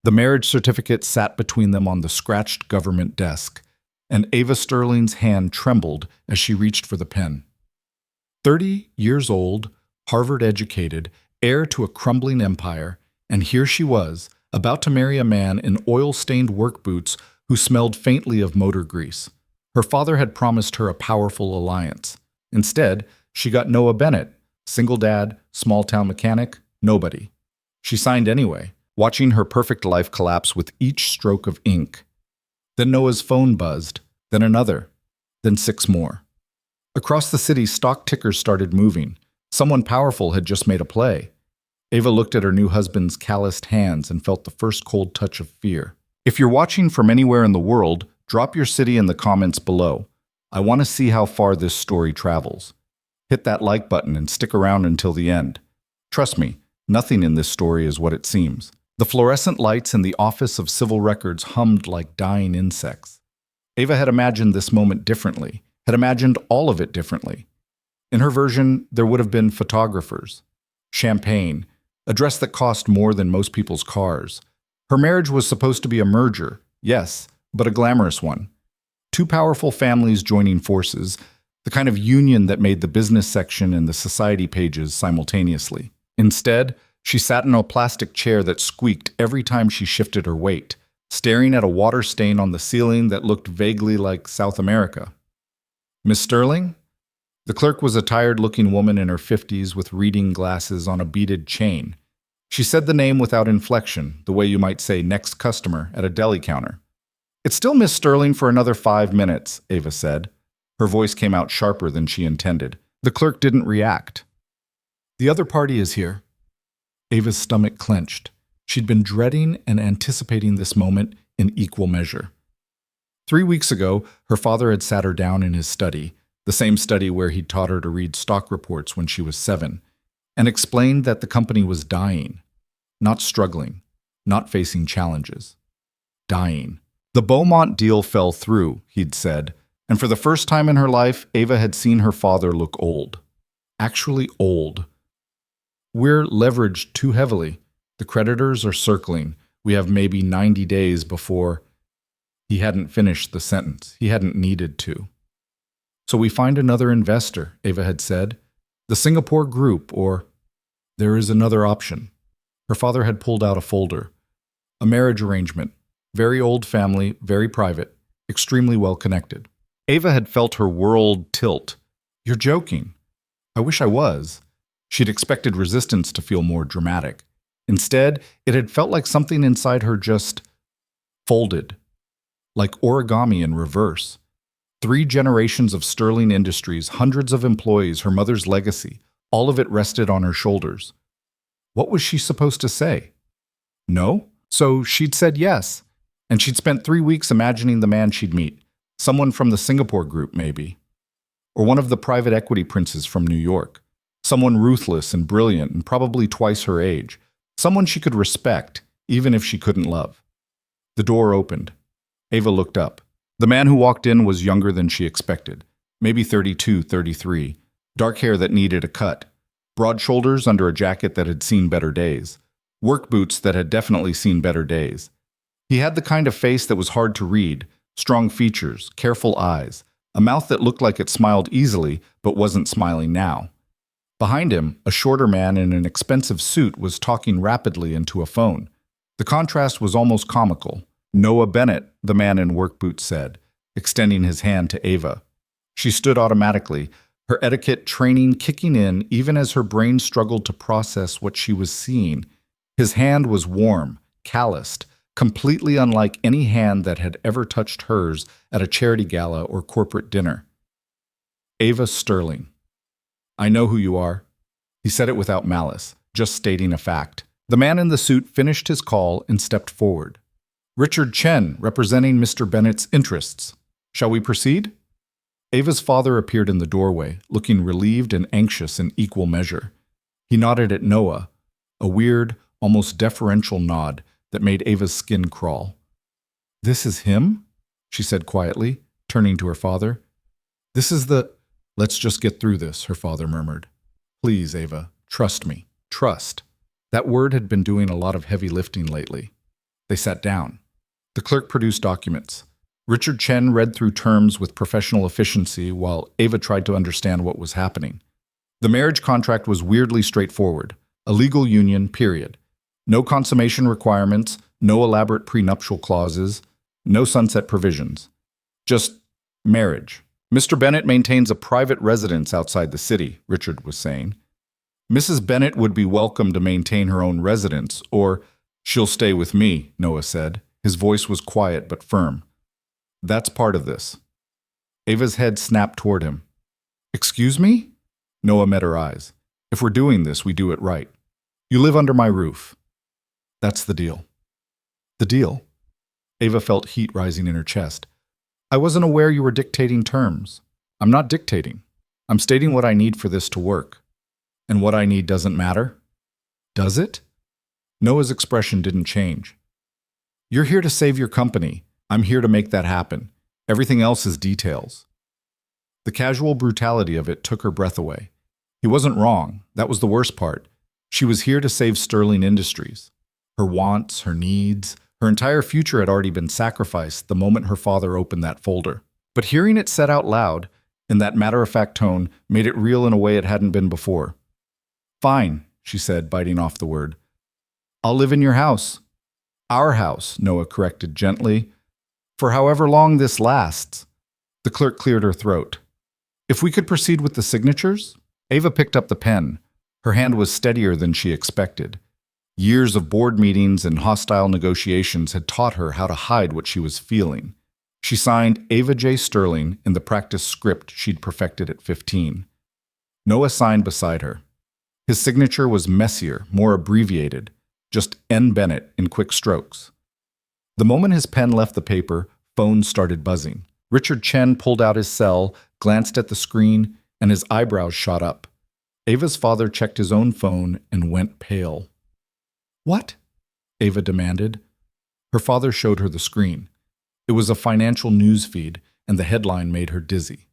The marriage certificate sat between them on the scratched government desk, and Ava Sterling's hand trembled as she reached for the pen. 30 years old, Harvard-educated, heir to a crumbling empire, and here she was, about to marry a man in oil-stained work boots who smelled faintly of motor grease. Her father had promised her a powerful alliance. Instead, she got Noah Bennett, single dad, small-town mechanic, nobody. She signed anyway, watching her perfect life collapse with each stroke of ink. Then Noah's phone buzzed, then another, then 6 more. Across the city, stock tickers started moving. Someone powerful had just made a play. Ava looked at her new husband's calloused hands and felt the first cold touch of fear. If you're watching from anywhere in the world, drop your city in the comments below. I want to see how far this story travels. Hit that like button and stick around until the end. Trust me, nothing in this story is what it seems. The fluorescent lights in the Office of Civil Records hummed like dying insects. Ava had imagined this moment differently, had imagined all of it differently. In her version, there would have been photographers, champagne, a dress that cost more than most people's cars. Her marriage was supposed to be a merger, yes, but a glamorous one. 2 powerful families joining forces, the kind of union that made the business section and the society pages simultaneously. Instead, she sat in a plastic chair that squeaked every time she shifted her weight, staring at a water stain on the ceiling that looked vaguely like South America. Miss Sterling? The clerk was a tired-looking woman in her 50s with reading glasses on a beaded chain. She said the name without inflection, the way you might say next customer at a deli counter. It's still Miss Sterling for another 5 minutes, Ava said. Her voice came out sharper than she intended. The clerk didn't react. The other party is here. Ava's stomach clenched. She'd been dreading and anticipating this moment in equal measure. 3 weeks ago, her father had sat her down in his study, the same study where he'd taught her to read stock reports when she was 7, and explained that the company was dying, not struggling, not facing challenges. Dying. The Beaumont deal fell through, he'd said, and for the first time in her life, Ava had seen her father look old. Actually old. We're leveraged too heavily. The creditors are circling. We have maybe 90 days before... He hadn't finished the sentence. He hadn't needed to. So we find another investor, Ava had said. The Singapore group, or... There is another option. Her father had pulled out a folder. A marriage arrangement. Very old family, very private, extremely well connected. Ava had felt her world tilt. You're joking. I wish I was. She'd expected resistance to feel more dramatic. Instead, it had felt like something inside her just folded. Like origami in reverse. 3 generations of Sterling Industries, hundreds of employees, her mother's legacy, all of it rested on her shoulders. What was she supposed to say? No? So she'd said yes. And she'd spent 3 weeks imagining the man she'd meet. Someone from the Singapore group, maybe. Or one of the private equity princes from New York. Someone ruthless and brilliant and probably twice her age. Someone she could respect, even if she couldn't love. The door opened. Ava looked up. The man who walked in was younger than she expected. Maybe 32, 33. Dark hair that needed a cut. Broad shoulders under a jacket that had seen better days. Work boots that had definitely seen better days. He had the kind of face that was hard to read. Strong features, careful eyes. A mouth that looked like it smiled easily, but wasn't smiling now. Behind him, a shorter man in an expensive suit was talking rapidly into a phone. The contrast was almost comical. Noah Bennett, the man in work boots said, extending his hand to Ava. She stood automatically, her etiquette training kicking in even as her brain struggled to process what she was seeing. His hand was warm, calloused, completely unlike any hand that had ever touched hers at a charity gala or corporate dinner. Ava Sterling. I know who you are. He said it without malice, just stating a fact. The man in the suit finished his call and stepped forward. Richard Chen, representing Mr. Bennett's interests. Shall we proceed? Ava's father appeared in the doorway, looking relieved and anxious in equal measure. He nodded at Noah, a weird, almost deferential nod that made Ava's skin crawl. This is him? She said quietly, turning to her father. This is the... Let's just get through this, her father murmured. Please, Ava, trust me. Trust. That word had been doing a lot of heavy lifting lately. They sat down. The clerk produced documents. Richard Chen read through terms with professional efficiency while Ava tried to understand what was happening. The marriage contract was weirdly straightforward. A legal union, period. No consummation requirements, no elaborate prenuptial clauses, no sunset provisions. Just marriage. Mr. Bennett maintains a private residence outside the city, Richard was saying. Mrs. Bennett would be welcome to maintain her own residence, or she'll stay with me, Noah said. His voice was quiet but firm. That's part of this. Ava's head snapped toward him. Excuse me? Noah met her eyes. If we're doing this, we do it right. You live under my roof. That's the deal. The deal? Ava felt heat rising in her chest. I wasn't aware you were dictating terms. I'm not dictating. I'm stating what I need for this to work. And what I need doesn't matter? Does it? Noah's expression didn't change. You're here to save your company. I'm here to make that happen. Everything else is details. The casual brutality of it took her breath away. He wasn't wrong. That was the worst part. She was here to save Sterling Industries. Her wants, her needs, her entire future had already been sacrificed the moment her father opened that folder. But hearing it said out loud, in that matter-of-fact tone, made it real in a way it hadn't been before. Fine, she said, biting off the word. I'll live in your house. Our house, Noah corrected gently. For however long this lasts. The clerk cleared her throat. If we could proceed with the signatures? Ava picked up the pen. Her hand was steadier than she expected. Years of board meetings and hostile negotiations had taught her how to hide what she was feeling. She signed Ava J. Sterling in the practice script she'd perfected at 15. Noah signed beside her. His signature was messier, more abbreviated, just N. Bennett in quick strokes. The moment his pen left the paper, phones started buzzing. Richard Chen pulled out his cell, glanced at the screen, and his eyebrows shot up. Ava's father checked his own phone and went pale. What? Ava demanded. Her father showed her the screen. It was a financial news feed, and the headline made her dizzy.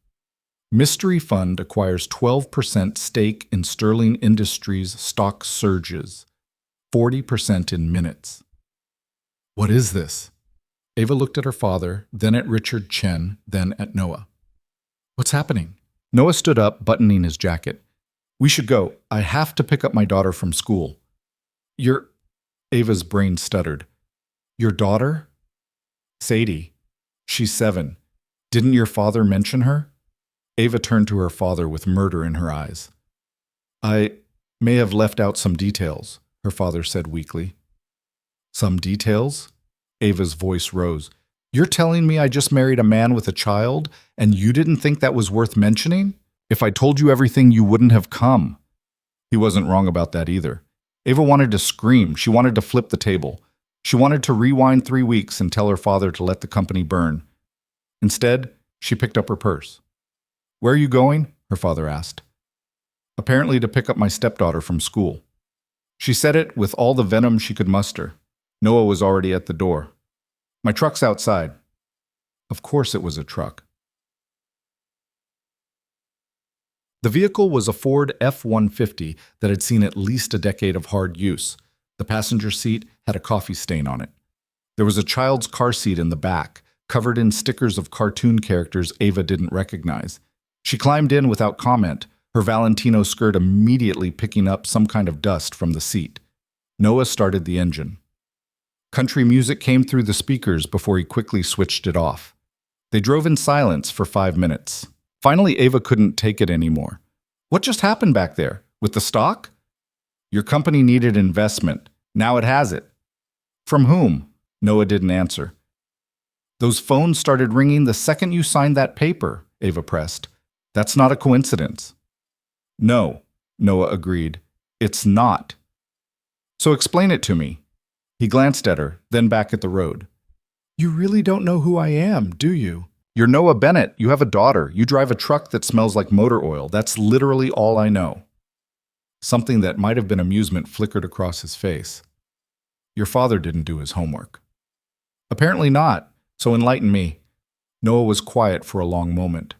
Mystery Fund acquires 12% stake in Sterling Industries stock surges. 40% in minutes. What is this? Ava looked at her father, then at Richard Chen, then at Noah. What's happening? Noah stood up, buttoning his jacket. We should go. I have to pick up my daughter from school. Ava's brain stuttered. Your daughter? Sadie. She's 7. Didn't your father mention her? Ava turned to her father with murder in her eyes. I may have left out some details, her father said weakly. Some details? Ava's voice rose. You're telling me I just married a man with a child, and you didn't think that was worth mentioning? If I told you everything, you wouldn't have come. He wasn't wrong about that either. Ava wanted to scream. She wanted to flip the table. She wanted to rewind 3 weeks and tell her father to let the company burn. Instead, she picked up her purse. Where are you going? Her father asked. Apparently to pick up my stepdaughter from school. She said it with all the venom she could muster. Noah was already at the door. My truck's outside. Of course it was a truck. The vehicle was a Ford F-150 that had seen at least a decade of hard use. The passenger seat had a coffee stain on it. There was a child's car seat in the back, covered in stickers of cartoon characters Ava didn't recognize. She climbed in without comment, her Valentino skirt immediately picking up some kind of dust from the seat. Noah started the engine. Country music came through the speakers before he quickly switched it off. They drove in silence for 5 minutes. Finally, Ava couldn't take it anymore. What just happened back there? With the stock? Your company needed investment. Now it has it. From whom? Noah didn't answer. Those phones started ringing the second you signed that paper, Ava pressed. That's not a coincidence. No, Noah agreed. It's not. So explain it to me. He glanced at her, then back at the road. You really don't know who I am, do you? You're Noah Bennett. You have a daughter. You drive a truck that smells like motor oil. That's literally all I know. Something that might have been amusement flickered across his face. Your father didn't do his homework. Apparently not, so enlighten me. Noah was quiet for a long moment.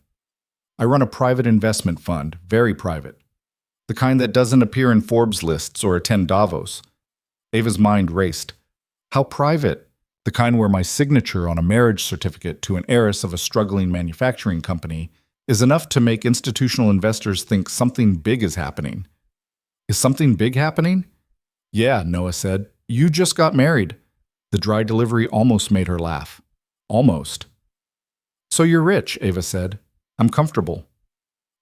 I run a private investment fund, very private. The kind that doesn't appear in Forbes lists or attend Davos. Ava's mind raced. How private? The kind where my signature on a marriage certificate to an heiress of a struggling manufacturing company is enough to make institutional investors think something big is happening. Is something big happening? Yeah, Noah said. You just got married. The dry delivery almost made her laugh. Almost. So you're rich, Ava said. I'm comfortable.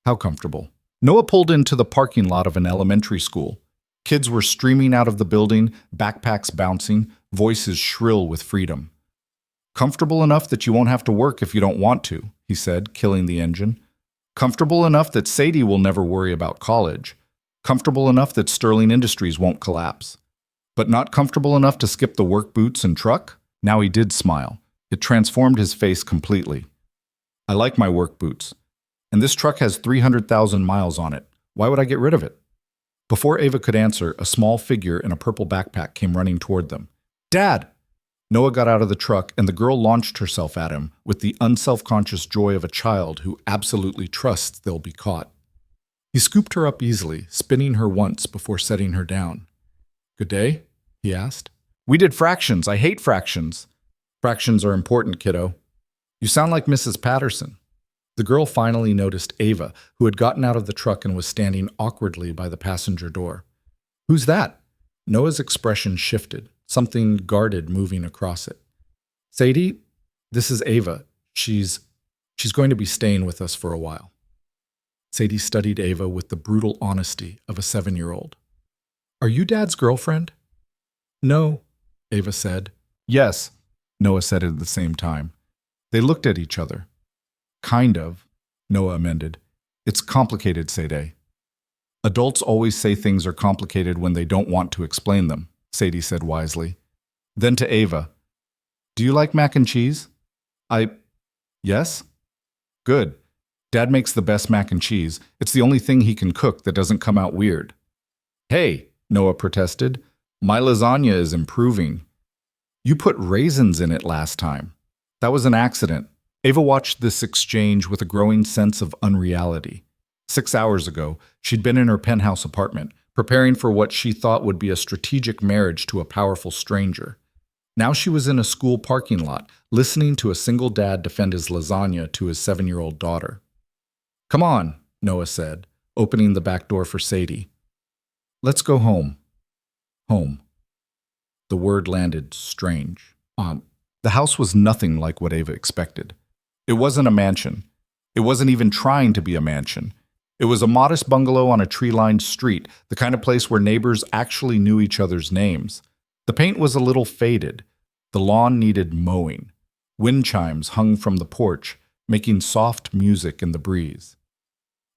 How comfortable? Noah pulled into the parking lot of an elementary school. Kids were streaming out of the building, backpacks bouncing, voices shrill with freedom. Comfortable enough that you won't have to work if you don't want to, he said, killing the engine. Comfortable enough that Sadie will never worry about college. Comfortable enough that Sterling Industries won't collapse. But not comfortable enough to skip the work boots and truck? Now he did smile. It transformed his face completely. I like my work boots. And this truck has 300,000 miles on it. Why would I get rid of it? Before Ava could answer, a small figure in a purple backpack came running toward them. Dad! Noah got out of the truck, and the girl launched herself at him with the unselfconscious joy of a child who absolutely trusts they'll be caught. He scooped her up easily, spinning her once before setting her down. Good day? He asked. We did fractions. I hate fractions. Fractions are important, kiddo. You sound like Mrs. Patterson. The girl finally noticed Ava, who had gotten out of the truck and was standing awkwardly by the passenger door. Who's that? Noah's expression shifted, something guarded moving across it. Sadie, this is Ava. She's going to be staying with us for a while. Sadie studied Ava with the brutal honesty of a 7-year-old. Are you Dad's girlfriend? No, Ava said. Yes, Noah said at the same time. They looked at each other. Kind of, Noah amended. It's complicated, Sadie. Adults always say things are complicated when they don't want to explain them, Sadie said wisely. Then to Ava. Do you like mac and cheese? Yes? Good. Dad makes the best mac and cheese. It's the only thing he can cook that doesn't come out weird. Hey, Noah protested. My lasagna is improving. You put raisins in it last time. That was an accident. Ava watched this exchange with a growing sense of unreality. 6 hours ago, she'd been in her penthouse apartment, preparing for what she thought would be a strategic marriage to a powerful stranger. Now she was in a school parking lot, listening to a single dad defend his lasagna to his 7-year-old daughter. Come on, Noah said, opening the back door for Sadie. Let's go home. Home. The word landed strange. The house was nothing like what Ava expected. It wasn't a mansion. It wasn't even trying to be a mansion. It was a modest bungalow on a tree-lined street, the kind of place where neighbors actually knew each other's names. The paint was a little faded. The lawn needed mowing. Wind chimes hung from the porch, making soft music in the breeze.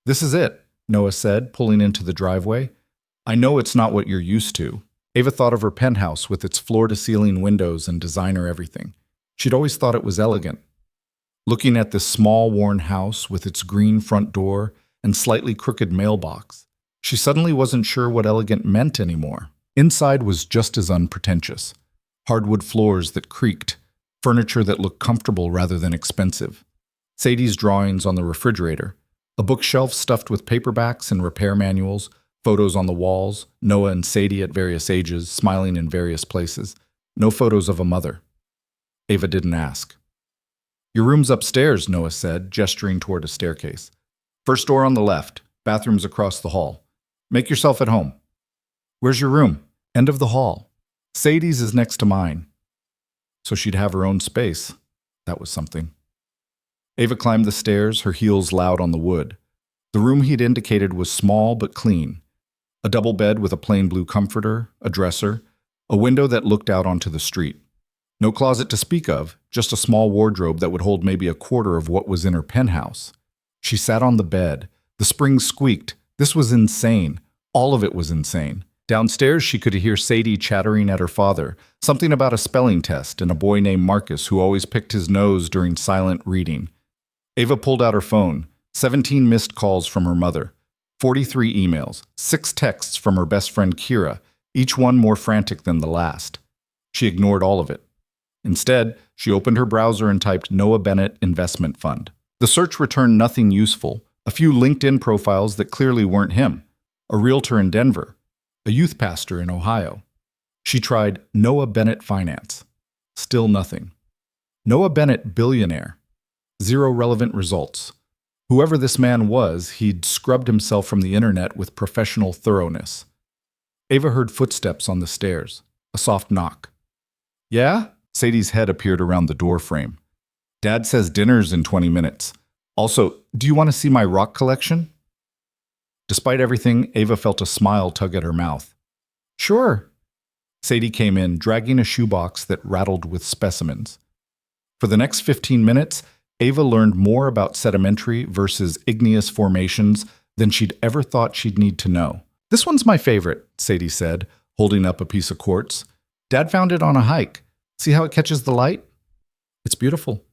This is it, Noah said, pulling into the driveway. I know it's not what you're used to. Ava thought of her penthouse with its floor-to-ceiling windows and designer everything. She'd always thought it was elegant. Looking at this small, worn house with its green front door and slightly crooked mailbox, she suddenly wasn't sure what elegant meant anymore. Inside was just as unpretentious. Hardwood floors that creaked, furniture that looked comfortable rather than expensive. Sadie's drawings on the refrigerator, a bookshelf stuffed with paperbacks and repair manuals, photos on the walls, Noah and Sadie at various ages, smiling in various places. No photos of a mother. Ava didn't ask. Your room's upstairs, Noah said, gesturing toward a staircase. First door on the left, bathrooms across the hall. Make yourself at home. Where's your room? End of the hall. Sadie's is next to mine. So she'd have her own space. That was something. Ava climbed the stairs, her heels loud on the wood. The room he'd indicated was small but clean. A double bed with a plain blue comforter, a dresser, a window that looked out onto the street. No closet to speak of, just a small wardrobe that would hold maybe a quarter of what was in her penthouse. She sat on the bed. The springs squeaked. This was insane. All of it was insane. Downstairs, she could hear Sadie chattering at her father, something about a spelling test and a boy named Marcus who always picked his nose during silent reading. Ava pulled out her phone. 17 missed calls from her mother. 43 emails. 6 texts from her best friend Kira, each one more frantic than the last. She ignored all of it. Instead, she opened her browser and typed Noah Bennett Investment Fund. The search returned nothing useful, a few LinkedIn profiles that clearly weren't him, a realtor in Denver, a youth pastor in Ohio. She tried Noah Bennett Finance. Still nothing. Noah Bennett, billionaire. 0 relevant results. Whoever this man was, he'd scrubbed himself from the internet with professional thoroughness. Ava heard footsteps on the stairs. A soft knock. Yeah? Sadie's head appeared around the door frame. Dad says dinner's in 20 minutes. Also, do you want to see my rock collection? Despite everything, Ava felt a smile tug at her mouth. Sure. Sadie came in, dragging a shoebox that rattled with specimens. For the next 15 minutes, Ava learned more about sedimentary versus igneous formations than she'd ever thought she'd need to know. This one's my favorite, Sadie said, holding up a piece of quartz. Dad found it on a hike. See how it catches the light? It's beautiful.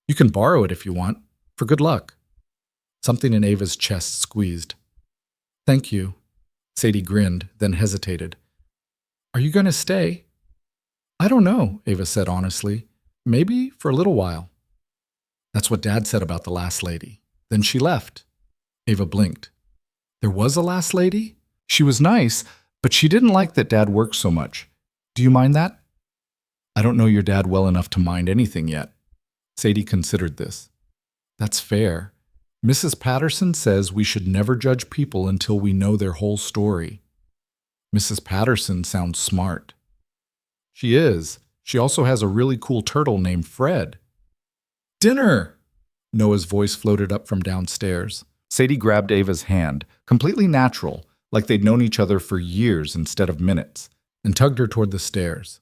You can borrow it if you want, for good luck. Something in Ava's chest squeezed. Thank you. Sadie grinned, then hesitated. Are you going to stay? I don't know, Ava said honestly. Maybe for a little while. That's what Dad said about the last lady. Then she left. Ava blinked. There was a last lady? She was nice, but she didn't like that Dad worked so much. Do you mind that? I don't know your dad well enough to mind anything yet. Sadie considered this. That's fair. Mrs. Patterson says we should never judge people until we know their whole story. Mrs. Patterson sounds smart. She is. She also has a really cool turtle named Fred. Dinner! Noah's voice floated up from downstairs. Sadie grabbed Ava's hand, completely natural, like they'd known each other for years instead of minutes, and tugged her toward the stairs.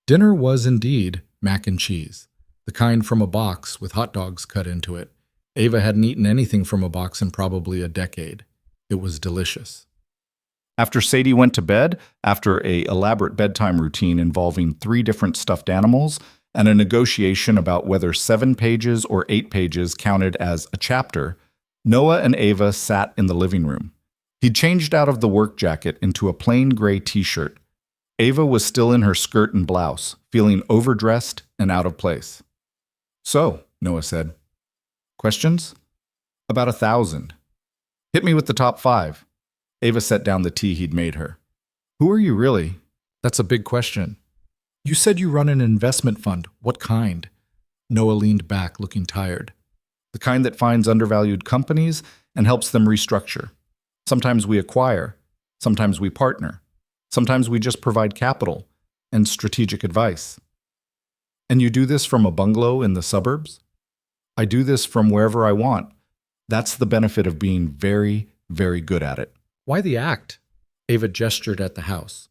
Dinner was indeed mac and cheese, the kind from a box with hot dogs cut into it. Ava hadn't eaten anything from a box in probably a decade. It was delicious. After Sadie went to bed, after an elaborate bedtime routine involving 3 different stuffed animals and a negotiation about whether 7 pages or 8 pages counted as a chapter, Noah and Ava sat in the living room. He'd changed out of the work jacket into a plain gray t-shirt. Ava was still in her skirt and blouse, feeling overdressed and out of place. So, Noah said. Questions? About 1,000. Hit me with the top 5. Ava set down the tea he'd made her. Who are you really? That's a big question. You said you run an investment fund. What kind? Noah leaned back, looking tired. The kind that finds undervalued companies and helps them restructure. Sometimes we acquire. Sometimes we partner. Sometimes we just provide capital and strategic advice. And you do this from a bungalow in the suburbs? I do this from wherever I want. That's the benefit of being very, very good at it. Why the act? Ava gestured at the house.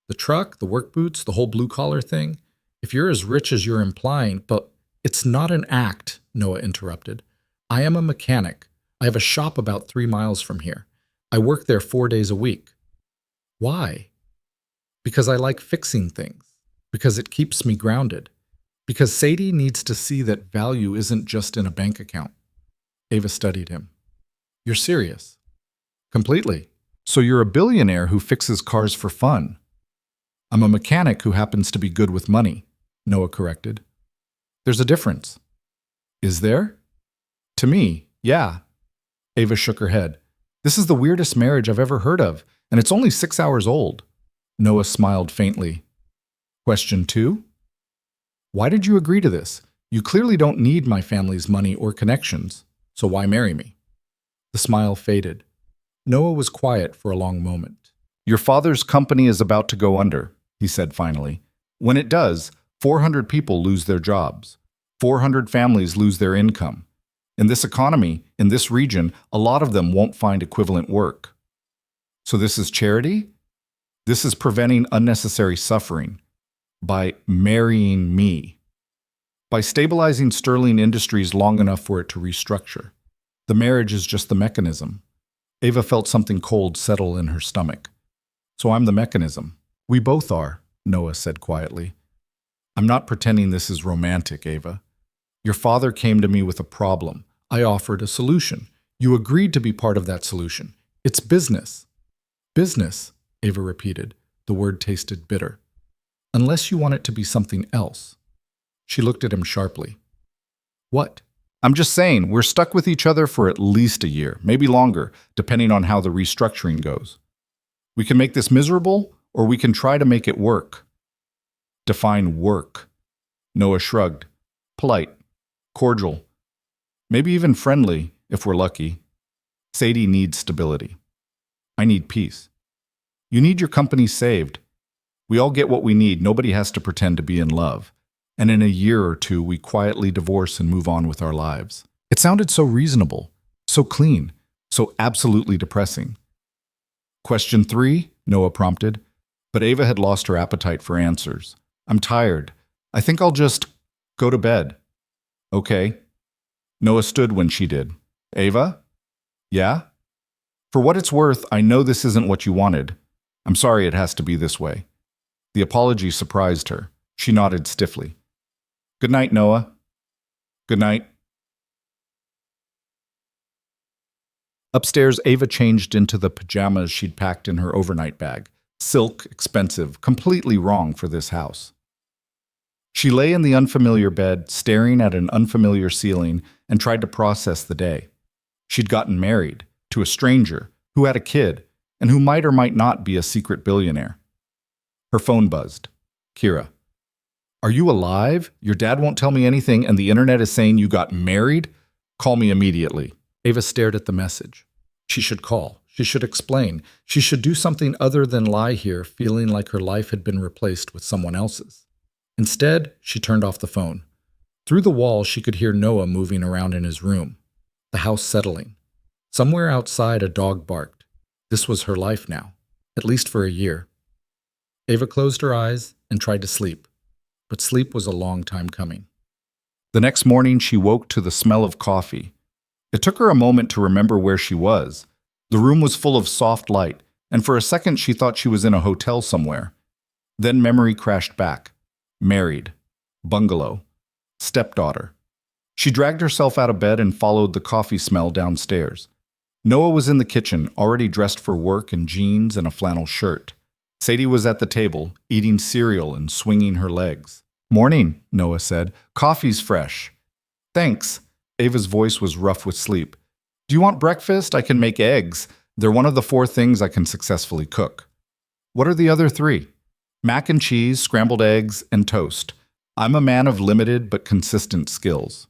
The truck, the work boots, the whole blue-collar thing. If you're as rich as you're implying, but it's not an act, Noah interrupted. I am a mechanic. I have a shop about 3 miles from here. I work there 4 days a week. Why? Because I like fixing things. Because it keeps me grounded. Because Sadie needs to see that value isn't just in a bank account. Ava studied him. You're serious? Completely. So you're a billionaire who fixes cars for fun. I'm a mechanic who happens to be good with money, Noah corrected. There's a difference. Is there? To me, yeah. Ava shook her head. This is the weirdest marriage I've ever heard of, and it's only 6 hours old. Noah smiled faintly. Question 2? Why did you agree to this? You clearly don't need my family's money or connections, so why marry me? The smile faded. Noah was quiet for a long moment. Your father's company is about to go under, he said finally. When it does, 400 people lose their jobs. 400 families lose their income. In this economy, in this region, a lot of them won't find equivalent work. So this is charity? This is preventing unnecessary suffering. By marrying me. By stabilizing Sterling Industries long enough for it to restructure. The marriage is just the mechanism. Ava felt something cold settle in her stomach. So I'm the mechanism. We both are, Noah said quietly. I'm not pretending this is romantic, Ava. Your father came to me with a problem. I offered a solution. You agreed to be part of that solution. It's business. Business, Ava repeated. The word tasted bitter. Unless you want it to be something else. She looked at him sharply. What? I'm just saying, we're stuck with each other for at least a year, maybe longer, depending on how the restructuring goes. We can make this miserable, or we can try to make it work. Define work. Noah shrugged. Polite, cordial, maybe even friendly, if we're lucky. Sadie needs stability. I need peace. You need your company saved. We all get what we need. Nobody has to pretend to be in love. And in a year or two, we quietly divorce and move on with our lives. It sounded so reasonable, so clean, so absolutely depressing. Question 3, Noah prompted, but Ava had lost her appetite for answers. I'm tired. I think I'll just go to bed. Okay. Noah stood when she did. Ava? Yeah? For what it's worth, I know this isn't what you wanted. I'm sorry it has to be this way. The apology surprised her. She nodded stiffly. Good night, Noah. Good night. Upstairs, Ava changed into the pajamas she'd packed in her overnight bag. Silk, expensive, completely wrong for this house. She lay in the unfamiliar bed, staring at an unfamiliar ceiling, and tried to process the day. She'd gotten married to a stranger who had a kid and who might or might not be a secret billionaire. Her phone buzzed. Kira. Are you alive? Your dad won't tell me anything and the internet is saying you got married? Call me immediately. Ava stared at the message. She should call. She should explain. She should do something other than lie here, feeling like her life had been replaced with someone else's. Instead, she turned off the phone. Through the wall, she could hear Noah moving around in his room, the house settling. Somewhere outside, a dog barked. This was her life now, at least for a year. Ava closed her eyes and tried to sleep, but sleep was a long time coming. The next morning, she woke to the smell of coffee. It took her a moment to remember where she was. The room was full of soft light, and for a second she thought she was in a hotel somewhere. Then memory crashed back. Married. Bungalow. Stepdaughter. She dragged herself out of bed and followed the coffee smell downstairs. Noah was in the kitchen, already dressed for work in jeans and a flannel shirt. Sadie was at the table, eating cereal and swinging her legs. Morning, Noah said. Coffee's fresh. Thanks. Ava's voice was rough with sleep. Do you want breakfast? I can make eggs. They're one of the 4 things I can successfully cook. What are the other 3? Mac and cheese, scrambled eggs, and toast. I'm a man of limited but consistent skills.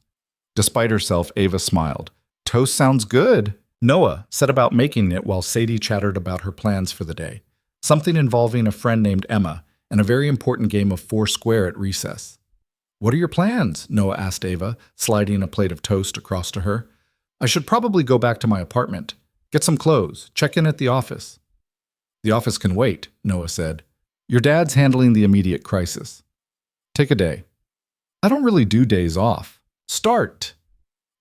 Despite herself, Ava smiled. Toast sounds good. Noah set about making it while Sadie chattered about her plans for the day. Something involving a friend named Emma and a very important game of 4 square at recess. What are your plans? Noah asked Ava, sliding a plate of toast across to her. I should probably go back to my apartment, get some clothes, check in at the office. The office can wait, Noah said. Your dad's handling the immediate crisis. Take a day. I don't really do days off. Start.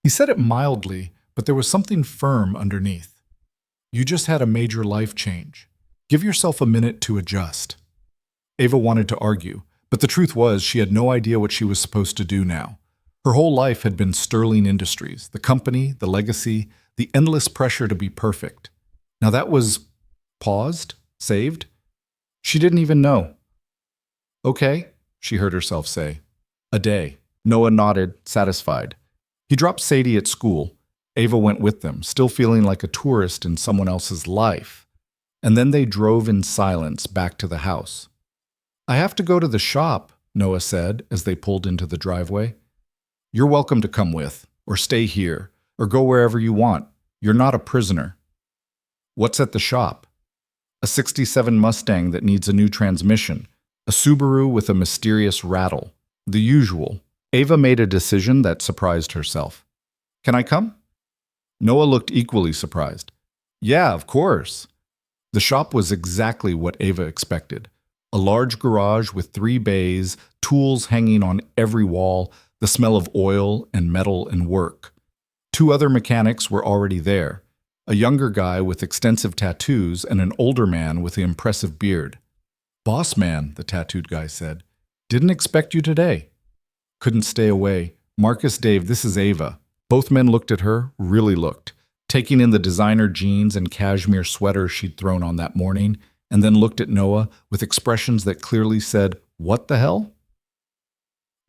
He said it mildly, but there was something firm underneath. You just had a major life change. Give yourself a minute to adjust. Ava wanted to argue, but the truth was she had no idea what she was supposed to do now. Her whole life had been Sterling Industries, the company, the legacy, the endless pressure to be perfect. Now that was paused, saved. She didn't even know. Okay, she heard herself say. A day. Noah nodded, satisfied. He dropped Sadie at school. Ava went with them, still feeling like a tourist in someone else's life. And then they drove in silence back to the house. I have to go to the shop, Noah said as they pulled into the driveway. You're welcome to come with, or stay here, or go wherever you want. You're not a prisoner. What's at the shop? A '67 Mustang that needs a new transmission, a Subaru with a mysterious rattle. The usual. Ava made a decision that surprised herself. Can I come? Noah looked equally surprised. Yeah, of course. The shop was exactly what Ava expected. A large garage with 3 bays, tools hanging on every wall, the smell of oil and metal and work. 2 other mechanics were already there, a younger guy with extensive tattoos and an older man with an impressive beard. Boss man, the tattooed guy said. Didn't expect you today. Couldn't stay away. Marcus, Dave, this is Ava. Both men looked at her, really looked, taking in the designer jeans and cashmere sweater she'd thrown on that morning, and then looked at Noah with expressions that clearly said, what the hell?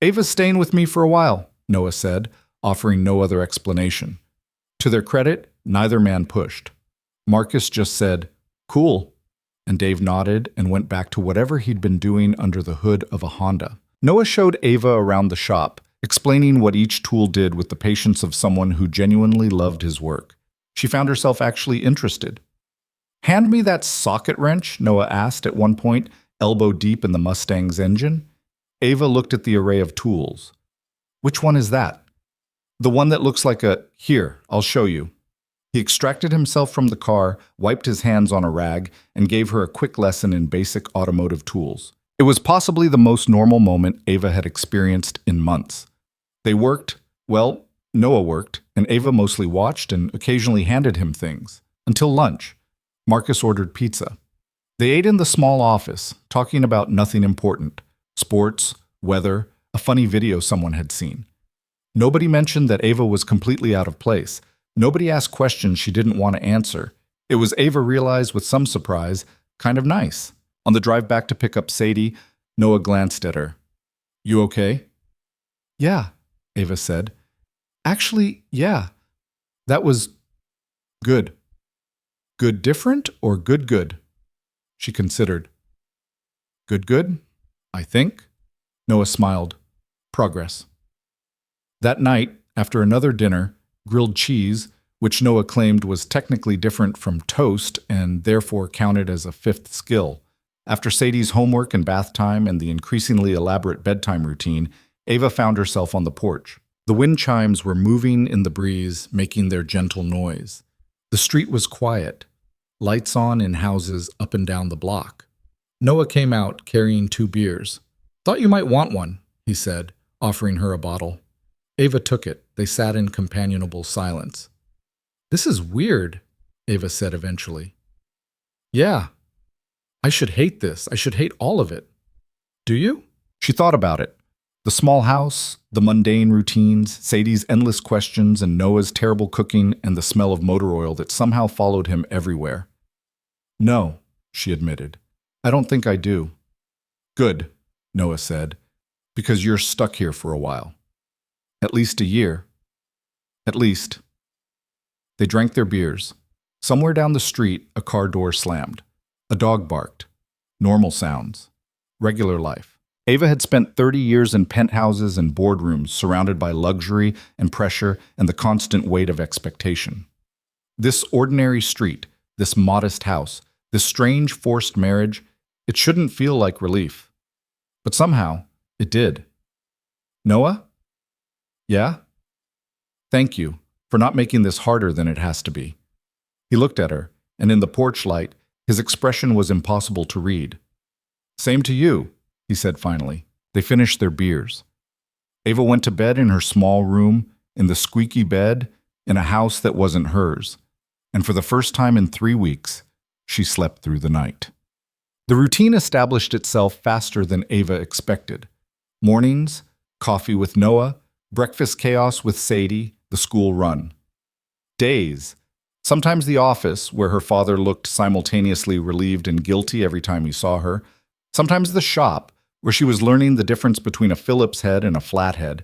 Ava's staying with me for a while, Noah said, offering no other explanation. To their credit, neither man pushed. Marcus just said, cool, and Dave nodded and went back to whatever he'd been doing under the hood of a Honda. Noah showed Ava around the shop, explaining what each tool did with the patience of someone who genuinely loved his work. She found herself actually interested. "Hand me that socket wrench," Noah asked at one point, elbow deep in the Mustang's engine. Ava looked at the array of tools. "Which one is that?" "The one that looks like a— Here, I'll show you." He extracted himself from the car, wiped his hands on a rag, and gave her a quick lesson in basic automotive tools. It was possibly the most normal moment Ava had experienced in months. They worked, well, Noah worked, and Ava mostly watched and occasionally handed him things. Until lunch. Marcus ordered pizza. They ate in the small office, talking about nothing important. Sports, weather, a funny video someone had seen. Nobody mentioned that Ava was completely out of place. Nobody asked questions she didn't want to answer. It was, Ava realized with some surprise, kind of nice. On the drive back to pick up Sadie, Noah glanced at her. "You okay?" "Yeah," Ava said. "Actually, yeah. That was good." "Good different or good good?" She considered. "Good good, I think." Noah smiled. Progress. That night, after another dinner, grilled cheese, which Noah claimed was technically different from toast and therefore counted as a fifth skill. After Sadie's homework and bath time and the increasingly elaborate bedtime routine, Ava found herself on the porch. The wind chimes were moving in the breeze, making their gentle noise. The street was quiet, lights on in houses up and down the block. Noah came out carrying 2 beers. "Thought you might want one," he said, offering her a bottle. Ava took it. They sat in companionable silence. "This is weird," Ava said eventually. "Yeah. I should hate this. I should hate all of it." "Do you?" She thought about it. The small house, the mundane routines, Sadie's endless questions, and Noah's terrible cooking and the smell of motor oil that somehow followed him everywhere. "No," she admitted. "I don't think I do." "Good," Noah said, "because you're stuck here for a while. At least a year. At least." They drank their beers. Somewhere down the street, a car door slammed. A dog barked. Normal sounds. Regular life. Ava had spent 30 years in penthouses and boardrooms surrounded by luxury and pressure and the constant weight of expectation. This ordinary street, this modest house, this strange forced marriage, it shouldn't feel like relief. But somehow, it did. "Noah? Yeah? Thank you for not making this harder than it has to be." He looked at her, and in the porch light, his expression was impossible to read. "Same to you," he said finally. They finished their beers. Ava went to bed in her small room, in the squeaky bed, in a house that wasn't hers. And for the first time in 3 weeks, she slept through the night. The routine established itself faster than Ava expected. Mornings, coffee with Noah, breakfast chaos with Sadie, the school run. Days, sometimes the office, where her father looked simultaneously relieved and guilty every time he saw her. Sometimes the shop, where she was learning the difference between a Phillips head and a flathead.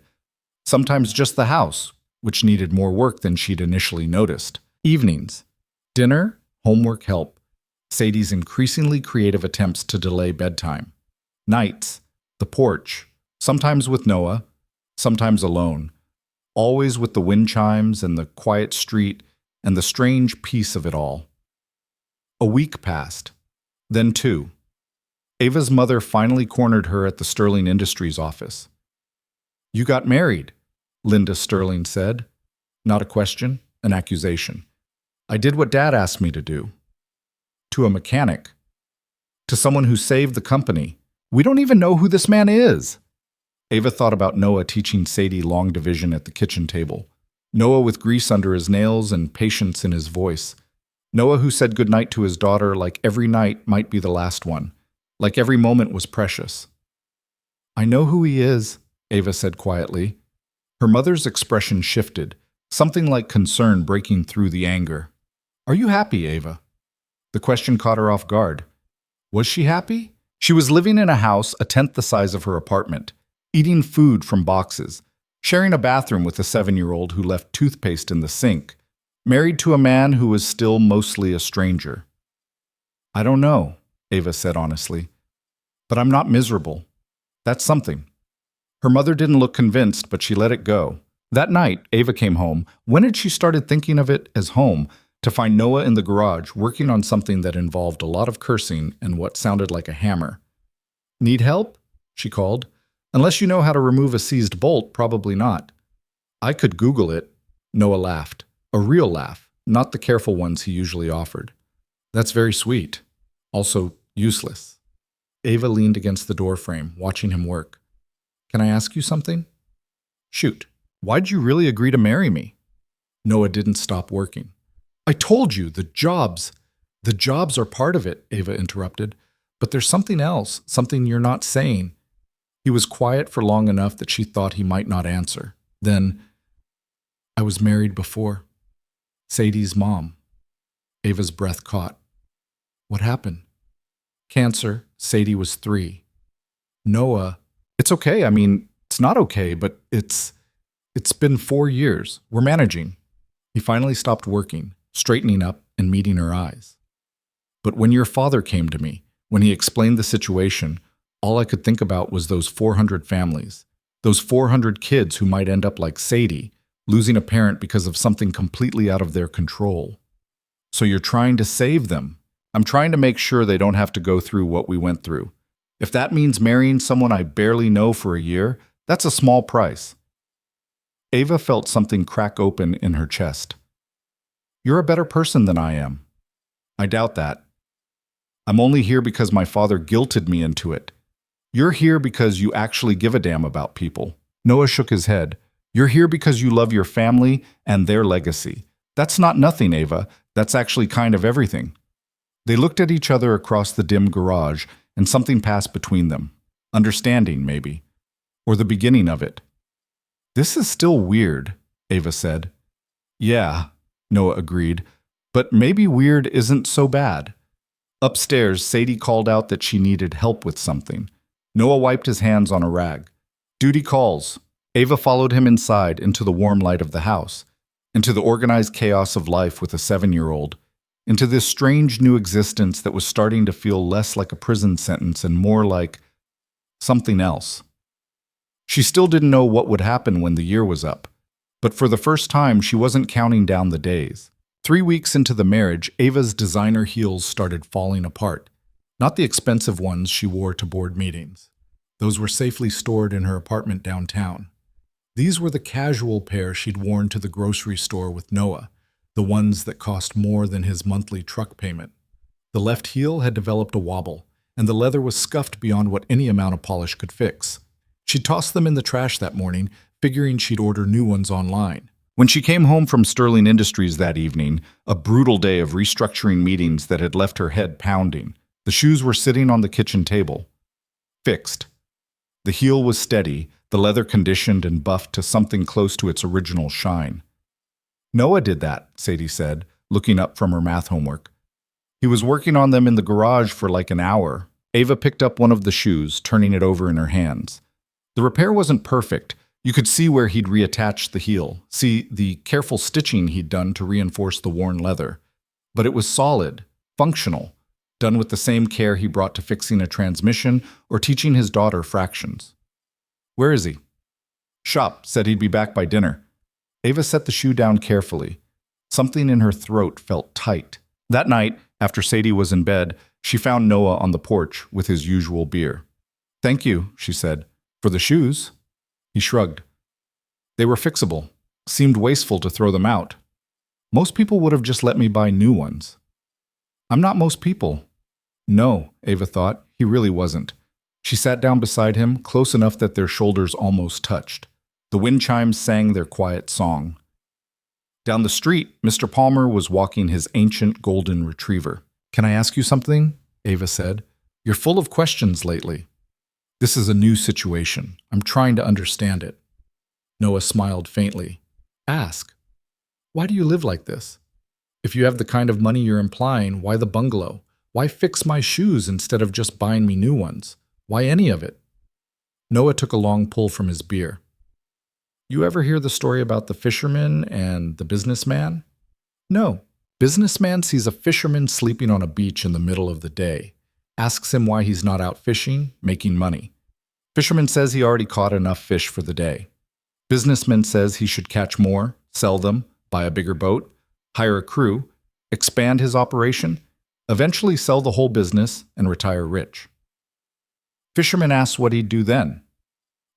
Sometimes just the house, which needed more work than she'd initially noticed. Evenings, dinner, homework help, Sadie's increasingly creative attempts to delay bedtime. Nights, the porch, sometimes with Noah, sometimes alone, always with the wind chimes and the quiet street and the strange peace of it all. A week passed, then 2. Ava's mother finally cornered her at the Sterling Industries office. "You got married," Linda Sterling said. Not a question, an accusation. "I did what Dad asked me to do." "To a mechanic." "To someone who saved the company. We don't even know who this man is." Ava thought about Noah teaching Sadie long division at the kitchen table. Noah with grease under his nails and patience in his voice. Noah who said goodnight to his daughter like every night might be the last one, like every moment was precious. "I know who he is," Ava said quietly. Her mother's expression shifted, something like concern breaking through the anger. "Are you happy, Ava?" The question caught her off guard. Was she happy? She was living in a house a tenth the size of her apartment, eating food from boxes, sharing a bathroom with a 7-year-old who left toothpaste in the sink, married to a man who was still mostly a stranger. "I don't know," Ava said honestly, "but I'm not miserable. That's something." Her mother didn't look convinced, but she let it go. That night, Ava came home. When had she started thinking of it as home? To find Noah in the garage working on something that involved a lot of cursing and what sounded like a hammer. Need help? She called. Unless you know how to remove a seized bolt, probably not. I could Google it. Noah laughed. A real laugh, not the careful ones he usually offered. That's very sweet. Also useless. Ava leaned against the doorframe, watching him work. Can I ask you something? Shoot. Why'd you really agree to marry me? Noah didn't stop working. I told you, the jobs. The jobs are part of it, Ava interrupted. But there's something else, something you're not saying. He was quiet for long enough that she thought he might not answer. Then, I was married before. Sadie's mom. Ava's breath caught. What happened? Cancer. Sadie was 3. Noah. It's okay. I mean, it's not okay, but it's been 4 years. We're managing. He finally stopped working, straightening up and meeting her eyes. But when your father came to me, when he explained the situation, all I could think about was those 400 families, those 400 kids who might end up like Sadie, losing a parent because of something completely out of their control. So you're trying to save them. I'm trying to make sure they don't have to go through what we went through. If that means marrying someone I barely know for a year, that's a small price. Ava felt something crack open in her chest. You're a better person than I am. I doubt that. I'm only here because my father guilted me into it. You're here because you actually give a damn about people. Noah shook his head. You're here because you love your family and their legacy. That's not nothing, Ava. That's actually kind of everything. They looked at each other across the dim garage, and something passed between them. Understanding, maybe. Or the beginning of it. This is still weird, Ava said. Yeah, Noah agreed. But maybe weird isn't so bad. Upstairs, Sadie called out that she needed help with something. Noah wiped his hands on a rag. Duty calls. Ava followed him inside into the warm light of the house, into the organized chaos of life with a 7-year-old, into this strange new existence that was starting to feel less like a prison sentence and more like something else. She still didn't know what would happen when the year was up, but for the first time she wasn't counting down the days. 3 weeks into the marriage, Ava's designer heels started falling apart. Not the expensive ones she wore to board meetings. Those were safely stored in her apartment downtown. These were the casual pair she'd worn to the grocery store with Noah, the ones that cost more than his monthly truck payment. The left heel had developed a wobble, and the leather was scuffed beyond what any amount of polish could fix. She tossed them in the trash that morning, figuring she'd order new ones online. When she came home from Sterling Industries that evening, a brutal day of restructuring meetings that had left her head pounding, the shoes were sitting on the kitchen table. Fixed. The heel was steady, the leather conditioned and buffed to something close to its original shine. Noah did that, Sadie said, looking up from her math homework. He was working on them in the garage for like an hour. Ava picked up one of the shoes, turning it over in her hands. The repair wasn't perfect. You could see where he'd reattached the heel, see the careful stitching he'd done to reinforce the worn leather. But it was solid, functional, done with the same care he brought to fixing a transmission or teaching his daughter fractions. Where is he? Shop, said he'd be back by dinner. Ava set the shoe down carefully. Something in her throat felt tight. That night, after Sadie was in bed, she found Noah on the porch with his usual beer. Thank you, she said. For the shoes? He shrugged. They were fixable. Seemed wasteful to throw them out. Most people would have just let me buy new ones. I'm not most people. No, Ava thought. He really wasn't. She sat down beside him, close enough that their shoulders almost touched. The wind chimes sang their quiet song. Down the street, Mr. Palmer was walking his ancient golden retriever. Can I ask you something? Ava said. You're full of questions lately. This is a new situation. I'm trying to understand it. Noah smiled faintly. Ask. Why do you live like this? If you have the kind of money you're implying, why the bungalow? Why fix my shoes instead of just buying me new ones? Why any of it? Noah took a long pull from his beer. You ever hear the story about the fisherman and the businessman? No. Businessman sees a fisherman sleeping on a beach in the middle of the day. Asks him why he's not out fishing, making money. Fisherman says he already caught enough fish for the day. Businessman says he should catch more, sell them, buy a bigger boat, hire a crew, expand his operation, eventually sell the whole business and retire rich. Fisherman asks what he'd do then.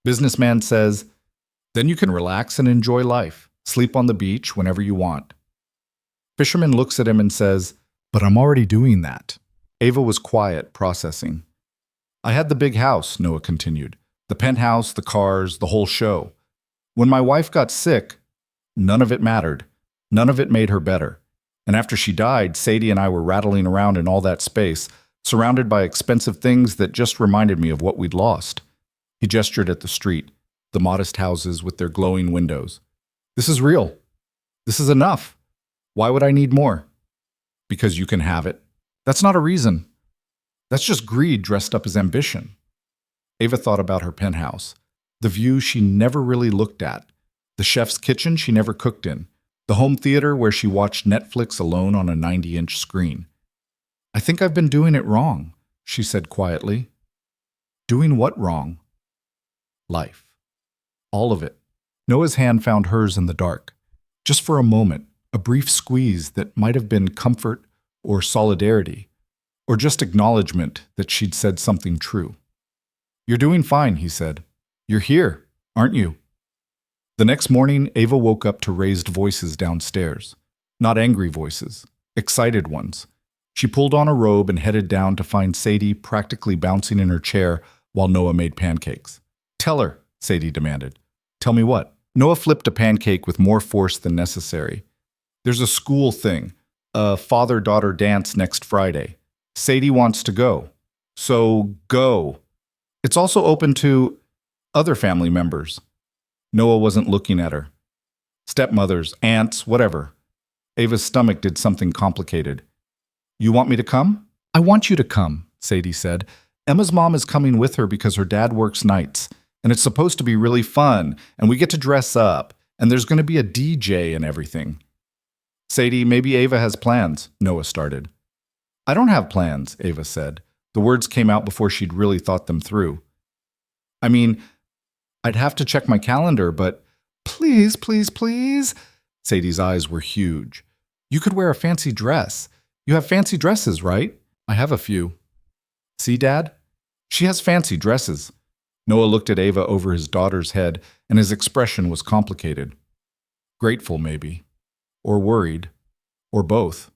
Businessman says, then you can relax and enjoy life, sleep on the beach whenever you want. Fisherman looks at him and says, but I'm already doing that. Ava was quiet, processing. I had the big house, Noah continued. The penthouse, the cars, the whole show. When my wife got sick, none of it mattered. None of it made her better. And after she died, Sadie and I were rattling around in all that space, surrounded by expensive things that just reminded me of what we'd lost. He gestured at the street, the modest houses with their glowing windows. This is real. This is enough. Why would I need more? Because you can have it. That's not a reason. That's just greed dressed up as ambition. Ava thought about her penthouse, the view she never really looked at, the chef's kitchen she never cooked in, the home theater where she watched Netflix alone on a 90-inch screen. I think I've been doing it wrong, she said quietly. Doing what wrong? Life. All of it. Noah's hand found hers in the dark. Just for a moment, a brief squeeze that might have been comfort or solidarity, or just acknowledgement that she'd said something true. You're doing fine, he said. You're here, aren't you? The next morning, Ava woke up to raised voices downstairs. Not angry voices, excited ones. She pulled on a robe and headed down to find Sadie practically bouncing in her chair while Noah made pancakes. Tell her, Sadie demanded. Tell me what? Noah flipped a pancake with more force than necessary. There's a school thing, a father-daughter dance next Friday. Sadie wants to go. So go. It's also open to other family members. Noah wasn't looking at her. Stepmothers, aunts, whatever. Ava's stomach did something complicated. You want me to come? I want you to come, Sadie said. Emma's mom is coming with her because her dad works nights, and it's supposed to be really fun, and we get to dress up, and there's going to be a DJ and everything. Sadie, maybe Ava has plans, Noah started. I don't have plans, Ava said. The words came out before she'd really thought them through. I mean, I'd have to check my calendar, but please, please, please. Sadie's eyes were huge. You could wear a fancy dress. You have fancy dresses, right? I have a few. See, Dad? She has fancy dresses. Noah looked at Ava over his daughter's head, and his expression was complicated. Grateful, maybe. Or worried. Or both.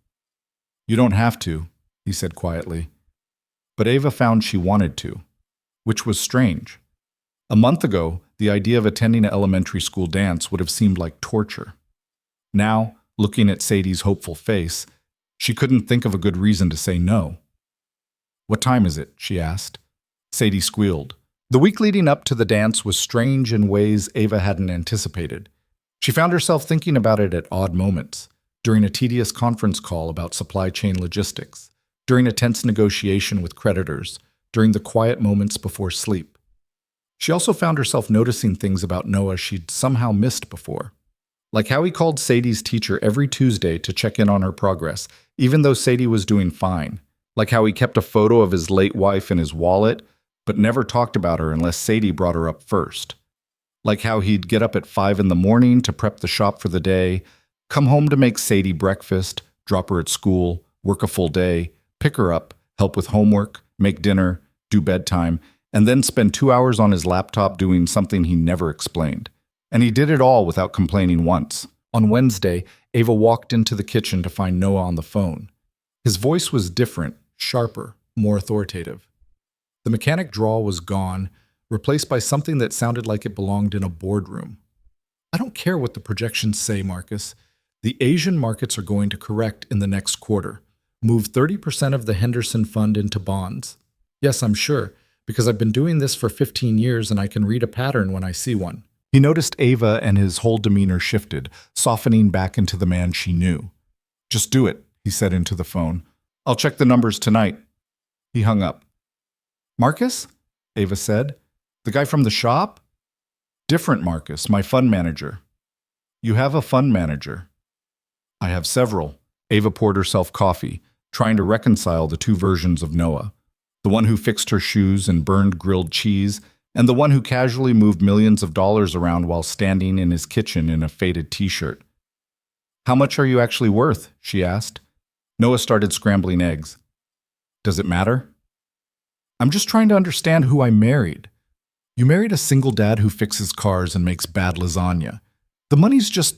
You don't have to, he said quietly. But Ava found she wanted to, which was strange. A month ago, the idea of attending an elementary school dance would have seemed like torture. Now, looking at Sadie's hopeful face, she couldn't think of a good reason to say no. What time is it? She asked. Sadie squealed. The week leading up to the dance was strange in ways Ava hadn't anticipated. She found herself thinking about it at odd moments, during a tedious conference call about supply chain logistics, during a tense negotiation with creditors, during the quiet moments before sleep. She also found herself noticing things about Noah she'd somehow missed before. Like how he called Sadie's teacher every Tuesday to check in on her progress, even though Sadie was doing fine. Like how he kept a photo of his late wife in his wallet, but never talked about her unless Sadie brought her up first. Like how he'd get up at 5 in the morning to prep the shop for the day, come home to make Sadie breakfast, drop her at school, work a full day, pick her up, help with homework, make dinner, do bedtime, and then spend 2 hours on his laptop doing something he never explained. And he did it all without complaining once. On Wednesday, Ava walked into the kitchen to find Noah on the phone. His voice was different, sharper, more authoritative. The mechanic drawl was gone, replaced by something that sounded like it belonged in a boardroom. I don't care what the projections say, Marcus. The Asian markets are going to correct in the next quarter. Move 30% of the Henderson Fund into bonds. Yes, I'm sure, because I've been doing this for 15 years and I can read a pattern when I see one. He noticed Ava and his whole demeanor shifted, softening back into the man she knew. Just do it, he said into the phone. I'll check the numbers tonight. He hung up. Marcus? Ava said. The guy from the shop? Different Marcus, my fund manager. You have a fund manager. I have several. Ava poured herself coffee, trying to reconcile the two versions of Noah. The one who fixed her shoes and burned grilled cheese, and the one who casually moved millions of dollars around while standing in his kitchen in a faded t-shirt. "How much are you actually worth?" she asked. Noah started scrambling eggs. "Does it matter?" "I'm just trying to understand who I married." "You married a single dad who fixes cars and makes bad lasagna. The money's just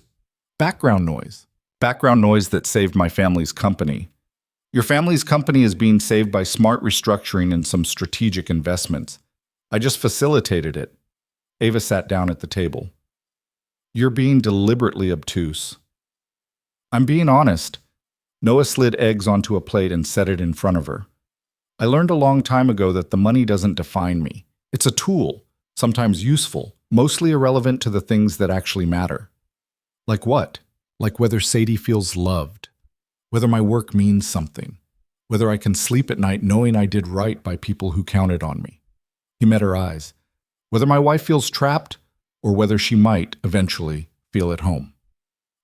background noise. Background noise that saved my family's company." "Your family's company is being saved by smart restructuring and some strategic investments. I just facilitated it." Ava sat down at the table. "You're being deliberately obtuse." "I'm being honest." Noah slid eggs onto a plate and set it in front of her. "I learned a long time ago that the money doesn't define me. It's a tool, sometimes useful, mostly irrelevant to the things that actually matter." "Like what?" "Like whether Sadie feels loved, whether my work means something, whether I can sleep at night knowing I did right by people who counted on me." He met her eyes. "Whether my wife feels trapped, or whether she might, eventually, feel at home."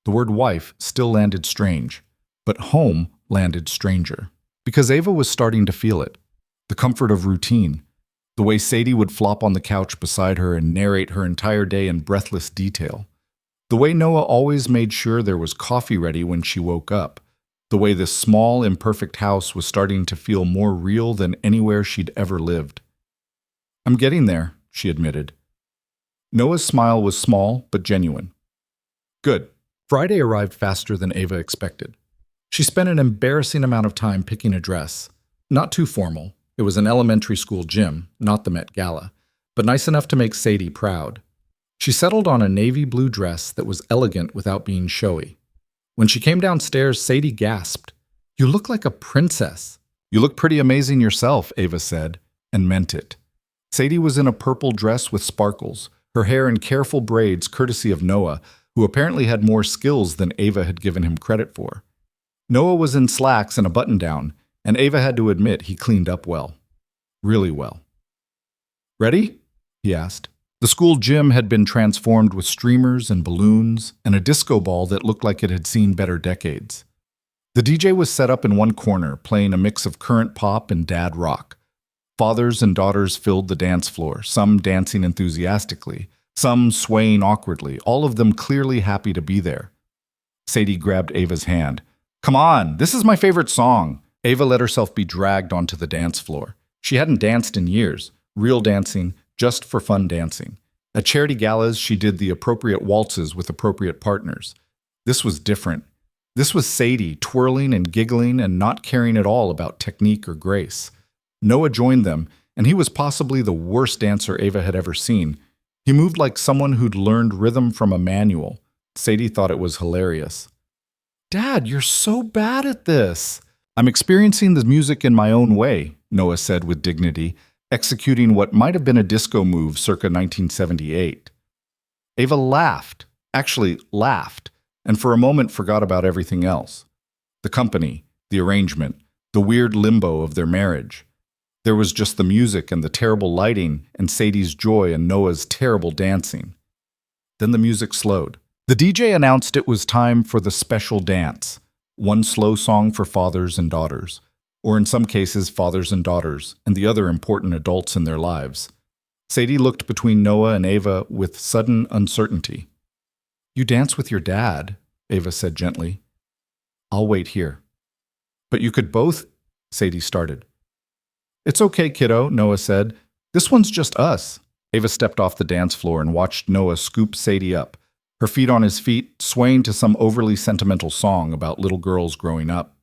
The word wife still landed strange, but home landed stranger. Because Ava was starting to feel it. The comfort of routine. The way Sadie would flop on the couch beside her and narrate her entire day in breathless detail. The way Noah always made sure there was coffee ready when she woke up. The way this small, imperfect house was starting to feel more real than anywhere she'd ever lived. "I'm getting there," she admitted. Noah's smile was small but genuine. "Good." Friday arrived faster than Ava expected. She spent an embarrassing amount of time picking a dress. Not too formal. It was an elementary school gym, not the Met Gala, but nice enough to make Sadie proud. She settled on a navy blue dress that was elegant without being showy. When she came downstairs, Sadie gasped. "You look like a princess." "You look pretty amazing yourself," Ava said, and meant it. Sadie was in a purple dress with sparkles, her hair in careful braids courtesy of Noah, who apparently had more skills than Ava had given him credit for. Noah was in slacks and a button-down, and Ava had to admit he cleaned up well. Really well. "Ready?" he asked. The school gym had been transformed with streamers and balloons and a disco ball that looked like it had seen better decades. The DJ was set up in one corner, playing a mix of current pop and dad rock. Fathers and daughters filled the dance floor, some dancing enthusiastically, some swaying awkwardly, all of them clearly happy to be there. Sadie grabbed Ava's hand. "Come on, this is my favorite song." Ava let herself be dragged onto the dance floor. She hadn't danced in years, real dancing, just for fun dancing. At charity galas, she did the appropriate waltzes with appropriate partners. This was different. This was Sadie twirling and giggling and not caring at all about technique or grace. Noah joined them, and he was possibly the worst dancer Ava had ever seen. He moved like someone who'd learned rhythm from a manual. Sadie thought it was hilarious. "Dad, you're so bad at this." "I'm experiencing the music in my own way," Noah said with dignity, executing what might have been a disco move circa 1978. Ava laughed, and for a moment forgot about everything else. The company, the arrangement, the weird limbo of their marriage. There was just the music and the terrible lighting and Sadie's joy and Noah's terrible dancing. Then the music slowed. The DJ announced it was time for the special dance, one slow song for fathers and daughters, or in some cases fathers and daughters, and the other important adults in their lives. Sadie looked between Noah and Ava with sudden uncertainty. "You dance with your dad," Ava said gently. "I'll wait here." "But you could both," Sadie started. "It's okay, kiddo," Noah said. "This one's just us." Ava stepped off the dance floor and watched Noah scoop Sadie up, her feet on his feet, swaying to some overly sentimental song about little girls growing up.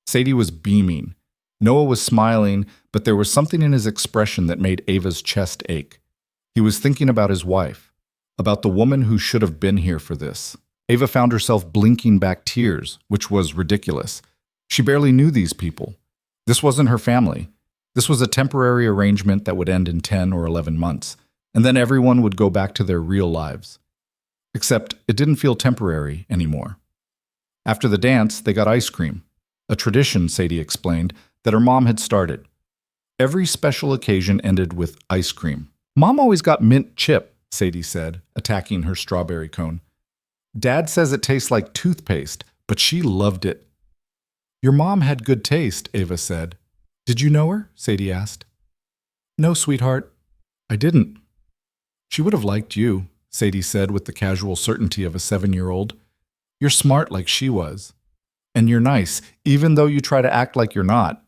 Sadie was beaming. Noah was smiling, but there was something in his expression that made Ava's chest ache. He was thinking about his wife, about the woman who should have been here for this. Ava found herself blinking back tears, which was ridiculous. She barely knew these people. This wasn't her family. This was a temporary arrangement that would end in 10 or 11 months, and then everyone would go back to their real lives. Except it didn't feel temporary anymore. After the dance, they got ice cream. A tradition, Sadie explained, that her mom had started. Every special occasion ended with ice cream. "Mom always got mint chip," Sadie said, attacking her strawberry cone. "Dad says it tastes like toothpaste, but she loved it." "Your mom had good taste," Ava said. "Did you know her?" Sadie asked. "No, sweetheart, I didn't." She would have liked you, Sadie said with the casual certainty of a 7-year-old. You're smart like she was. And you're nice, even though you try to act like you're not.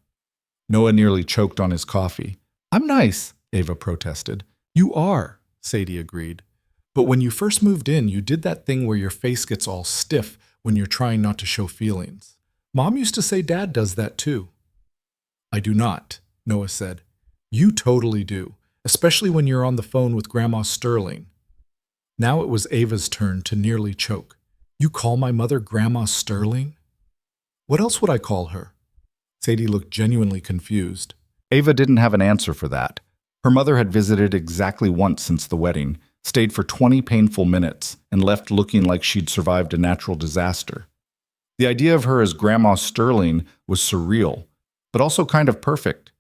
Noah nearly choked on his coffee. I'm nice, Ava protested. You are, Sadie agreed. But when you first moved in, you did that thing where your face gets all stiff when you're trying not to show feelings. Mom used to say Dad does that too. I do not, Noah said. You totally do, especially when you're on the phone with Grandma Sterling. Now it was Ava's turn to nearly choke. You call my mother Grandma Sterling? What else would I call her? Sadie looked genuinely confused. Ava didn't have an answer for that. Her mother had visited exactly once since the wedding, stayed for 20 painful minutes, and left looking like she'd survived a natural disaster. The idea of her as Grandma Sterling was surreal, but also kind of perfect.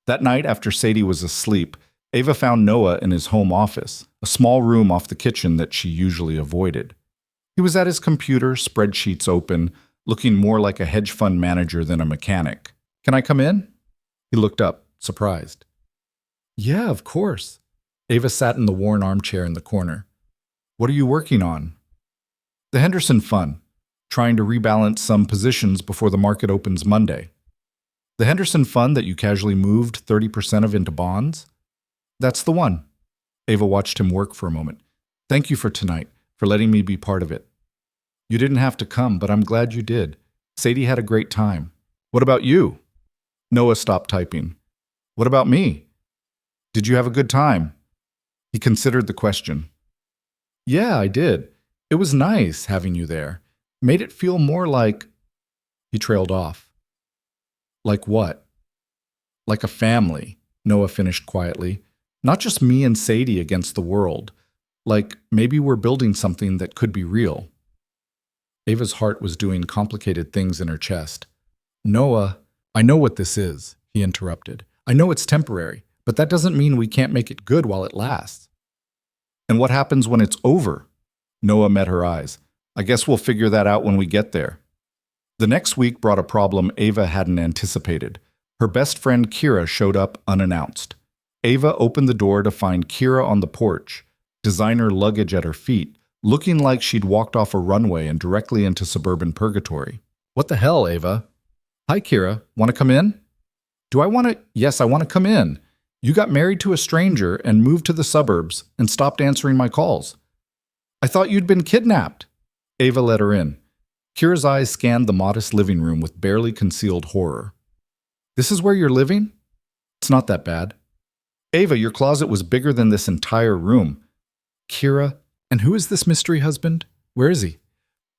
That night, after Sadie was asleep, Ava found Noah in his home office, a small room off the kitchen that she usually avoided. He was at his computer, spreadsheets open, looking more like a hedge fund manager than a mechanic. Can I come in? He looked up, surprised. Yeah, of course. Ava sat in the worn armchair in the corner. What are you working on? The Henderson Fund, trying to rebalance some positions before the market opens Monday. The Henderson Fund that you casually moved 30% of into bonds? That's the one. Ava watched him work for a moment. Thank you for tonight, for letting me be part of it. You didn't have to come, but I'm glad you did. Sadie had a great time. What about you? Noah stopped typing. What about me? Did you have a good time? He considered the question. Yeah, I did. It was nice having you there. Made it feel more like... He trailed off. Like what? Like a family, Noah finished quietly. Not just me and Sadie against the world. Like maybe we're building something that could be real. Ava's heart was doing complicated things in her chest. Noah, I know what this is, he interrupted. I know it's temporary, but that doesn't mean we can't make it good while it lasts. And what happens when it's over? Noah met her eyes. I guess we'll figure that out when we get there. The next week brought a problem Ava hadn't anticipated. Her best friend Kira showed up unannounced. Ava opened the door to find Kira on the porch, designer luggage at her feet, looking like she'd walked off a runway and directly into suburban purgatory. What the hell, Ava? Hi, Kira. Want to come in? Do I want to? Yes, I want to come in. You got married to a stranger and moved to the suburbs and stopped answering my calls. I thought you'd been kidnapped. Ava let her in. Kira's eyes scanned the modest living room with barely concealed horror. This is where you're living? It's not that bad. Ava, your closet was bigger than this entire room. Kira, and who is this mystery husband? Where is he?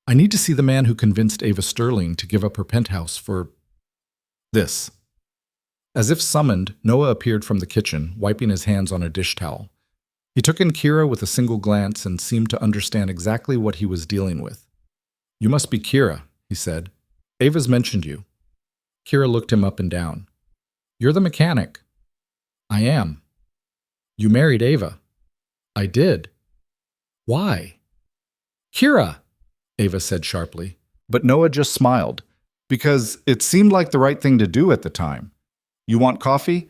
I need to see the man who convinced Ava Sterling to give up her penthouse for... this. As if summoned, Noah appeared from the kitchen, wiping his hands on a dish towel. He took in Kira with a single glance and seemed to understand exactly what he was dealing with. You must be Kira, he said. Ava's mentioned you. Kira looked him up and down. You're the mechanic. I am. You married Ava. I did. Why? Kira, Ava said sharply. But Noah just smiled, because it seemed like the right thing to do at the time. You want coffee?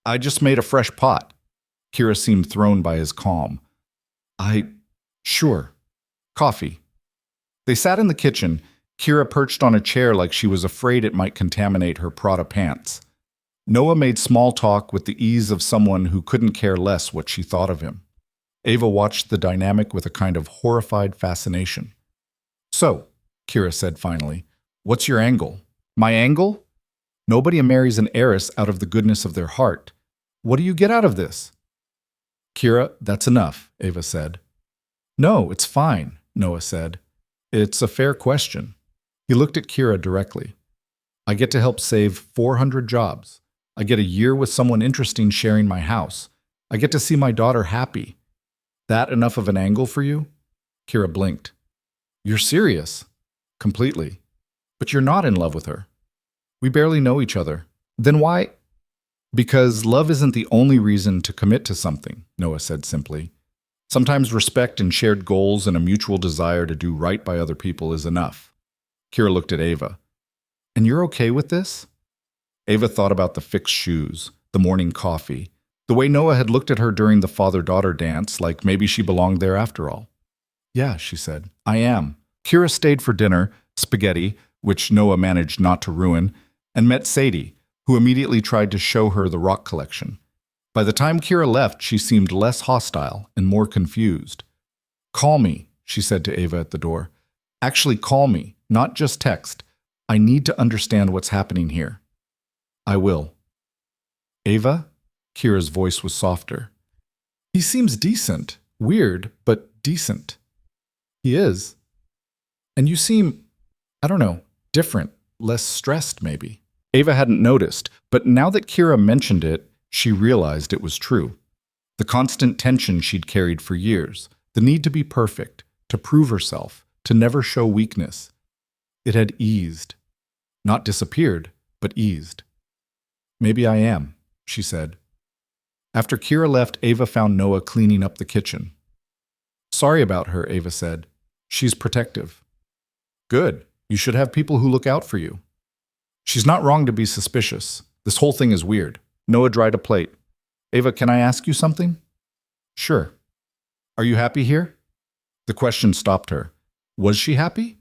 I just made a fresh pot. Kira seemed thrown by his calm. Sure. Coffee. They sat in the kitchen, Kira perched on a chair like she was afraid it might contaminate her Prada pants. Noah made small talk with the ease of someone who couldn't care less what she thought of him. Ava watched the dynamic with a kind of horrified fascination. So, Kira said finally, what's your angle? My angle? Nobody marries an heiress out of the goodness of their heart. What do you get out of this? Kira, that's enough, Ava said. No, it's fine, Noah said. It's a fair question. He looked at Kira directly. I get to help save 400 jobs. I get a year with someone interesting sharing my house. I get to see my daughter happy. That enough of an angle for you? Kira blinked. You're serious? Completely. But you're not in love with her. We barely know each other. Then why? Because love isn't the only reason to commit to something, Noah said simply. Sometimes respect and shared goals and a mutual desire to do right by other people is enough. Kira looked at Ava. And you're okay with this? Ava thought about the fixed shoes, the morning coffee, The way Noah had looked at her during the father-daughter dance, like maybe she belonged there after all. Yeah, she said, I am. Kira stayed for dinner, spaghetti, which Noah managed not to ruin, and met Sadie, who immediately tried to show her the rock collection. By the time Kira left, she seemed less hostile and more confused. Call me, she said to Ava at the door. Actually, call me, not just text. I need to understand what's happening here. I will. Ava? Kira's voice was softer. He seems decent. Weird, but decent. He is. And you seem, I don't know, different, less stressed maybe. Ava hadn't noticed, but now that Kira mentioned it, she realized it was true. The constant tension she'd carried for years, the need to be perfect, to prove herself, to never show weakness. It had eased. Not disappeared, but eased. Maybe I am, she said. After Kira left, Ava found Noah cleaning up the kitchen. Sorry about her, Ava said. She's protective. Good. You should have people who look out for you. She's not wrong to be suspicious. This whole thing is weird. Noah dried a plate. Ava, can I ask you something? Sure. Are you happy here? The question stopped her. Was she happy?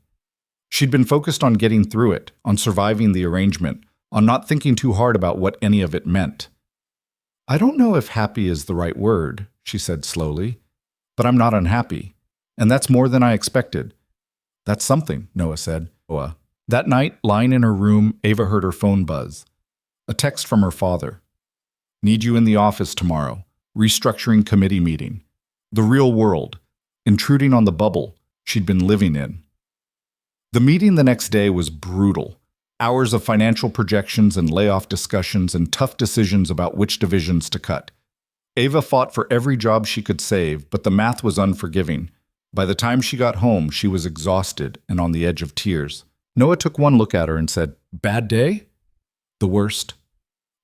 She'd been focused on getting through it, on surviving the arrangement, on not thinking too hard about what any of it meant. I don't know if happy is the right word, she said slowly, but I'm not unhappy, and that's more than I expected. That's something, Noah said. That night, lying in her room, Ava heard her phone buzz. A text from her father. Need you in the office tomorrow. Restructuring committee meeting. The real world. Intruding on the bubble she'd been living in. The meeting the next day was brutal. Hours of financial projections and layoff discussions and tough decisions about which divisions to cut. Ava fought for every job she could save, but the math was unforgiving. By the time she got home, she was exhausted and on the edge of tears. Noah took one look at her and said, Bad day? The worst.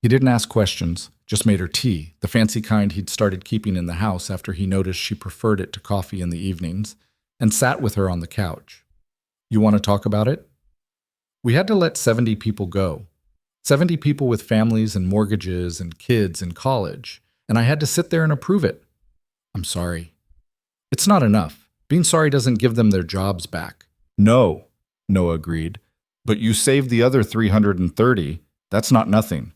He didn't ask questions, just made her tea, the fancy kind he'd started keeping in the house after he noticed she preferred it to coffee in the evenings, and sat with her on the couch. You want to talk about it? We had to let 70 people go. 70 people with families and mortgages and kids in college, and I had to sit there and approve it. I'm sorry. It's not enough. Being sorry doesn't give them their jobs back. No, Noah agreed. But you saved the other 330. That's not nothing.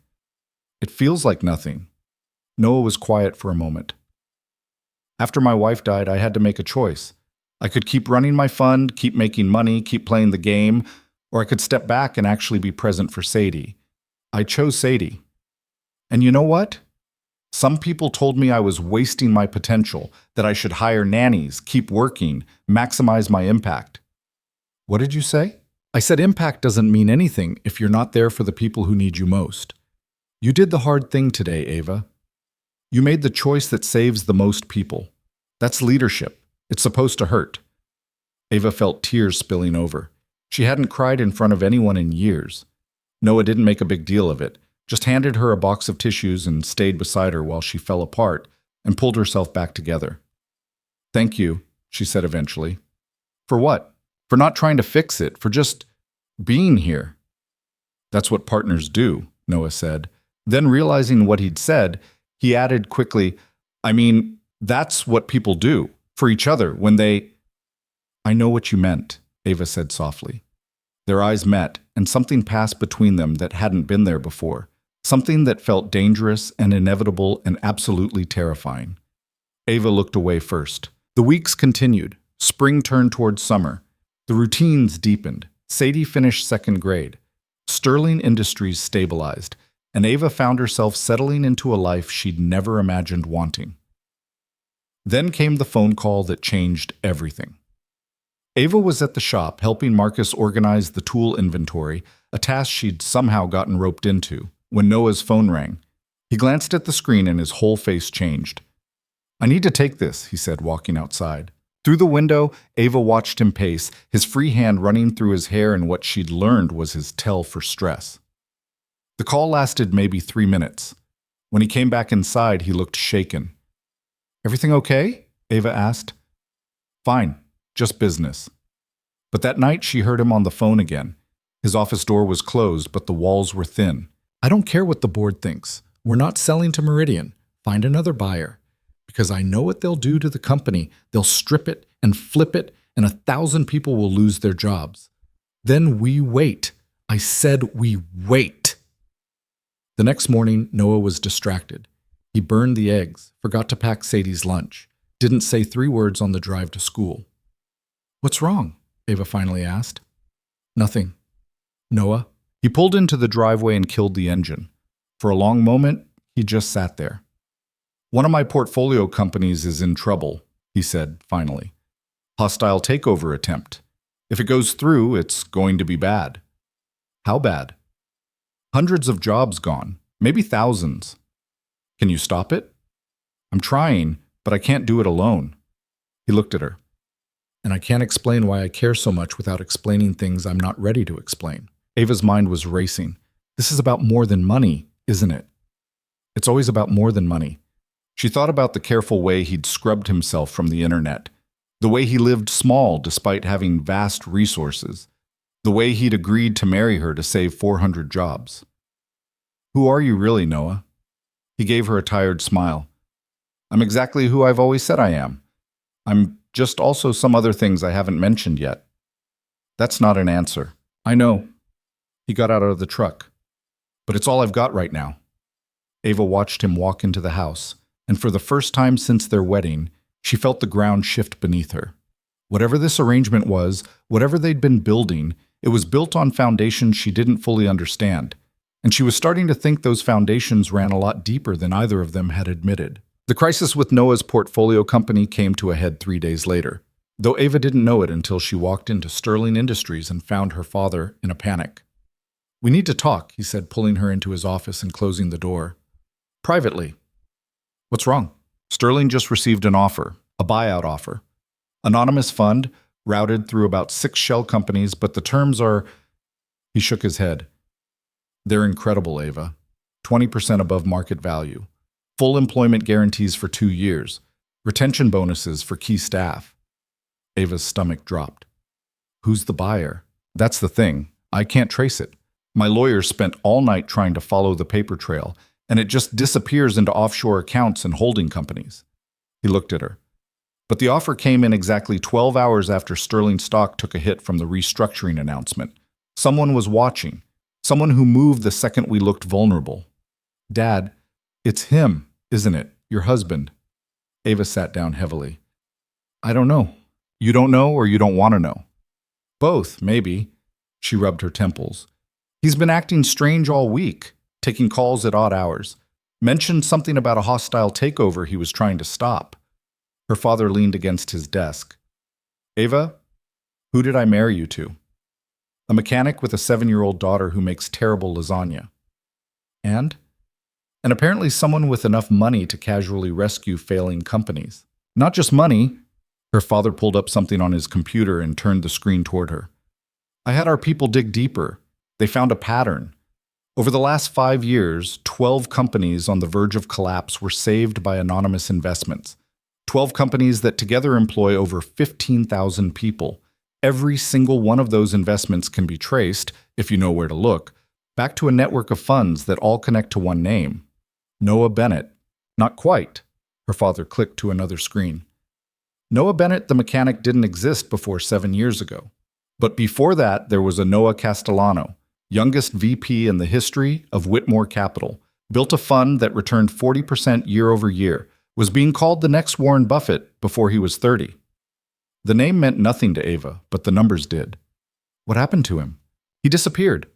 It feels like nothing. Noah was quiet for a moment. After my wife died, I had to make a choice. I could keep running my fund, keep making money, keep playing the game, or I could step back and actually be present for Sadie. I chose Sadie. And you know what? Some people told me I was wasting my potential, that I should hire nannies, keep working, maximize my impact. What did you say? I said impact doesn't mean anything if you're not there for the people who need you most. You did the hard thing today, Ava. You made the choice that saves the most people. That's leadership. It's supposed to hurt. Ava felt tears spilling over. She hadn't cried in front of anyone in years. Noah didn't make a big deal of it, just handed her a box of tissues and stayed beside her while she fell apart and pulled herself back together. Thank you, she said eventually. For what? For not trying to fix it, for just being here. That's what partners do, Noah said. Then realizing what he'd said, he added quickly, I mean, that's what people do, for each other, when they… I know what you meant, Ava said softly. Their eyes met, and something passed between them that hadn't been there before. Something that felt dangerous and inevitable and absolutely terrifying. Ava looked away first. The weeks continued. Spring turned towards summer. The routines deepened. Sadie finished second grade. Sterling Industries stabilized, and Ava found herself settling into a life she'd never imagined wanting. Then came the phone call that changed everything. Ava was at the shop helping Marcus organize the tool inventory, a task she'd somehow gotten roped into, when Noah's phone rang. He glanced at the screen and his whole face changed. I need to take this, he said, walking outside. Through the window, Ava watched him pace, his free hand running through his hair in what she'd learned was his tell for stress. The call lasted maybe 3 minutes. When he came back inside, he looked shaken. Everything okay? Ava asked. Fine. Just business. But that night she heard him on the phone again. His office door was closed, but the walls were thin. I don't care what the board thinks. We're not selling to Meridian. Find another buyer. Because I know what they'll do to the company. They'll strip it and flip it, and 1,000 people will lose their jobs. Then we wait. I said we wait. The next morning, Noah was distracted. He burned the eggs, forgot to pack Sadie's lunch, didn't say 3 words on the drive to school. What's wrong? Ava finally asked. Nothing. Noah. He pulled into the driveway and killed the engine. For a long moment, he just sat there. One of my portfolio companies is in trouble, he said finally. Hostile takeover attempt. If it goes through, it's going to be bad. How bad? Hundreds of jobs gone, maybe thousands. Can you stop it? I'm trying, but I can't do it alone. He looked at her. And I can't explain why I care so much without explaining things I'm not ready to explain. Ava's mind was racing. This is about more than money, isn't it? It's always about more than money. She thought about the careful way he'd scrubbed himself from the internet, the way he lived small despite having vast resources, the way he'd agreed to marry her to save 400 jobs. Who are you really, Noah? He gave her a tired smile. I'm exactly who I've always said I am. I'm just also some other things I haven't mentioned yet. That's not an answer. I know. He got out of the truck. But it's all I've got right now. Ava watched him walk into the house, and for the first time since their wedding, she felt the ground shift beneath her. Whatever this arrangement was, whatever they'd been building, it was built on foundations she didn't fully understand, and she was starting to think those foundations ran a lot deeper than either of them had admitted. The crisis with Noah's portfolio company came to a head 3 days later, though Ava didn't know it until she walked into Sterling Industries and found her father in a panic. We need to talk, he said, pulling her into his office and closing the door. Privately. What's wrong? Sterling just received an offer, a buyout offer. Anonymous fund, routed through about 6 shell companies, but the terms are… He shook his head. They're incredible, Ava. 20% above market value. Full employment guarantees for 2 years. Retention bonuses for key staff. Ava's stomach dropped. Who's the buyer? That's the thing. I can't trace it. My lawyers spent all night trying to follow the paper trail, and it just disappears into offshore accounts and holding companies. He looked at her. But the offer came in exactly 12 hours after Sterling stock took a hit from the restructuring announcement. Someone was watching. Someone who moved the second we looked vulnerable. Dad, it's him, isn't it? Your husband. Ava sat down heavily. I don't know. You don't know or you don't want to know? Both, maybe. She rubbed her temples. He's been acting strange all week, taking calls at odd hours. Mentioned something about a hostile takeover he was trying to stop. Her father leaned against his desk. Ava, who did I marry you to? A mechanic with a 7-year-old daughter who makes terrible lasagna. And apparently someone with enough money to casually rescue failing companies. Not just money. Her father pulled up something on his computer and turned the screen toward her. I had our people dig deeper. They found a pattern. Over the last 5 years, 12 companies on the verge of collapse were saved by anonymous investments. 12 companies that together employ over 15,000 people. Every single one of those investments can be traced, if you know where to look, back to a network of funds that all connect to one name. Noah Bennett. Not quite. Her father clicked to another screen. Noah Bennett, the mechanic, didn't exist before 7 years ago. But before that, there was a Noah Castellano, youngest VP in the history of Whitmore Capital, built a fund that returned 40% year over year, was being called the next Warren Buffett before he was 30. The name meant nothing to Ava, but the numbers did. What happened to him? He disappeared.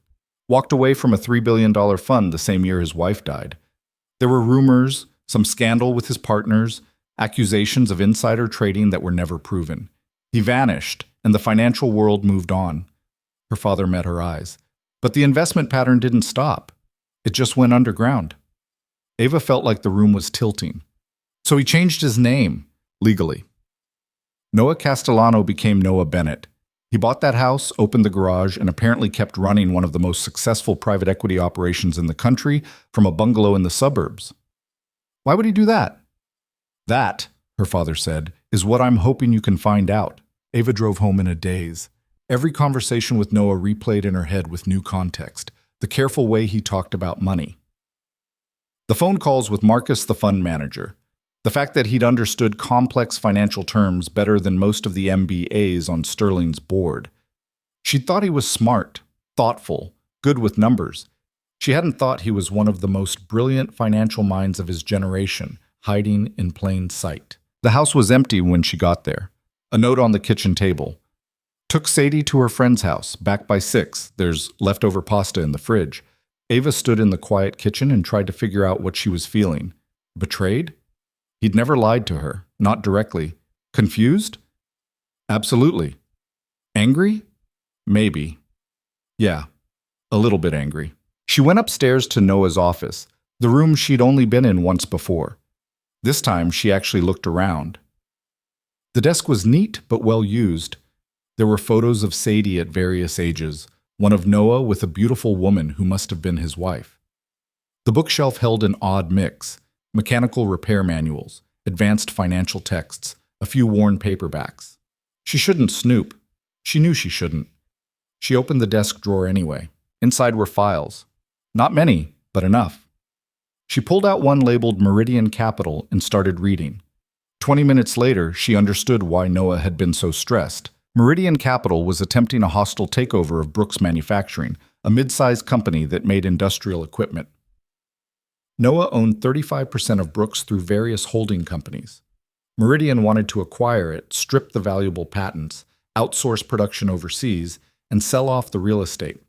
Walked away from a $3 billion fund the same year his wife died. There were rumors, some scandal with his partners, accusations of insider trading that were never proven. He vanished, and the financial world moved on. Her father met her eyes. But the investment pattern didn't stop. It just went underground. Ava felt like the room was tilting. So he changed his name, legally. Noah Castellano became Noah Bennett. He bought that house, opened the garage, and apparently kept running one of the most successful private equity operations in the country from a bungalow in the suburbs. Why would he do that? That, her father said, is what I'm hoping you can find out. Ava drove home in a daze. Every conversation with Noah replayed in her head with new context, the careful way he talked about money. The phone calls with Marcus, the fund manager. The fact that he'd understood complex financial terms better than most of the MBAs on Sterling's board. She'd thought he was smart, thoughtful, good with numbers. She hadn't thought he was one of the most brilliant financial minds of his generation, hiding in plain sight. The house was empty when she got there. A note on the kitchen table. Took Sadie to her friend's house, back by 6. There's leftover pasta in the fridge. Ava stood in the quiet kitchen and tried to figure out what she was feeling. Betrayed? He'd never lied to her, not directly. Confused? Absolutely. Angry? Maybe. Yeah, a little bit angry. She went upstairs to Noah's office, the room she'd only been in once before. This time, she actually looked around. The desk was neat but well used. There were photos of Sadie at various ages, one of Noah with a beautiful woman who must have been his wife. The bookshelf held an odd mix: mechanical repair manuals, advanced financial texts, a few worn paperbacks. She shouldn't snoop. She knew she shouldn't. She opened the desk drawer anyway. Inside were files. Not many, but enough. She pulled out one labeled Meridian Capital and started reading. 20 minutes later, she understood why Noah had been so stressed. Meridian Capital was attempting a hostile takeover of Brooks Manufacturing, a mid-sized company that made industrial equipment. Noah owned 35% of Brooks through various holding companies. Meridian wanted to acquire it, strip the valuable patents, outsource production overseas, and sell off the real estate.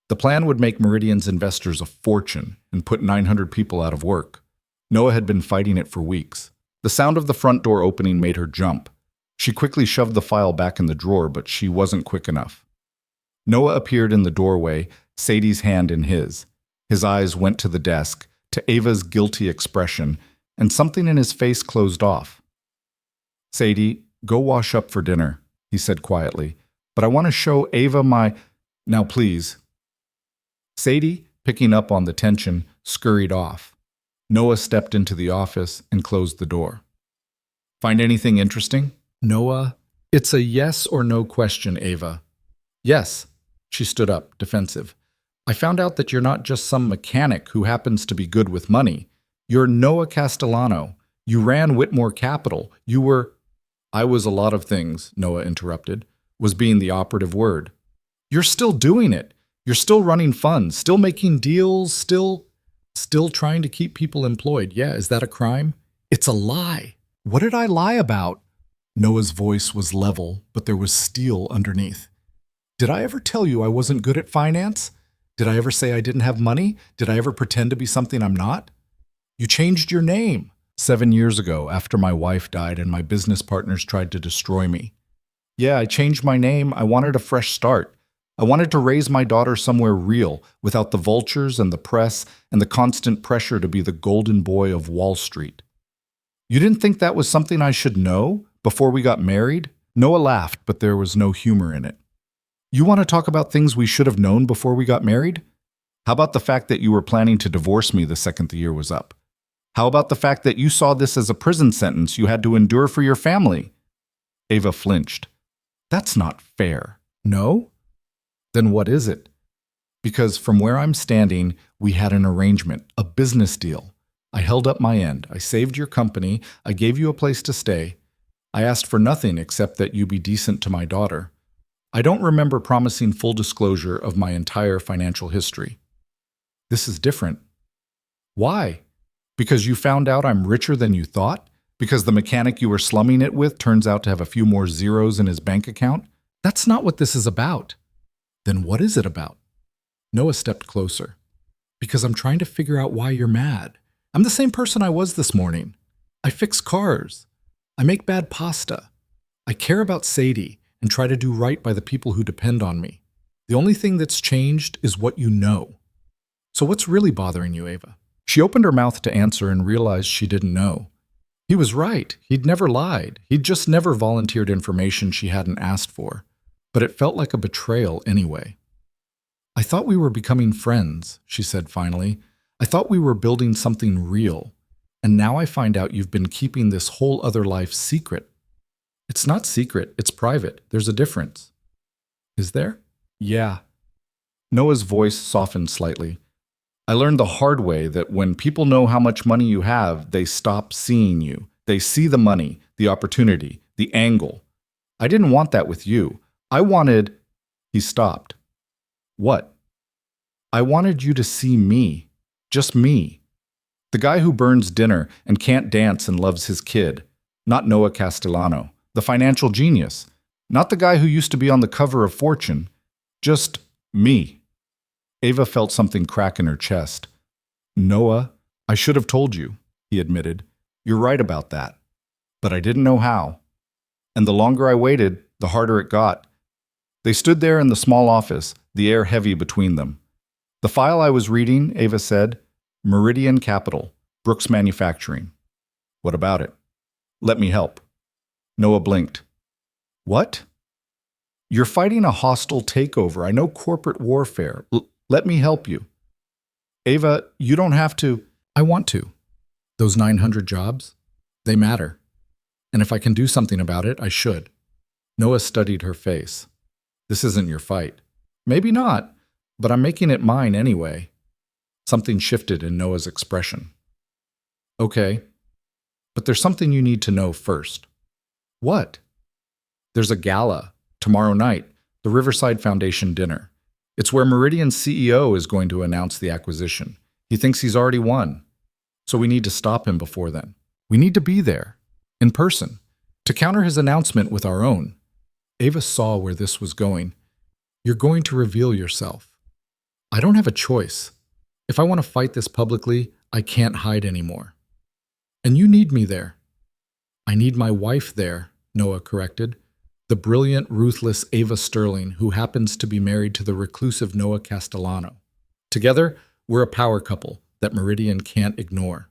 The plan would make Meridian's investors a fortune and put 900 people out of work. Noah had been fighting it for weeks. The sound of the front door opening made her jump. She quickly shoved the file back in the drawer, but she wasn't quick enough. Noah appeared in the doorway, Sadie's hand in his. His eyes went to the desk, to Ava's guilty expression, and something in his face closed off. "Sadie, go wash up for dinner," he said quietly. "But I want to show Ava my... Now, please." Sadie, picking up on the tension, scurried off. Noah stepped into the office and closed the door. "Find anything interesting?" "Noah, it's a yes or no question, Ava." "Yes." She stood up, defensive. "I found out that you're not just some mechanic who happens to be good with money. You're Noah Castellano. You ran Whitmore Capital. You were..." "I was a lot of things," Noah interrupted, was being the operative word. "You're still doing it. You're still running funds, still making deals, still trying to keep people employed. Yeah, is that a crime?" "It's a lie." "What did I lie about?" Noah's voice was level, but there was steel underneath. "Did I ever tell you I wasn't good at finance? Did I ever say I didn't have money? Did I ever pretend to be something I'm not? You changed your name 7 years ago after my wife died and my business partners tried to destroy me. Yeah, I changed my name. I wanted a fresh start. I wanted to raise my daughter somewhere real, without the vultures and the press and the constant pressure to be the golden boy of Wall Street. You didn't think that was something I should know before we got married?" Noah laughed, but there was no humor in it. "You want to talk about things we should have known before we got married? How about the fact that you were planning to divorce me the second the year was up? How about the fact that you saw this as a prison sentence you had to endure for your family?" Ava flinched. "That's not fair." "No? Then what is it?" "Because from where I'm standing, we had an arrangement, a business deal. I held up my end. I saved your company. I gave you a place to stay. I asked for nothing except that you be decent to my daughter. I don't remember promising full disclosure of my entire financial history." "This is different." "Why? Because you found out I'm richer than you thought? Because the mechanic you were slumming it with turns out to have a few more zeros in his bank account? That's not what this is about." "Then what is it about?" Noah stepped closer. "Because I'm trying to figure out why you're mad. I'm the same person I was this morning. I fix cars. I make bad pasta. I care about Sadie and try to do right by the people who depend on me. The only thing that's changed is what you know. So what's really bothering you, Ava?" She opened her mouth to answer and realized she didn't know. He was right. He'd never lied. He'd just never volunteered information she hadn't asked for. But it felt like a betrayal anyway. "I thought we were becoming friends," she said finally. "I thought we were building something real. And now I find out you've been keeping this whole other life secret." "It's not secret. It's private. There's a difference." "Is there?" "Yeah." Noah's voice softened slightly. I learned the hard way that when people know how much money you have, they stop seeing you. They see the money, the opportunity, the angle. I didn't want that with you. I wanted... He stopped. What? I wanted you to see me. Just me. The guy who burns dinner and can't dance and loves his kid. Not Noah Castellano, the financial genius. Not the guy who used to be on the cover of Fortune. Just me. Ava felt something crack in her chest. Noah, I should have told you, he admitted. You're right about that. But I didn't know how. And the longer I waited, the harder it got. They stood there in the small office, the air heavy between them. The file I was reading, Ava said, Meridian Capital, Brooks Manufacturing. What about it? Let me help. Noah blinked. What? You're fighting a hostile takeover. I know corporate warfare. Let me help you. Ava, you don't have to. I want to. Those 900 jobs, they matter. And if I can do something about it, I should. Noah studied her face. This isn't your fight. Maybe not, but I'm making it mine anyway. Something shifted in Noah's expression. Okay, but there's something you need to know first. What? There's a gala tomorrow night, the Riverside Foundation dinner. It's where Meridian's CEO is going to announce the acquisition. He thinks he's already won. So we need to stop him before then. We need to be there, in person, to counter his announcement with our own. Ava saw where this was going. You're going to reveal yourself. I don't have a choice. If I want to fight this publicly, I can't hide anymore. And you need me there. I need my wife there, Noah corrected. The brilliant, ruthless Ava Sterling, who happens to be married to the reclusive Noah Castellano. Together, we're a power couple that Meridian can't ignore.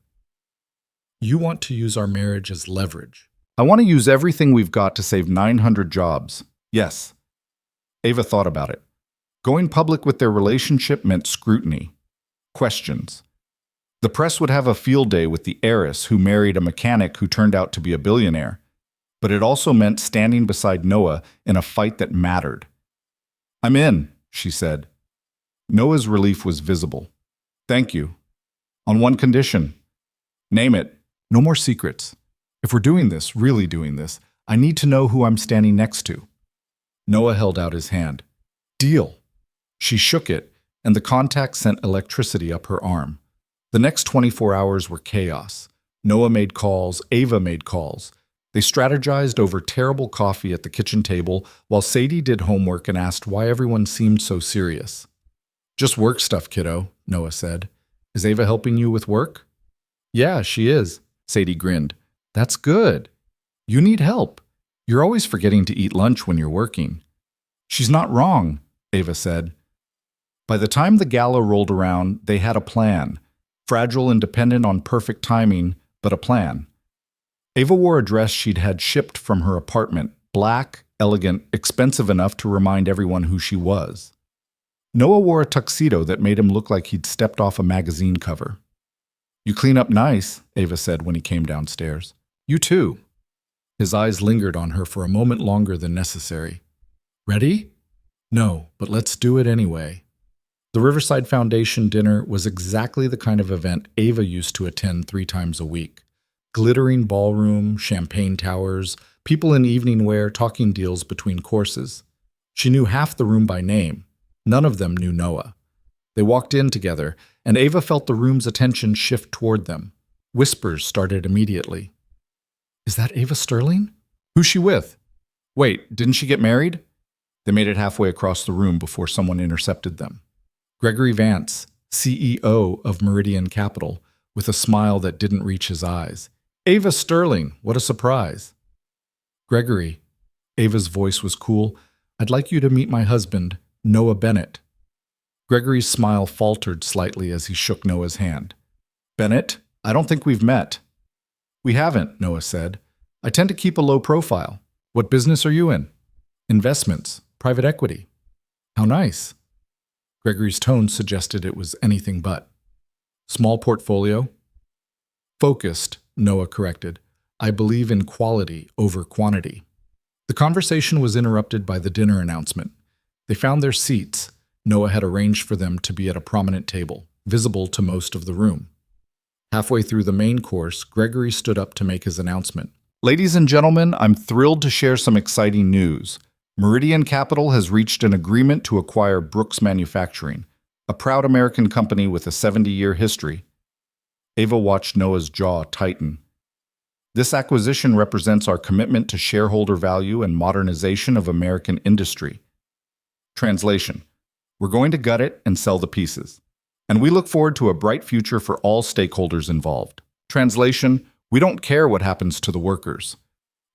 You want to use our marriage as leverage. I want to use everything we've got to save 900 jobs. Yes. Ava thought about it. Going public with their relationship meant scrutiny. Questions. The press would have a field day with the heiress who married a mechanic who turned out to be a billionaire. But it also meant standing beside Noah in a fight that mattered. I'm in, she said. Noah's relief was visible. Thank you. On one condition. Name it. No more secrets. If we're doing this, really doing this, I need to know who I'm standing next to. Noah held out his hand. Deal. She shook it, and the contact sent electricity up her arm. The next 24 hours were chaos. Noah made calls, Ava made calls. They strategized over terrible coffee at the kitchen table while Sadie did homework and asked why everyone seemed so serious. Just work stuff, kiddo, Noah said. Is Ava helping you with work? Yeah, she is, Sadie grinned. That's good. You need help. You're always forgetting to eat lunch when you're working. She's not wrong, Ava said. By the time the gala rolled around, they had a plan. Fragile and dependent on perfect timing, but a plan. Ava wore a dress she'd had shipped from her apartment, black, elegant, expensive enough to remind everyone who she was. Noah wore a tuxedo that made him look like he'd stepped off a magazine cover. You clean up nice, Ava said when he came downstairs. You too. His eyes lingered on her for a moment longer than necessary. Ready? No, but let's do it anyway. The Riverside Foundation dinner was exactly the kind of event Ava used to attend 3 times a week. Glittering ballroom, champagne towers, people in evening wear talking deals between courses. She knew half the room by name. None of them knew Noah. They walked in together, and Ava felt the room's attention shift toward them. Whispers started immediately. Is that Ava Sterling? Who's she with? Wait, didn't she get married? They made it halfway across the room before someone intercepted them. Gregory Vance, CEO of Meridian Capital, with a smile that didn't reach his eyes. Ava Sterling, what a surprise. Gregory, Ava's voice was cool. I'd like you to meet my husband, Noah Bennett. Gregory's smile faltered slightly as he shook Noah's hand. Bennett, I don't think we've met. We haven't, Noah said. I tend to keep a low profile. What business are you in? Investments, private equity. How nice. Gregory's tone suggested it was anything but. Small portfolio? Focused, Noah corrected. I believe in quality over quantity. The conversation was interrupted by the dinner announcement. They found their seats. Noah had arranged for them to be at a prominent table. visible to most of the room. Halfway through the main course, Gregory stood up to make his announcement. Ladies and gentlemen, I'm thrilled to share some exciting news. Meridian Capital has reached an agreement to acquire Brooks Manufacturing, a proud American company with a 70-year history. Ava watched Noah's jaw tighten. This acquisition represents our commitment to shareholder value and modernization of American industry. Translation: we're going to gut it and sell the pieces. And we look forward to a bright future for all stakeholders involved. Translation: we don't care what happens to the workers.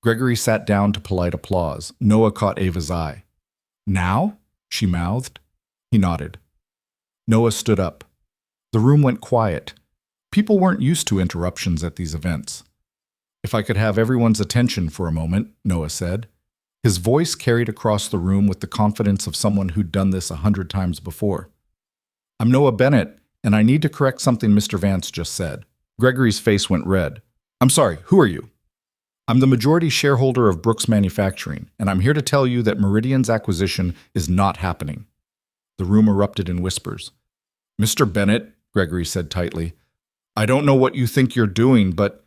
Gregory sat down to polite applause. Noah caught Ava's eye. Now? She mouthed. He nodded. Noah stood up. The room went quiet. People weren't used to interruptions at these events. If I could have everyone's attention for a moment, Noah said. His voice carried across the room with the confidence of someone who'd done this 100 times before. I'm Noah Bennett, and I need to correct something Mr. Vance just said. Gregory's face went red. I'm sorry, who are you? I'm the majority shareholder of Brooks Manufacturing, and I'm here to tell you that Meridian's acquisition is not happening. The room erupted in whispers. Mr. Bennett, Gregory said tightly, I don't know what you think you're doing, but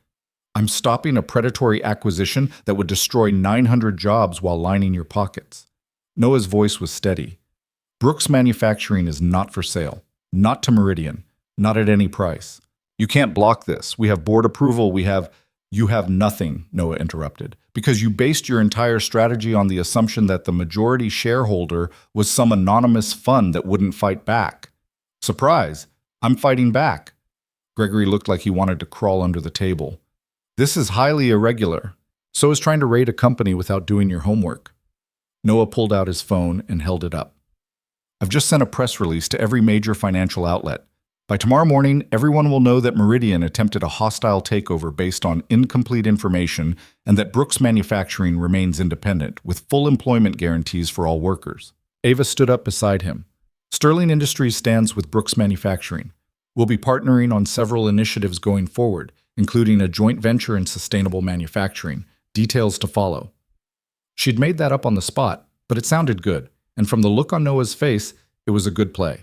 I'm stopping a predatory acquisition that would destroy 900 jobs while lining your pockets. Noah's voice was steady. Brooks Manufacturing is not for sale. Not to Meridian. Not at any price. You can't block this. We have board approval. You have nothing, Noah interrupted, because you based your entire strategy on the assumption that the majority shareholder was some anonymous fund that wouldn't fight back. Surprise! I'm fighting back. Gregory looked like he wanted to crawl under the table. This is highly irregular. So is trying to raid a company without doing your homework. Noah pulled out his phone and held it up. I've just sent a press release to every major financial outlet. By tomorrow morning, everyone will know that Meridian attempted a hostile takeover based on incomplete information and that Brooks Manufacturing remains independent, with full employment guarantees for all workers. Ava stood up beside him. Sterling Industries stands with Brooks Manufacturing. We'll be partnering on several initiatives going forward, including a joint venture in sustainable manufacturing. Details to follow. She'd made that up on the spot, but it sounded good, and from the look on Noah's face, it was a good play.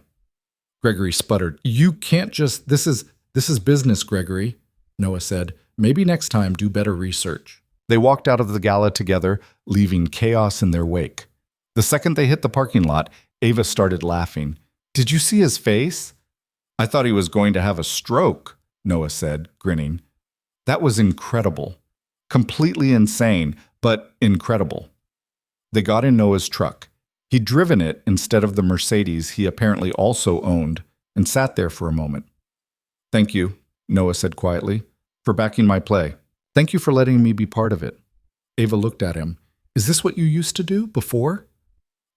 Gregory sputtered. You can't just… This is business, Gregory, Noah said. Maybe next time do better research. They walked out of the gala together, leaving chaos in their wake. The second they hit the parking lot, Ava started laughing. Did you see his face? I thought he was going to have a stroke, Noah said, grinning. That was incredible. Completely insane, but incredible. They got in Noah's truck. He'd driven it instead of the Mercedes he apparently also owned, and sat there for a moment. Thank you, Noah said quietly, for backing my play. Thank you for letting me be part of it. Ava looked at him. Is this what you used to do before?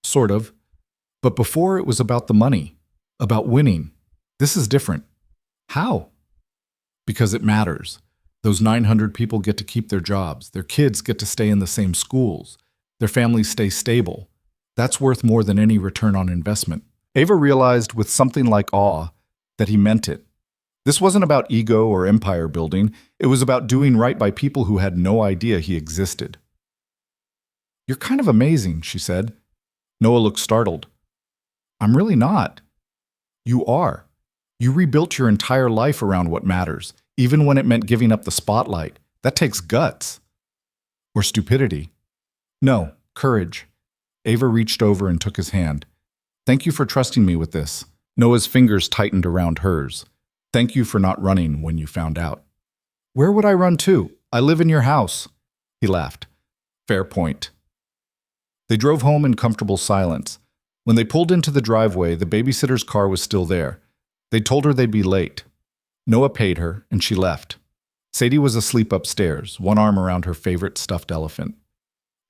Sort of. But before it was about the money, about winning. This is different. How? Because it matters. Those 900 people get to keep their jobs. Their kids get to stay in the same schools. Their families stay stable. That's worth more than any return on investment. Ava realized with something like awe that he meant it. This wasn't about ego or empire building. It was about doing right by people who had no idea he existed. You're kind of amazing, she said. Noah looked startled. I'm really not. You are. You rebuilt your entire life around what matters, even when it meant giving up the spotlight. That takes guts. Or stupidity. No, courage. Ava reached over and took his hand. Thank you for trusting me with this. Noah's fingers tightened around hers. Thank you for not running when you found out. Where would I run to? I live in your house. He laughed. Fair point. They drove home in comfortable silence. When they pulled into the driveway, the babysitter's car was still there. They told her they'd be late. Noah paid her, and she left. Sadie was asleep upstairs, one arm around her favorite stuffed elephant.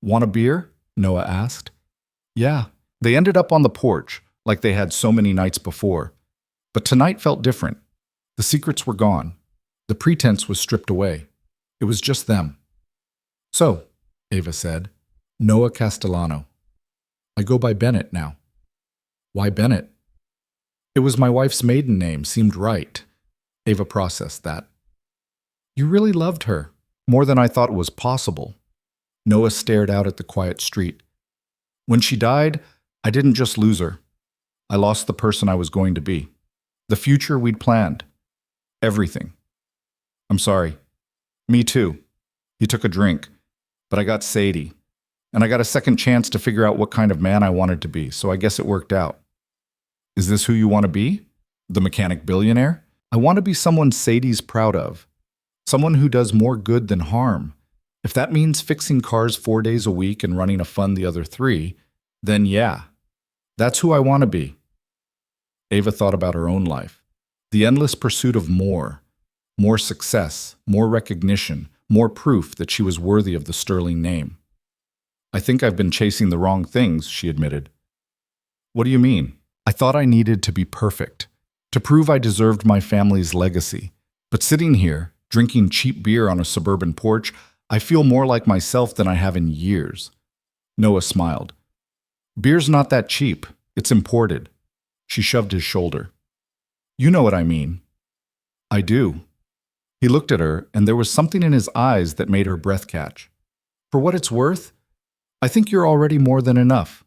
Want a beer? Noah asked. Yeah. They ended up on the porch, like they had so many nights before. But tonight felt different. The secrets were gone. The pretense was stripped away. It was just them. So, Ava said, Noah Castellano. I go by Bennett now. Why Bennett? It was my wife's maiden name, seemed right. Ava processed that. You really loved her, more than I thought was possible. Noah stared out at the quiet street. When she died, I didn't just lose her. I lost the person I was going to be. the future we'd planned. Everything. I'm sorry. Me too. He took a drink, but I got Sadie, and I got a second chance to figure out what kind of man I wanted to be, so I guess it worked out. Is this who you want to be? The mechanic billionaire? I want to be someone Sadie's proud of. Someone who does more good than harm. If that means fixing cars 4 days a week and running a fund the other 3, then yeah, that's who I want to be. Ava thought about her own life. The endless pursuit of more success, more recognition, more proof that she was worthy of the sterling name. I think I've been chasing the wrong things, she admitted. What do you mean? I thought I needed to be perfect, to prove I deserved my family's legacy. But sitting here, drinking cheap beer on a suburban porch, I feel more like myself than I have in years. Noah smiled. Beer's not that cheap. It's imported. She shoved his shoulder. You know what I mean. I do. He looked at her, and there was something in his eyes that made her breath catch. For what it's worth, I think you're already more than enough.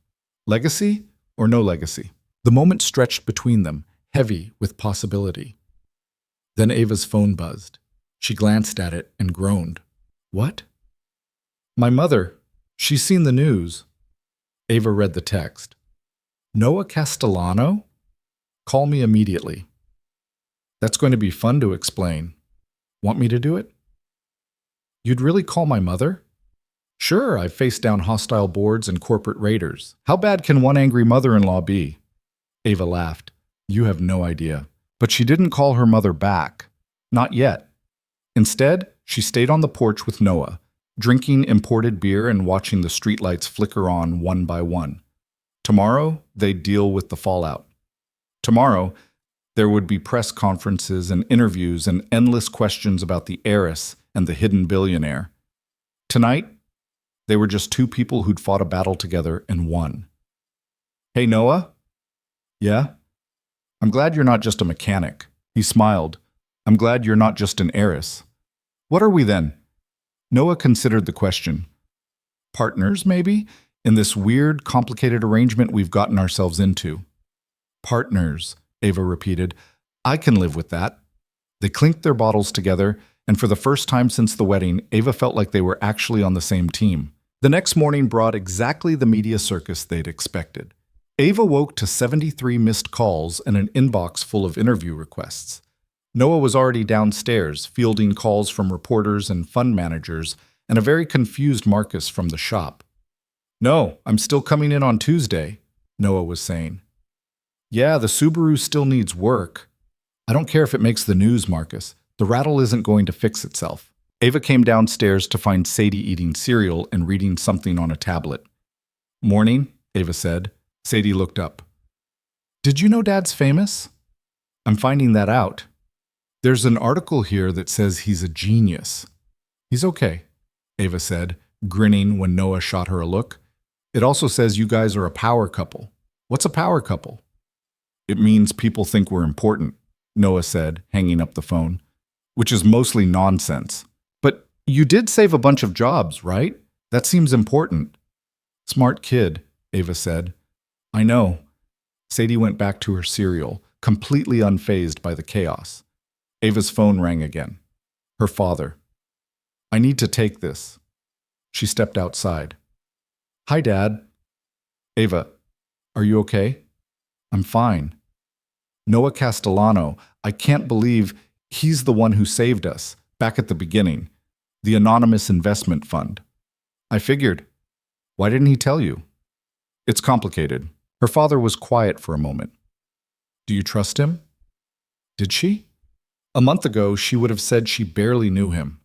Legacy or no legacy? The moment stretched between them, heavy with possibility. Then Ava's phone buzzed. She glanced at it and groaned. What? My mother. She's seen the news. Ava read the text. Noah Castellano? Call me immediately. That's going to be fun to explain. Want me to do it? You'd really call my mother? Sure, I've faced down hostile boards and corporate raiders. How bad can one angry mother-in-law be? Ava laughed. You have no idea. But she didn't call her mother back. Not yet. Instead, she stayed on the porch with Noah, drinking imported beer and watching the streetlights flicker on one by one. Tomorrow, they'd deal with the fallout. Tomorrow, there would be press conferences and interviews and endless questions about the heiress and the hidden billionaire. Tonight, they were just two people who'd fought a battle together and won. Hey, Noah? Yeah? I'm glad you're not just a mechanic. He smiled. I'm glad you're not just an heiress. What are we then? Noah considered the question. Partners, maybe? In this weird, complicated arrangement we've gotten ourselves into. Partners, Ava repeated. I can live with that. They clinked their bottles together, and for the first time since the wedding, Ava felt like they were actually on the same team. The next morning brought exactly the media circus they'd expected. Ava woke to 73 missed calls and an inbox full of interview requests. Noah was already downstairs, fielding calls from reporters and fund managers, and a very confused Marcus from the shop. No, I'm still coming in on Tuesday, Noah was saying. Yeah, the Subaru still needs work. I don't care if it makes the news, Marcus. The rattle isn't going to fix itself. Ava came downstairs to find Sadie eating cereal and reading something on a tablet. Morning, Ava said. Sadie looked up. Did you know Dad's famous? I'm finding that out. There's an article here that says he's a genius. He's okay, Ava said, grinning when Noah shot her a look. It also says you guys are a power couple. What's a power couple? It means people think we're important, Noah said, hanging up the phone, which is mostly nonsense. But you did save a bunch of jobs, right? That seems important. Smart kid, Ava said. I know. Sadie went back to her cereal, completely unfazed by the chaos. Ava's phone rang again. Her father. I need to take this. She stepped outside. Hi, Dad. Ava, are you okay? I'm fine. Noah Castellano, I can't believe he's the one who saved us, back at the beginning. The anonymous investment fund. I figured. Why didn't he tell you? It's complicated. Her father was quiet for a moment. Do you trust him? Did she? A month ago, she would have said she barely knew him.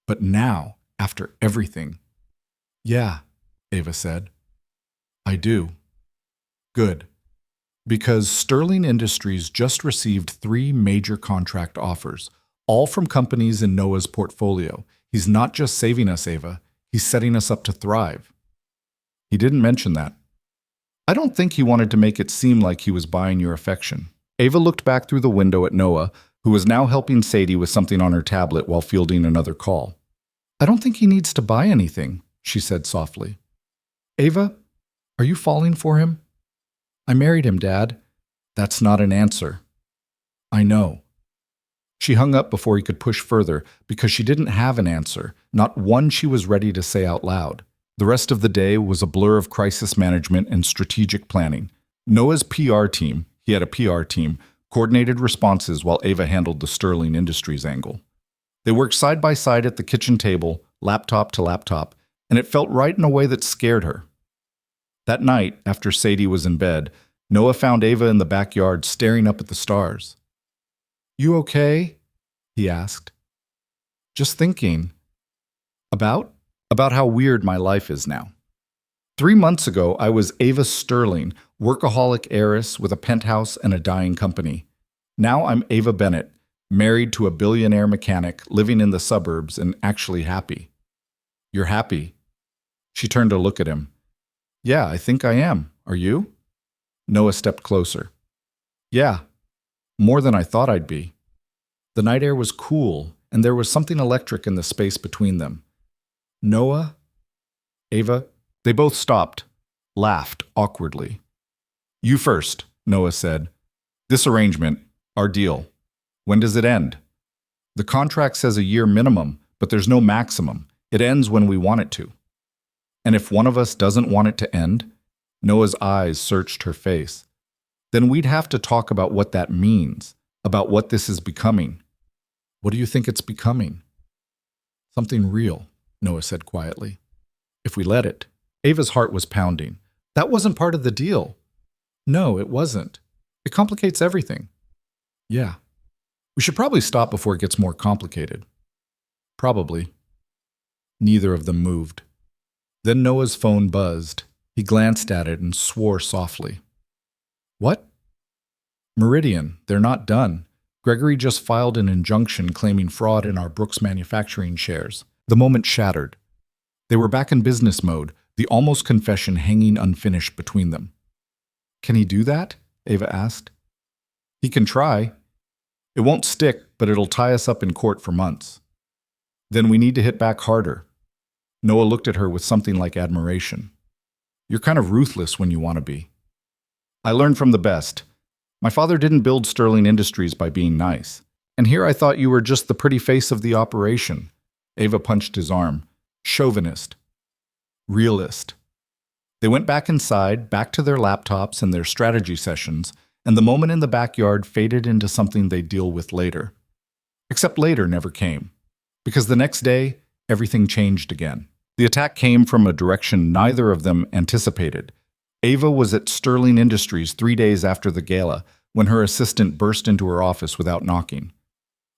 But now, after everything. Yeah, Ava said. I do. Good. Because Sterling Industries just received 3 major contract offers, all from companies in Noah's portfolio. He's not just saving us, Ava. He's setting us up to thrive. He didn't mention that. I don't think he wanted to make it seem like he was buying your affection. Ava looked back through the window at Noah, who was now helping Sadie with something on her tablet while fielding another call. I don't think he needs to buy anything, she said softly. Ava, are you falling for him? I married him, Dad. That's not an answer. I know. She hung up before he could push further because she didn't have an answer, not one she was ready to say out loud. The rest of the day was a blur of crisis management and strategic planning. Noah's PR team, he had a PR team, coordinated responses while Ava handled the Sterling Industries angle. They worked side by side at the kitchen table, laptop to laptop, and it felt right in a way that scared her. That night, after Sadie was in bed, Noah found Ava in the backyard staring up at the stars. "You okay?" he asked. "Just thinking. About? About how weird my life is now. 3 months ago, I was Ava Sterling, workaholic heiress with a penthouse and a dying company. Now I'm Ava Bennett, married to a billionaire mechanic, living in the suburbs and actually happy." "You're happy?" She turned to look at him. "Yeah, I think I am. Are you?" Noah stepped closer. "Yeah, more than I thought I'd be." The night air was cool, and there was something electric in the space between them. "Noah? Ava?" They both stopped, laughed awkwardly. "You first," Noah said. "This arrangement, our deal. When does it end?" "The contract says a year minimum, but there's no maximum. It ends when we want it to." "And if one of us doesn't want it to end?" Noah's eyes searched her face. "Then we'd have to talk about what that means, about what this is becoming." "What do you think it's becoming?" "Something real," Noah said quietly. "If we let it." Ava's heart was pounding. "That wasn't part of the deal." "No, it wasn't. It complicates everything." "Yeah. We should probably stop before it gets more complicated." "Probably." Neither of them moved. Then Noah's phone buzzed. He glanced at it and swore softly. "What?" "Meridian. They're not done. Gregory just filed an injunction claiming fraud in our Brooks Manufacturing shares." The moment shattered. They were back in business mode, the almost confession hanging unfinished between them. "Can he do that?" Ava asked. "He can try. It won't stick, but it'll tie us up in court for months." "Then we need to hit back harder." Noah looked at her with something like admiration. "You're kind of ruthless when you want to be." "I learned from the best. My father didn't build Sterling Industries by being nice. And here I thought you were just the pretty face of the operation." Ava punched his arm. "Chauvinist. Realist." They went back inside, back to their laptops and their strategy sessions, and the moment in the backyard faded into something they'd deal with later. Except later never came. Because the next day, everything changed again. The attack came from a direction neither of them anticipated. Ava was at Sterling Industries 3 days after the gala, when her assistant burst into her office without knocking.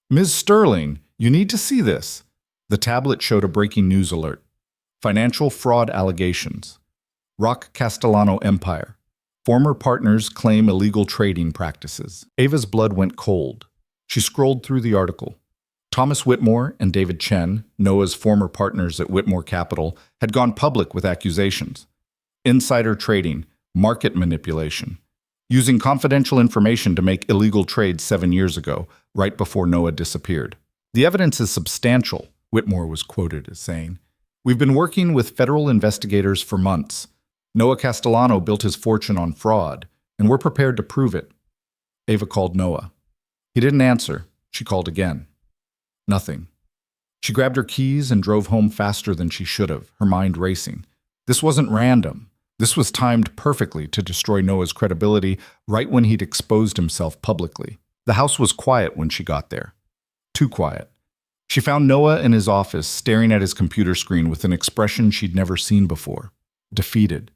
"Ms. Sterling, you need to see this." The tablet showed a breaking news alert. Financial fraud allegations. Rock Castellano Empire. Former partners claim illegal trading practices. Ava's blood went cold. She scrolled through the article. Thomas Whitmore and David Chen, Noah's former partners at Whitmore Capital, had gone public with accusations. Insider trading, market manipulation, using confidential information to make illegal trades 7 years ago, right before Noah disappeared. "The evidence is substantial," Whitmore was quoted as saying. "We've been working with federal investigators for months. Noah Castellano built his fortune on fraud, and we're prepared to prove it." Ava called Noah. He didn't answer. She called again. Nothing. She grabbed her keys and drove home faster than she should have, her mind racing. This wasn't random. This was timed perfectly to destroy Noah's credibility right when he'd exposed himself publicly. The house was quiet when she got there. Too quiet. She found Noah in his office, staring at his computer screen with an expression she'd never seen before. Defeated.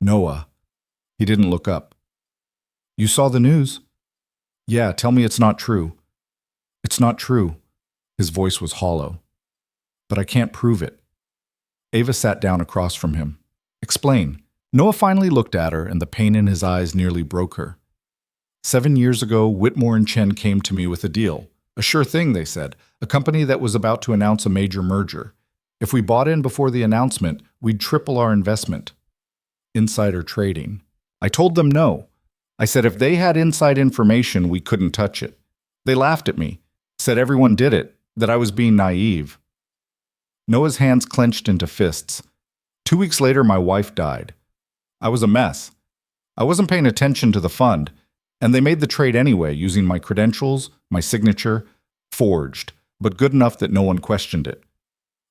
"Noah." He didn't look up. "You saw the news?" "Yeah, tell me it's not true." "It's not true." His voice was hollow. "But I can't prove it." Ava sat down across from him. "Explain." Noah finally looked at her, and the pain in his eyes nearly broke her. 7 years ago, Whitmore and Chen came to me with a deal. A sure thing, they said, a company that was about to announce a major merger. If we bought in before the announcement, we'd triple our investment. Insider trading. I told them no. I said if they had inside information, we couldn't touch it. They laughed at me, said everyone did it, that I was being naive. Noah's hands clenched into fists. 2 weeks later, my wife died. I was a mess. I wasn't paying attention to the fund, And they made the trade anyway, using my credentials, my signature, forged, but good enough that no one questioned it.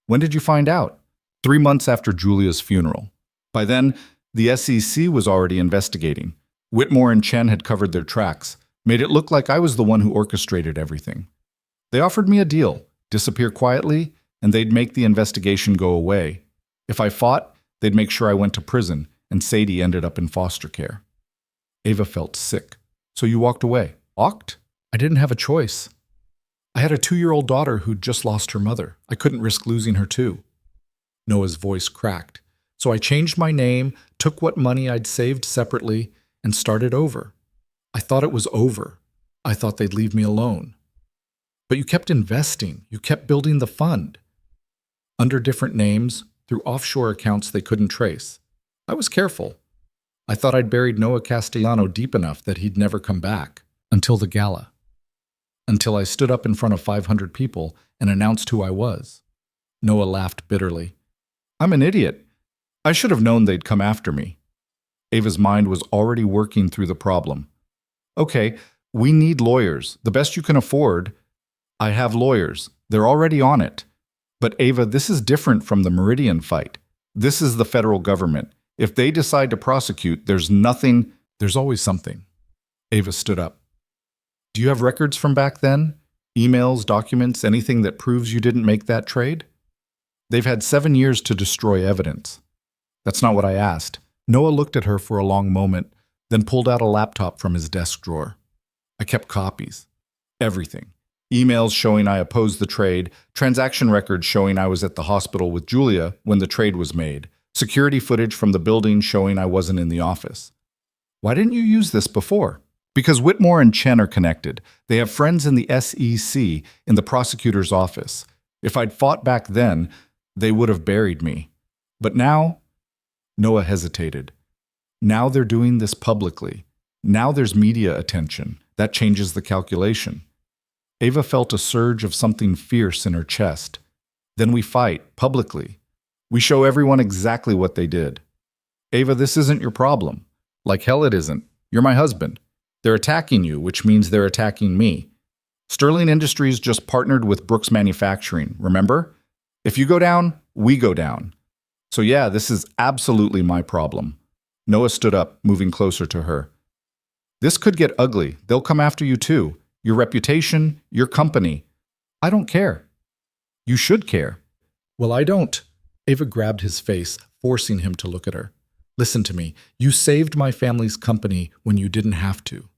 When did you find out? 3 months after Julia's funeral. By then, the SEC was already investigating. Whitmore and Chen had covered their tracks, made it look like I was the one who orchestrated everything. They offered me a deal, disappear quietly, and they'd make the investigation go away. If I fought, they'd make sure I went to prison, and Sadie ended up in foster care. Ava felt sick. So you walked away. Walked? I didn't have a choice. I had a 2-year-old daughter who'd just lost her mother. I couldn't risk losing her too. Noah's voice cracked. So I changed my name, took what money I'd saved separately, and started over. I thought it was over. I thought they'd leave me alone. But you kept investing. You kept building the fund. Under different names, through offshore accounts they couldn't trace. I was careful. I thought I'd buried Noah Castellano deep enough that he'd never come back. Until the gala. Until I stood up in front of 500 people and announced who I was. Noah laughed bitterly. I'm an idiot. I should have known they'd come after me. Ava's mind was already working through the problem. Okay, we need lawyers. The best you can afford. I have lawyers. They're already on it. But Ava, this is different from the Meridian fight. This is the federal government. If they decide to prosecute, there's always something. Ava stood up. Do you have records from back then? Emails, documents, anything that proves you didn't make that trade? They've had 7 years to destroy evidence. That's not what I asked. Noah looked at her for a long moment, then pulled out a laptop from his desk drawer. I kept copies. Everything. Emails showing I opposed the trade, transaction records showing I was at the hospital with Julia when the trade was made, security footage from the building showing I wasn't in the office. Why didn't you use this before? Because Whitmore and Chen are connected. They have friends in the SEC, in the prosecutor's office. If I'd fought back then, they would have buried me. But now, Noah hesitated. Now they're doing this publicly. Now there's media attention. That changes the calculation. Ava felt a surge of something fierce in her chest. Then we fight, publicly. We show everyone exactly what they did. Ava, this isn't your problem. Like hell it isn't. You're my husband. They're attacking you, which means they're attacking me. Sterling Industries just partnered with Brooks Manufacturing, remember? If you go down, we go down. So yeah, this is absolutely my problem. Noah stood up, moving closer to her. This could get ugly. They'll come after you too. Your reputation, your company. I don't care. You should care. Well, I don't. Ava grabbed his face, forcing him to look at her. Listen to me. You saved my family's company when you didn't have to.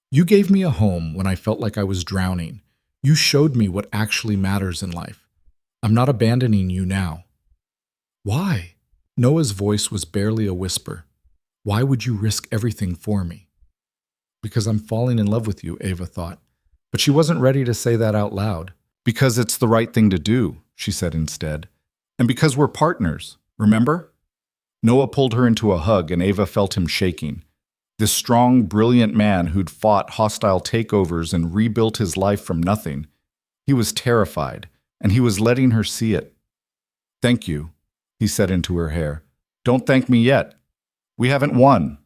You gave me a home when I felt like I was drowning. You showed me what actually matters in life. I'm not abandoning you now. Why? Noah's voice was barely a whisper. Why would you risk everything for me? Because I'm falling in love with you, Ava thought. But she wasn't ready to say that out loud. Because it's the right thing to do, she said instead. And because we're partners, remember? Noah pulled her into a hug and Ava felt him shaking. This strong, brilliant man who'd fought hostile takeovers and rebuilt his life from nothing. He was terrified, and he was letting her see it. Thank you, he said into her hair. Don't thank me yet. We haven't won.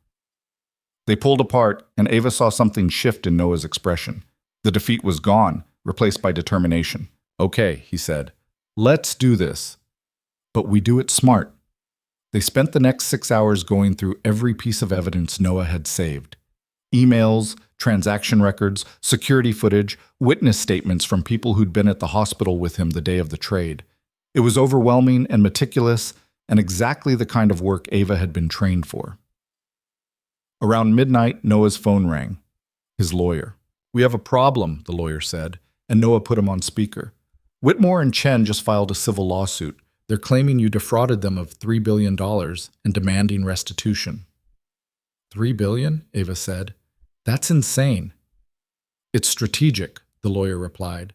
They pulled apart, and Ava saw something shift in Noah's expression. The defeat was gone, replaced by determination. Okay, he said. Let's do this. But we do it smart. They spent the next 6 hours going through every piece of evidence Noah had saved. Emails, transaction records, security footage, witness statements from people who'd been at the hospital with him the day of the trade. It was overwhelming and meticulous, and exactly the kind of work Ava had been trained for. Around midnight, Noah's phone rang. His lawyer. We have a problem, the lawyer said, and Noah put him on speaker. Whitmore and Chen just filed a civil lawsuit. They're claiming you defrauded them of $3 billion and demanding restitution. $3 billion? Ava said. That's insane. It's strategic, the lawyer replied.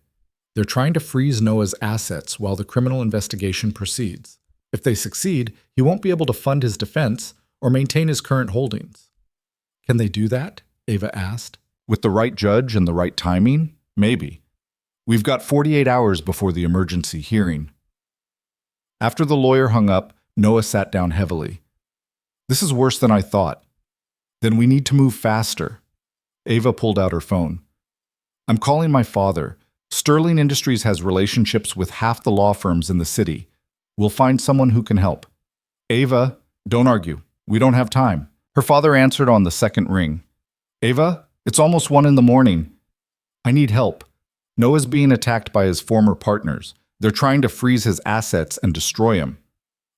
They're trying to freeze Noah's assets while the criminal investigation proceeds. If they succeed, he won't be able to fund his defense or maintain his current holdings. Can they do that? Ava asked. With the right judge and the right timing? Maybe. We've got 48 hours before the emergency hearing. After the lawyer hung up, Noah sat down heavily. This is worse than I thought. Then we need to move faster. Ava pulled out her phone. I'm calling my father. Sterling Industries has relationships with half the law firms in the city. We'll find someone who can help. Ava, don't argue. We don't have time. Her father answered on the second ring. Ava, it's almost 1 a.m. I need help. Noah's being attacked by his former partners. They're trying to freeze his assets and destroy him.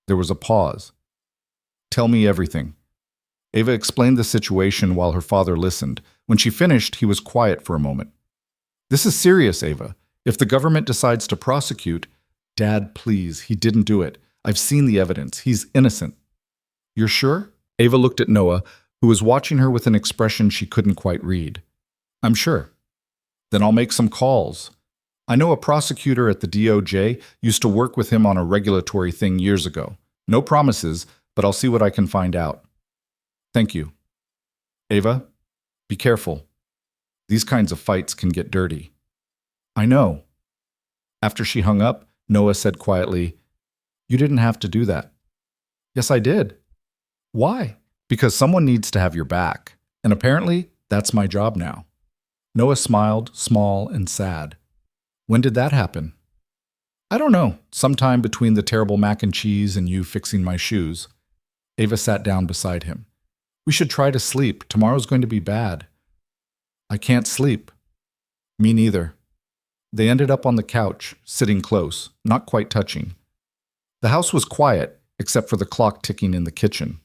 There was a pause. Tell me everything. Ava explained the situation while her father listened. When she finished, he was quiet for a moment. This is serious, Ava. If the government decides to prosecute, Dad, please, he didn't do it. I've seen the evidence. He's innocent. You're sure? Ava looked at Noah, who was watching her with an expression she couldn't quite read. I'm sure. Then I'll make some calls. I know a prosecutor at the DOJ used to work with him on a regulatory thing years ago. No promises, but I'll see what I can find out. Thank you. Ava, be careful. These kinds of fights can get dirty. I know. After she hung up, Noah said quietly, You didn't have to do that. Yes, I did. Why? Because someone needs to have your back. And apparently, that's my job now. Noah smiled, small and sad. When did that happen? I don't know. Sometime between the terrible mac and cheese and you fixing my shoes. Ava sat down beside him. We should try to sleep. Tomorrow's going to be bad. I can't sleep. Me neither. They ended up on the couch, sitting close, not quite touching. The house was quiet, except for the clock ticking in the kitchen.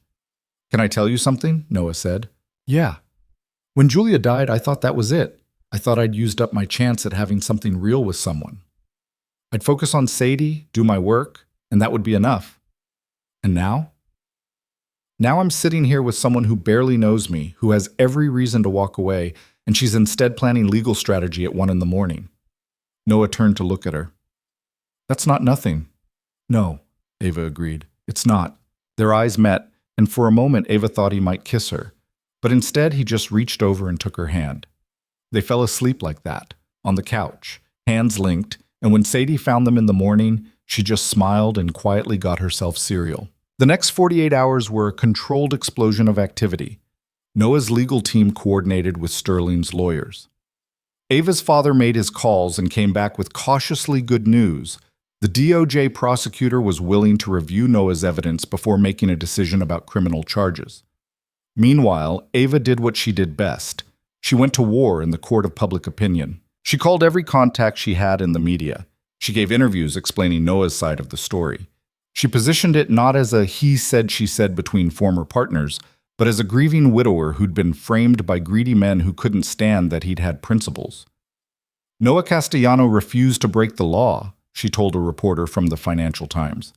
Can I tell you something? Noah said. Yeah. When Julia died, I thought that was it. I thought I'd used up my chance at having something real with someone. I'd focus on Sadie, do my work, and that would be enough. And now? Now I'm sitting here with someone who barely knows me, who has every reason to walk away, and she's instead planning legal strategy at 1 a.m. Noah turned to look at her. That's not nothing. No, Ava agreed. It's not. Their eyes met, and for a moment Ava thought he might kiss her. But instead he just reached over and took her hand. They fell asleep like that, on the couch, hands linked, and when Sadie found them in the morning, she just smiled and quietly got herself cereal. The next 48 hours were a controlled explosion of activity. Noah's legal team coordinated with Sterling's lawyers. Ava's father made his calls and came back with cautiously good news. The DOJ prosecutor was willing to review Noah's evidence before making a decision about criminal charges. Meanwhile, Ava did what she did best. She went to war in the court of public opinion. She called every contact she had in the media. She gave interviews explaining Noah's side of the story. She positioned it not as a he said, she said between former partners, but as a grieving widower who'd been framed by greedy men who couldn't stand that he'd had principles. Noah Castellano refused to break the law, she told a reporter from the Financial Times.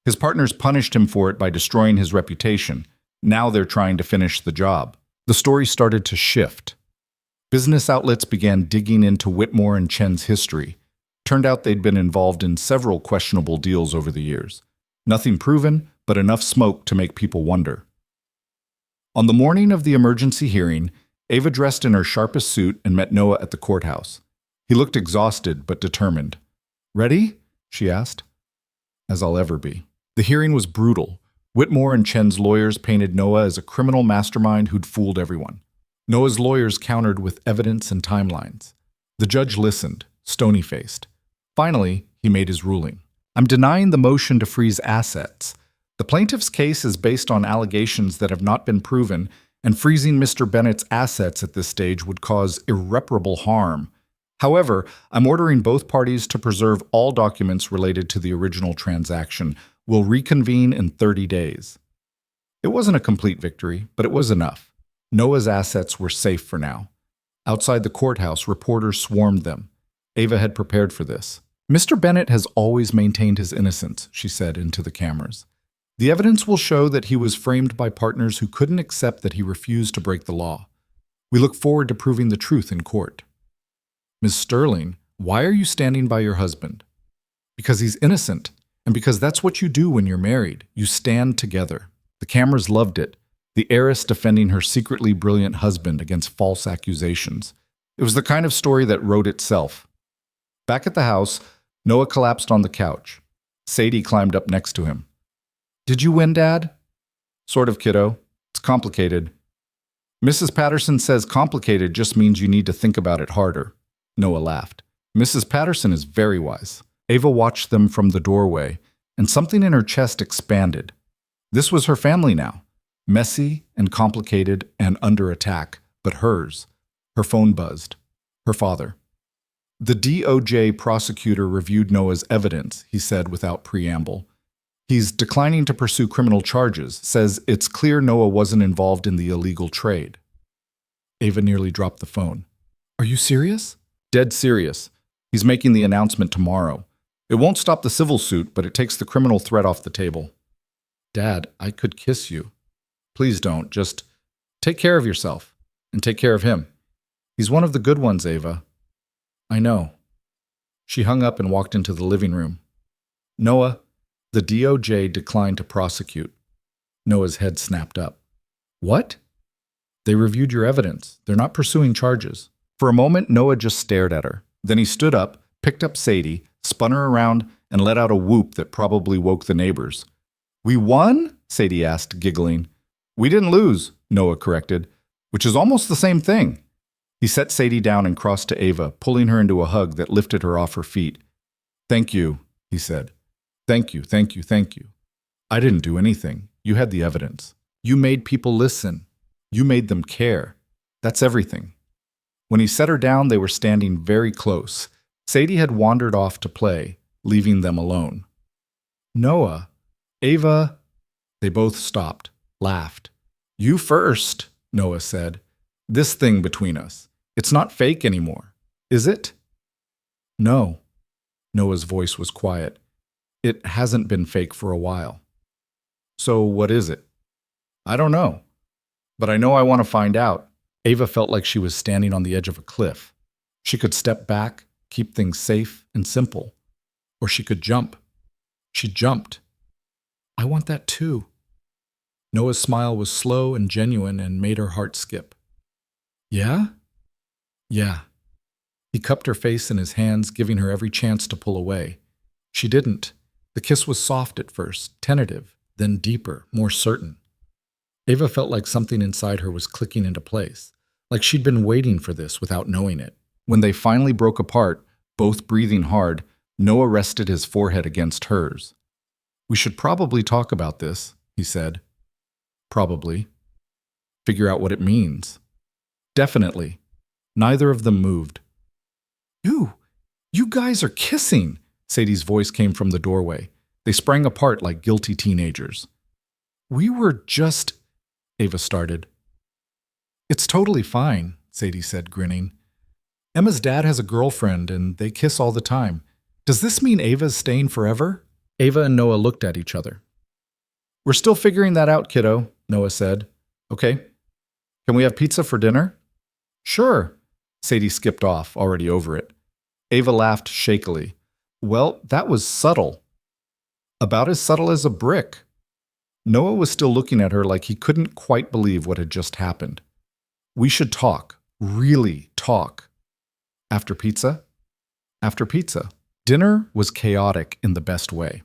His partners punished him for it by destroying his reputation. Now they're trying to finish the job. The story started to shift. Business outlets began digging into Whitmore and Chen's history. Turned out they'd been involved in several questionable deals over the years. Nothing proven, but enough smoke to make people wonder. On the morning of the emergency hearing, Ava dressed in her sharpest suit and met Noah at the courthouse. He looked exhausted but determined. Ready? She asked. As I'll ever be. The hearing was brutal. Whitmore and Chen's lawyers painted Noah as a criminal mastermind who'd fooled everyone. Noah's lawyers countered with evidence and timelines. The judge listened, stony-faced. Finally, he made his ruling. I'm denying the motion to freeze assets. The plaintiff's case is based on allegations that have not been proven, and freezing Mr. Bennett's assets at this stage would cause irreparable harm. However, I'm ordering both parties to preserve all documents related to the original transaction. We'll reconvene in 30 days. It wasn't a complete victory, but it was enough. Noah's assets were safe for now. Outside the courthouse, reporters swarmed them. Ava had prepared for this. Mr. Bennett has always maintained his innocence, she said into the cameras. The evidence will show that he was framed by partners who couldn't accept that he refused to break the law. We look forward to proving the truth in court. Ms. Sterling, why are you standing by your husband? Because he's innocent, and because that's what you do when you're married. You stand together. The cameras loved it. The heiress defending her secretly brilliant husband against false accusations. It was the kind of story that wrote itself. Back at the house, Noah collapsed on the couch. Sadie climbed up next to him. Did you win, Dad? Sort of, kiddo. It's complicated. Mrs. Patterson says complicated just means you need to think about it harder. Noah laughed. Mrs. Patterson is very wise. Ava watched them from the doorway, and something in her chest expanded. This was her family now. Messy and complicated and under attack, but hers. Her phone buzzed. Her father. The DOJ prosecutor reviewed Noah's evidence, he said without preamble. He's declining to pursue criminal charges, says it's clear Noah wasn't involved in the illegal trade. Ava nearly dropped the phone. Are you serious? Dead serious. He's making the announcement tomorrow. It won't stop the civil suit, but it takes the criminal threat off the table. Dad, I could kiss you. Please don't. Just take care of yourself and take care of him. He's one of the good ones, Ava. I know. She hung up and walked into the living room. Noah, the DOJ declined to prosecute. Noah's head snapped up. What? They reviewed your evidence. They're not pursuing charges. For a moment, Noah just stared at her. Then he stood up, picked up Sadie, spun her around, and let out a whoop that probably woke the neighbors. We won? Sadie asked, giggling. We didn't lose, Noah corrected, which is almost the same thing. He set Sadie down and crossed to Ava, pulling her into a hug that lifted her off her feet. Thank you, he said. Thank you, thank you, thank you. I didn't do anything. You had the evidence. You made people listen. You made them care. That's everything. When he set her down, they were standing very close. Sadie had wandered off to play, leaving them alone. Noah, Ava, they both stopped, laughed. You first, Noah said. This thing between us. It's not fake anymore, is it? No. Noah's voice was quiet. It hasn't been fake for a while. So what is it? I don't know. But I know I want to find out. Ava felt like she was standing on the edge of a cliff. She could step back, keep things safe and simple. Or she could jump. She jumped. I want that too. Noah's smile was slow and genuine and made her heart skip. Yeah? Yeah. He cupped her face in his hands, giving her every chance to pull away. She didn't. The kiss was soft at first, tentative, then deeper, more certain. Ava felt like something inside her was clicking into place, like she'd been waiting for this without knowing it. When they finally broke apart, both breathing hard, Noah rested his forehead against hers. We should probably talk about this, he said. Probably. Figure out what it means. Definitely. Neither of them moved. You guys are kissing, Sadie's voice came from the doorway. They sprang apart like guilty teenagers. We were just... Ava started. It's totally fine, Sadie said, grinning. Emma's dad has a girlfriend, and they kiss all the time. Does this mean Ava's staying forever? Ava and Noah looked at each other. We're still figuring that out, kiddo, Noah said. Okay. Can we have pizza for dinner? Sure. Sadie skipped off, already over it. Ava laughed shakily. Well, that was subtle. About as subtle as a brick. Noah was still looking at her like he couldn't quite believe what had just happened. We should talk. Really talk. After pizza? After pizza. Dinner was chaotic in the best way.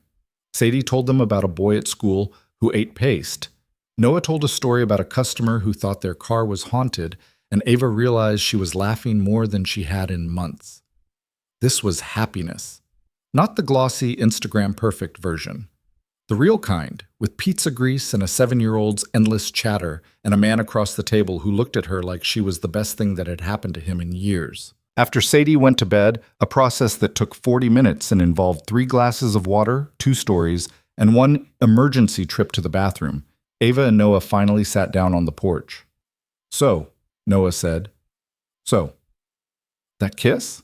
Sadie told them about a boy at school who ate paste. Noah told a story about a customer who thought their car was haunted, and Ava realized she was laughing more than she had in months. This was happiness. Not the glossy Instagram perfect version. The real kind, with pizza grease and a 7-year-old's endless chatter and a man across the table who looked at her like she was the best thing that had happened to him in years. After Sadie went to bed, a process that took 40 minutes and involved 3 glasses of water, 2 stories, and 1 emergency trip to the bathroom, Ava and Noah finally sat down on the porch. So, Noah said. So, that kiss?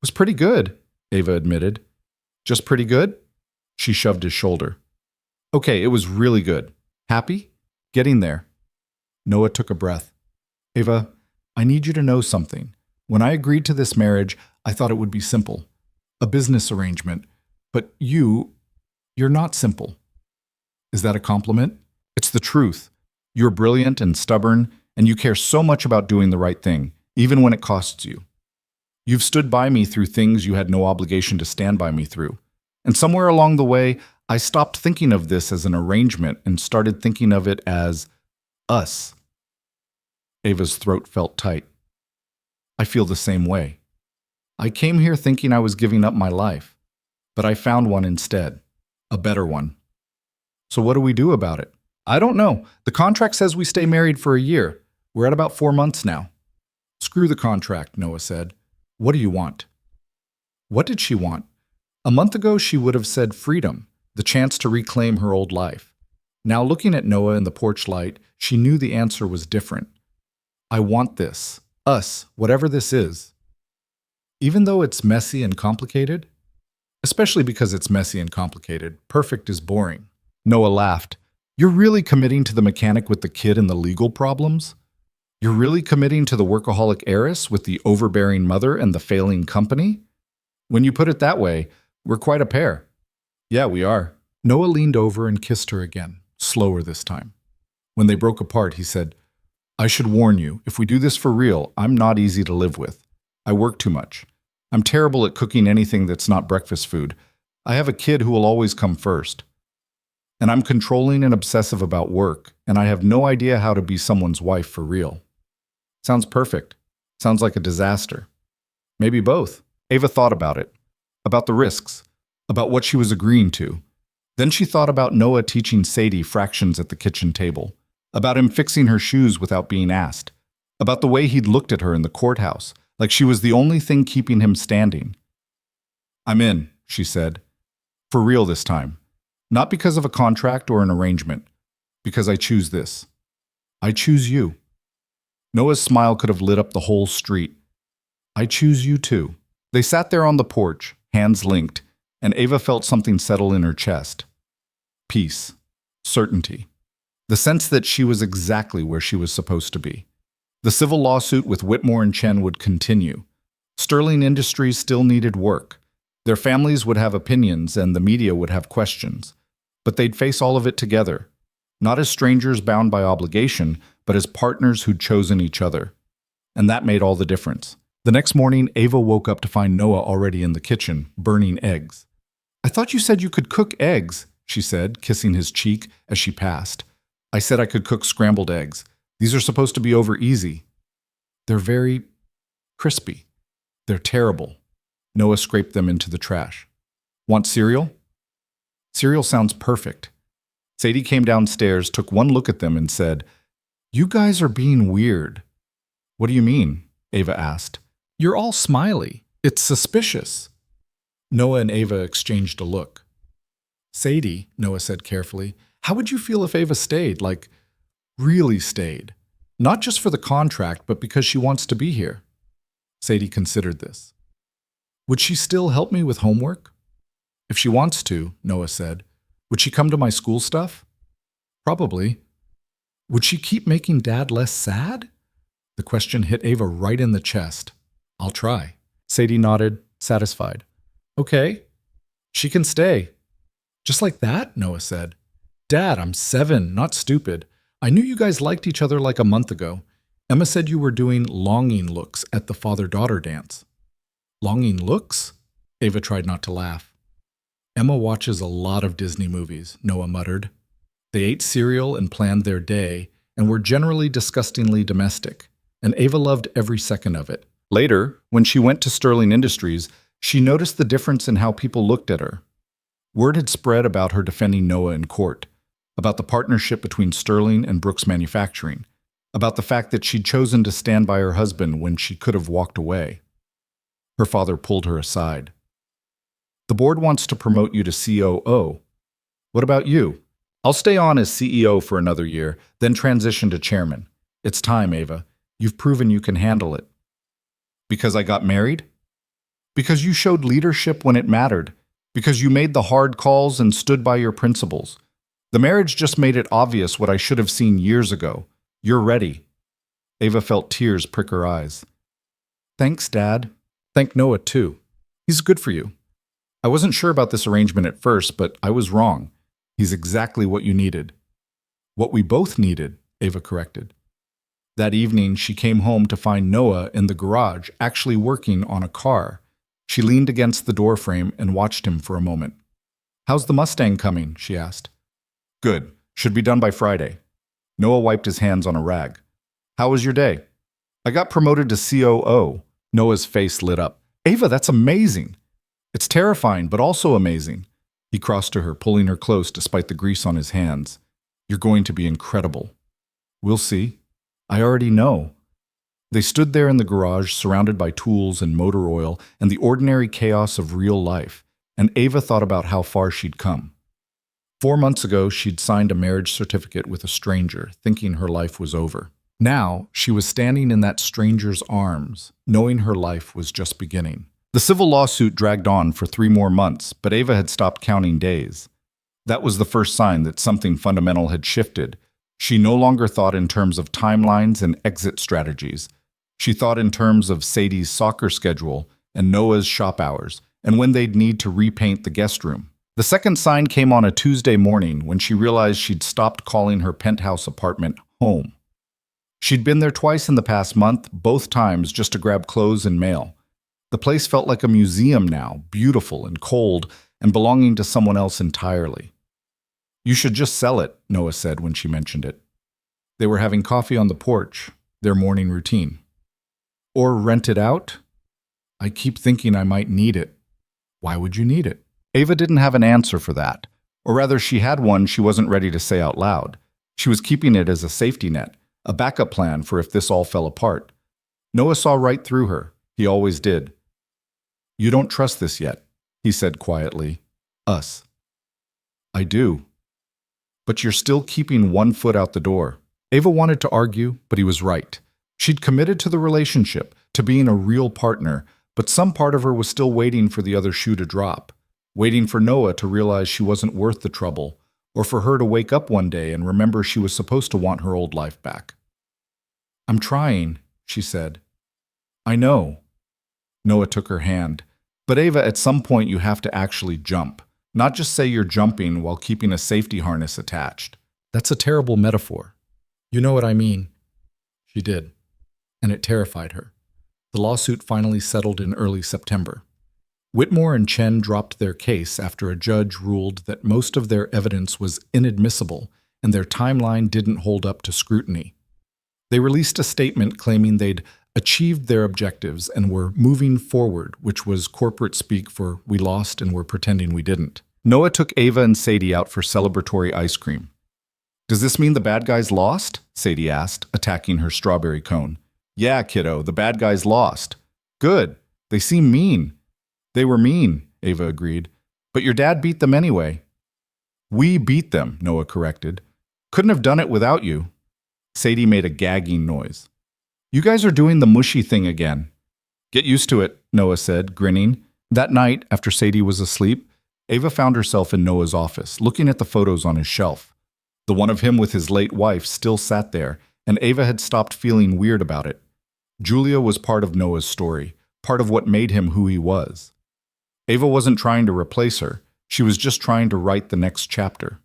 Was pretty good, Ava admitted. Just pretty good? She shoved his shoulder. Okay, it was really good. Happy? Getting there. Noah took a breath. Ava, I need you to know something. When I agreed to this marriage, I thought it would be simple. A business arrangement. But you're not simple. Is that a compliment? It's the truth. You're brilliant and stubborn, and you care so much about doing the right thing, even when it costs you. You've stood by me through things you had no obligation to stand by me through. And somewhere along the way, I stopped thinking of this as an arrangement and started thinking of it as us. Ava's throat felt tight. I feel the same way. I came here thinking I was giving up my life, but I found one instead. A better one. So what do we do about it? I don't know. The contract says we stay married for a year. We're at about 4 months now. Screw the contract, Noah said. What do you want? What did she want? A month ago, she would have said freedom, the chance to reclaim her old life. Now, looking at Noah in the porch light, she knew the answer was different. I want this. Us, whatever this is. Even though it's messy and complicated? Especially because it's messy and complicated. Perfect is boring. Noah laughed. You're really committing to the mechanic with the kid and the legal problems? You're really committing to the workaholic heiress with the overbearing mother and the failing company? When you put it that way, we're quite a pair. Yeah, we are. Noah leaned over and kissed her again, slower this time. When they broke apart, he said, I should warn you, if we do this for real, I'm not easy to live with. I work too much. I'm terrible at cooking anything that's not breakfast food. I have a kid who will always come first. And I'm controlling and obsessive about work, and I have no idea how to be someone's wife for real. Sounds perfect. Sounds like a disaster. Maybe both. Ava thought about it, about the risks, about what she was agreeing to. Then she thought about Noah teaching Sadie fractions at the kitchen table, about him fixing her shoes without being asked, about the way he'd looked at her in the courthouse, like she was the only thing keeping him standing. I'm in, she said. For real this time. Not because of a contract or an arrangement, because I choose this. I choose you. Noah's smile could have lit up the whole street. I choose you too. They sat there on the porch, hands linked, and Ava felt something settle in her chest. Peace. Certainty. The sense that she was exactly where she was supposed to be. The civil lawsuit with Whitmore and Chen would continue. Sterling Industries still needed work. Their families would have opinions and the media would have questions. But they'd face all of it together, not as strangers bound by obligation, but as partners who'd chosen each other. And that made all the difference. The next morning, Ava woke up to find Noah already in the kitchen, burning eggs. I thought you said you could cook eggs, she said, kissing his cheek as she passed. I said I could cook scrambled eggs. These are supposed to be over easy. They're very crispy. They're terrible. Noah scraped them into the trash. Want cereal? Cereal sounds perfect. Sadie came downstairs, took one look at them and said, You guys are being weird. What do you mean? Ava asked. You're all smiley. It's suspicious. Noah and Ava exchanged a look. Sadie, Noah said carefully, how would you feel if Ava stayed, like, really stayed? Not just for the contract, but because she wants to be here. Sadie considered this. Would she still help me with homework? If she wants to, Noah said. Would she come to my school stuff? Probably. Would she keep making Dad less sad? The question hit Ava right in the chest. I'll try. Sadie nodded, satisfied. Okay. She can stay. Just like that, Noah said. Dad, I'm 7, not stupid. I knew you guys liked each other like a month ago. Emma said you were doing longing looks at the father-daughter dance. Longing looks? Ava tried not to laugh. Emma watches a lot of Disney movies, Noah muttered. They ate cereal and planned their day, and were generally disgustingly domestic, and Ava loved every second of it. Later, when she went to Sterling Industries, she noticed the difference in how people looked at her. Word had spread about her defending Noah in court, about the partnership between Sterling and Brooks Manufacturing, about the fact that she'd chosen to stand by her husband when she could have walked away. Her father pulled her aside. The board wants to promote you to COO. What about you? I'll stay on as CEO for another year, then transition to chairman. It's time, Ava. You've proven you can handle it. Because I got married? Because you showed leadership when it mattered. Because you made the hard calls and stood by your principles. The marriage just made it obvious what I should have seen years ago. You're ready. Ava felt tears prick her eyes. Thanks, Dad. Thank Noah, too. He's good for you. I wasn't sure about this arrangement at first, but I was wrong. He's exactly what you needed. What we both needed, Ava corrected. That evening, she came home to find Noah in the garage, actually working on a car. She leaned against the doorframe and watched him for a moment. How's the Mustang coming? She asked. Good. Should be done by Friday. Noah wiped his hands on a rag. How was your day? I got promoted to COO. Noah's face lit up. Ava, that's amazing. It's terrifying, but also amazing. He crossed to her, pulling her close despite the grease on his hands. You're going to be incredible. We'll see. I already know. They stood there in the garage, surrounded by tools and motor oil and the ordinary chaos of real life, and Ava thought about how far she'd come. 4 months ago, she'd signed a marriage certificate with a stranger, thinking her life was over. Now, she was standing in that stranger's arms, knowing her life was just beginning. The civil lawsuit dragged on for 3 more months, but Ava had stopped counting days. That was the first sign that something fundamental had shifted. She no longer thought in terms of timelines and exit strategies. She thought in terms of Sadie's soccer schedule and Noah's shop hours, and when they'd need to repaint the guest room. The second sign came on a Tuesday morning when she realized she'd stopped calling her penthouse apartment home. She'd been there twice in the past month, both times just to grab clothes and mail. The place felt like a museum now, beautiful and cold, and belonging to someone else entirely. You should just sell it, Noah said when she mentioned it. They were having coffee on the porch, their morning routine. Or rent it out? I keep thinking I might need it. Why would you need it? Ava didn't have an answer for that. Or rather, she had one she wasn't ready to say out loud. She was keeping it as a safety net, a backup plan for if this all fell apart. Noah saw right through her. He always did. You don't trust this yet, he said quietly. Us. I do. But you're still keeping one foot out the door. Ava wanted to argue, but he was right. She'd committed to the relationship, to being a real partner, but some part of her was still waiting for the other shoe to drop, waiting for Noah to realize she wasn't worth the trouble, or for her to wake up one day and remember she was supposed to want her old life back. I'm trying, she said. I know. Noah took her hand. But Ava, at some point you have to actually jump, not just say you're jumping while keeping a safety harness attached. That's a terrible metaphor. You know what I mean. She did, and it terrified her. The lawsuit finally settled in early September. Whitmore and Chen dropped their case after a judge ruled that most of their evidence was inadmissible and their timeline didn't hold up to scrutiny. They released a statement claiming they'd achieved their objectives and were moving forward, which was corporate speak for we lost and we're pretending we didn't. Noah took Ava and Sadie out for celebratory ice cream. Does this mean the bad guys lost? Sadie asked, attacking her strawberry cone. Yeah, kiddo, the bad guys lost. Good. They seem mean. They were mean, Ava agreed. But your dad beat them anyway. We beat them, Noah corrected. Couldn't have done it without you. Sadie made a gagging noise. You guys are doing the mushy thing again. Get used to it, Noah said, grinning. That night, after Sadie was asleep, Ava found herself in Noah's office, looking at the photos on his shelf. The one of him with his late wife still sat there, and Ava had stopped feeling weird about it. Julia was part of Noah's story, part of what made him who he was. Ava wasn't trying to replace her. She was just trying to write the next chapter.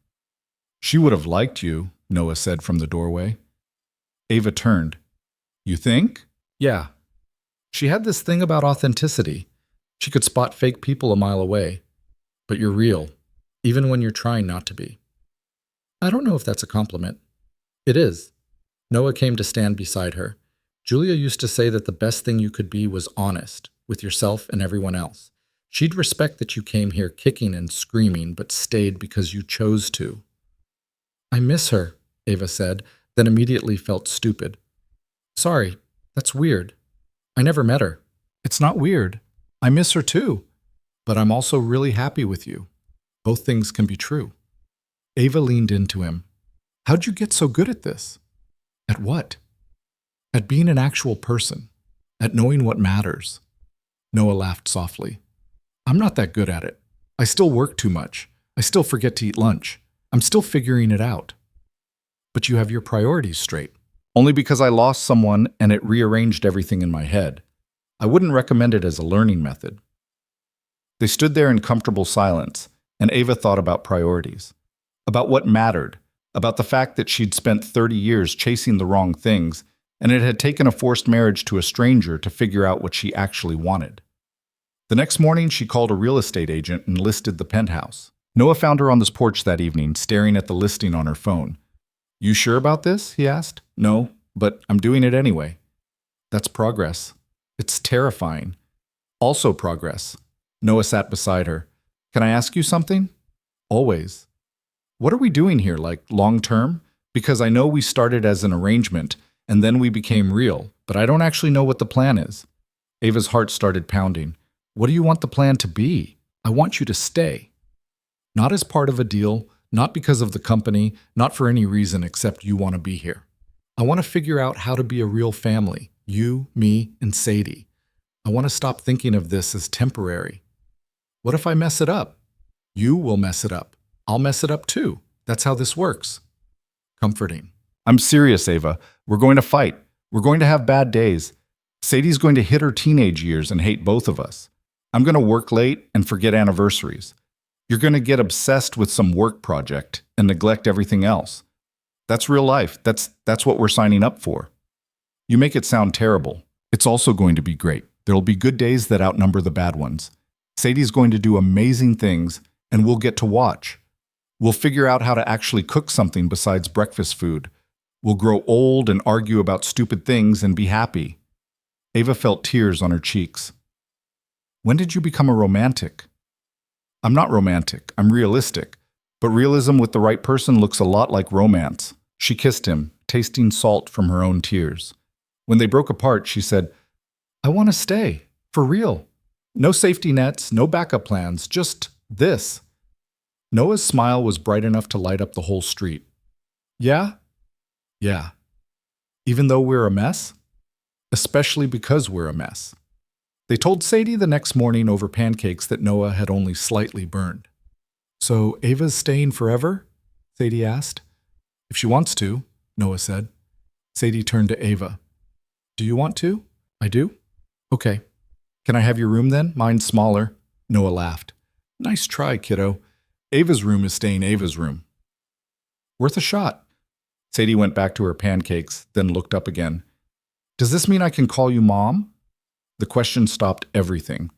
She would have liked you, Noah said from the doorway. Ava turned. You think? Yeah. She had this thing about authenticity. She could spot fake people a mile away. But you're real, even when you're trying not to be. I don't know if that's a compliment. It is. Noah came to stand beside her. Julia used to say that the best thing you could be was honest, with yourself and everyone else. She'd respect that you came here kicking and screaming, but stayed because you chose to. I miss her, Ava said, then immediately felt stupid. Sorry, that's weird. I never met her. It's not weird. I miss her too. But I'm also really happy with you. Both things can be true. Ava leaned into him. How'd you get so good at this? At what? At being an actual person. At knowing what matters. Noah laughed softly. I'm not that good at it. I still work too much. I still forget to eat lunch. I'm still figuring it out. But you have your priorities straight. Only because I lost someone and it rearranged everything in my head. I wouldn't recommend it as a learning method. They stood there in comfortable silence, and Ava thought about priorities. About what mattered. About the fact that she'd spent 30 years chasing the wrong things, and it had taken a forced marriage to a stranger to figure out what she actually wanted. The next morning, she called a real estate agent and listed the penthouse. Noah found her on this porch that evening, staring at the listing on her phone. You sure about this? He asked. No, but I'm doing it anyway. That's progress. It's terrifying. Also progress. Noah sat beside her. Can I ask you something? Always. What are we doing here, like long term? Because I know we started as an arrangement, and then we became real, but I don't actually know what the plan is. Ava's heart started pounding. What do you want the plan to be? I want you to stay. Not as part of a deal, not because of the company, not for any reason except you want to be here. I want to figure out how to be a real family, you, me, and Sadie. I want to stop thinking of this as temporary. What if I mess it up? You will mess it up. I'll mess it up too. That's how this works. Comforting. I'm serious, Ava. We're going to fight. We're going to have bad days. Sadie's going to hit her teenage years and hate both of us. I'm going to work late and forget anniversaries. You're going to get obsessed with some work project and neglect everything else. That's real life. That's what we're signing up for. You make it sound terrible. It's also going to be great. There'll be good days that outnumber the bad ones. Sadie's going to do amazing things, and we'll get to watch. We'll figure out how to actually cook something besides breakfast food. We'll grow old and argue about stupid things and be happy. Ava felt tears on her cheeks. When did you become a romantic? I'm not romantic. I'm realistic. But realism with the right person looks a lot like romance. She kissed him, tasting salt from her own tears. When they broke apart, she said, I want to stay. For real. No safety nets, no backup plans, just this. Noah's smile was bright enough to light up the whole street. Yeah? Yeah. Even though we're a mess? Especially because we're a mess. They told Sadie the next morning over pancakes that Noah had only slightly burned. So Ava's staying forever? Sadie asked. If she wants to, Noah said. Sadie turned to Ava. Do you want to? I do? Okay. Can I have your room then? Mine's smaller. Noah laughed. Nice try, kiddo. Ava's room is staying Ava's room. Worth a shot. Sadie went back to her pancakes, then looked up again. Does this mean I can call you Mom? The question stopped everything.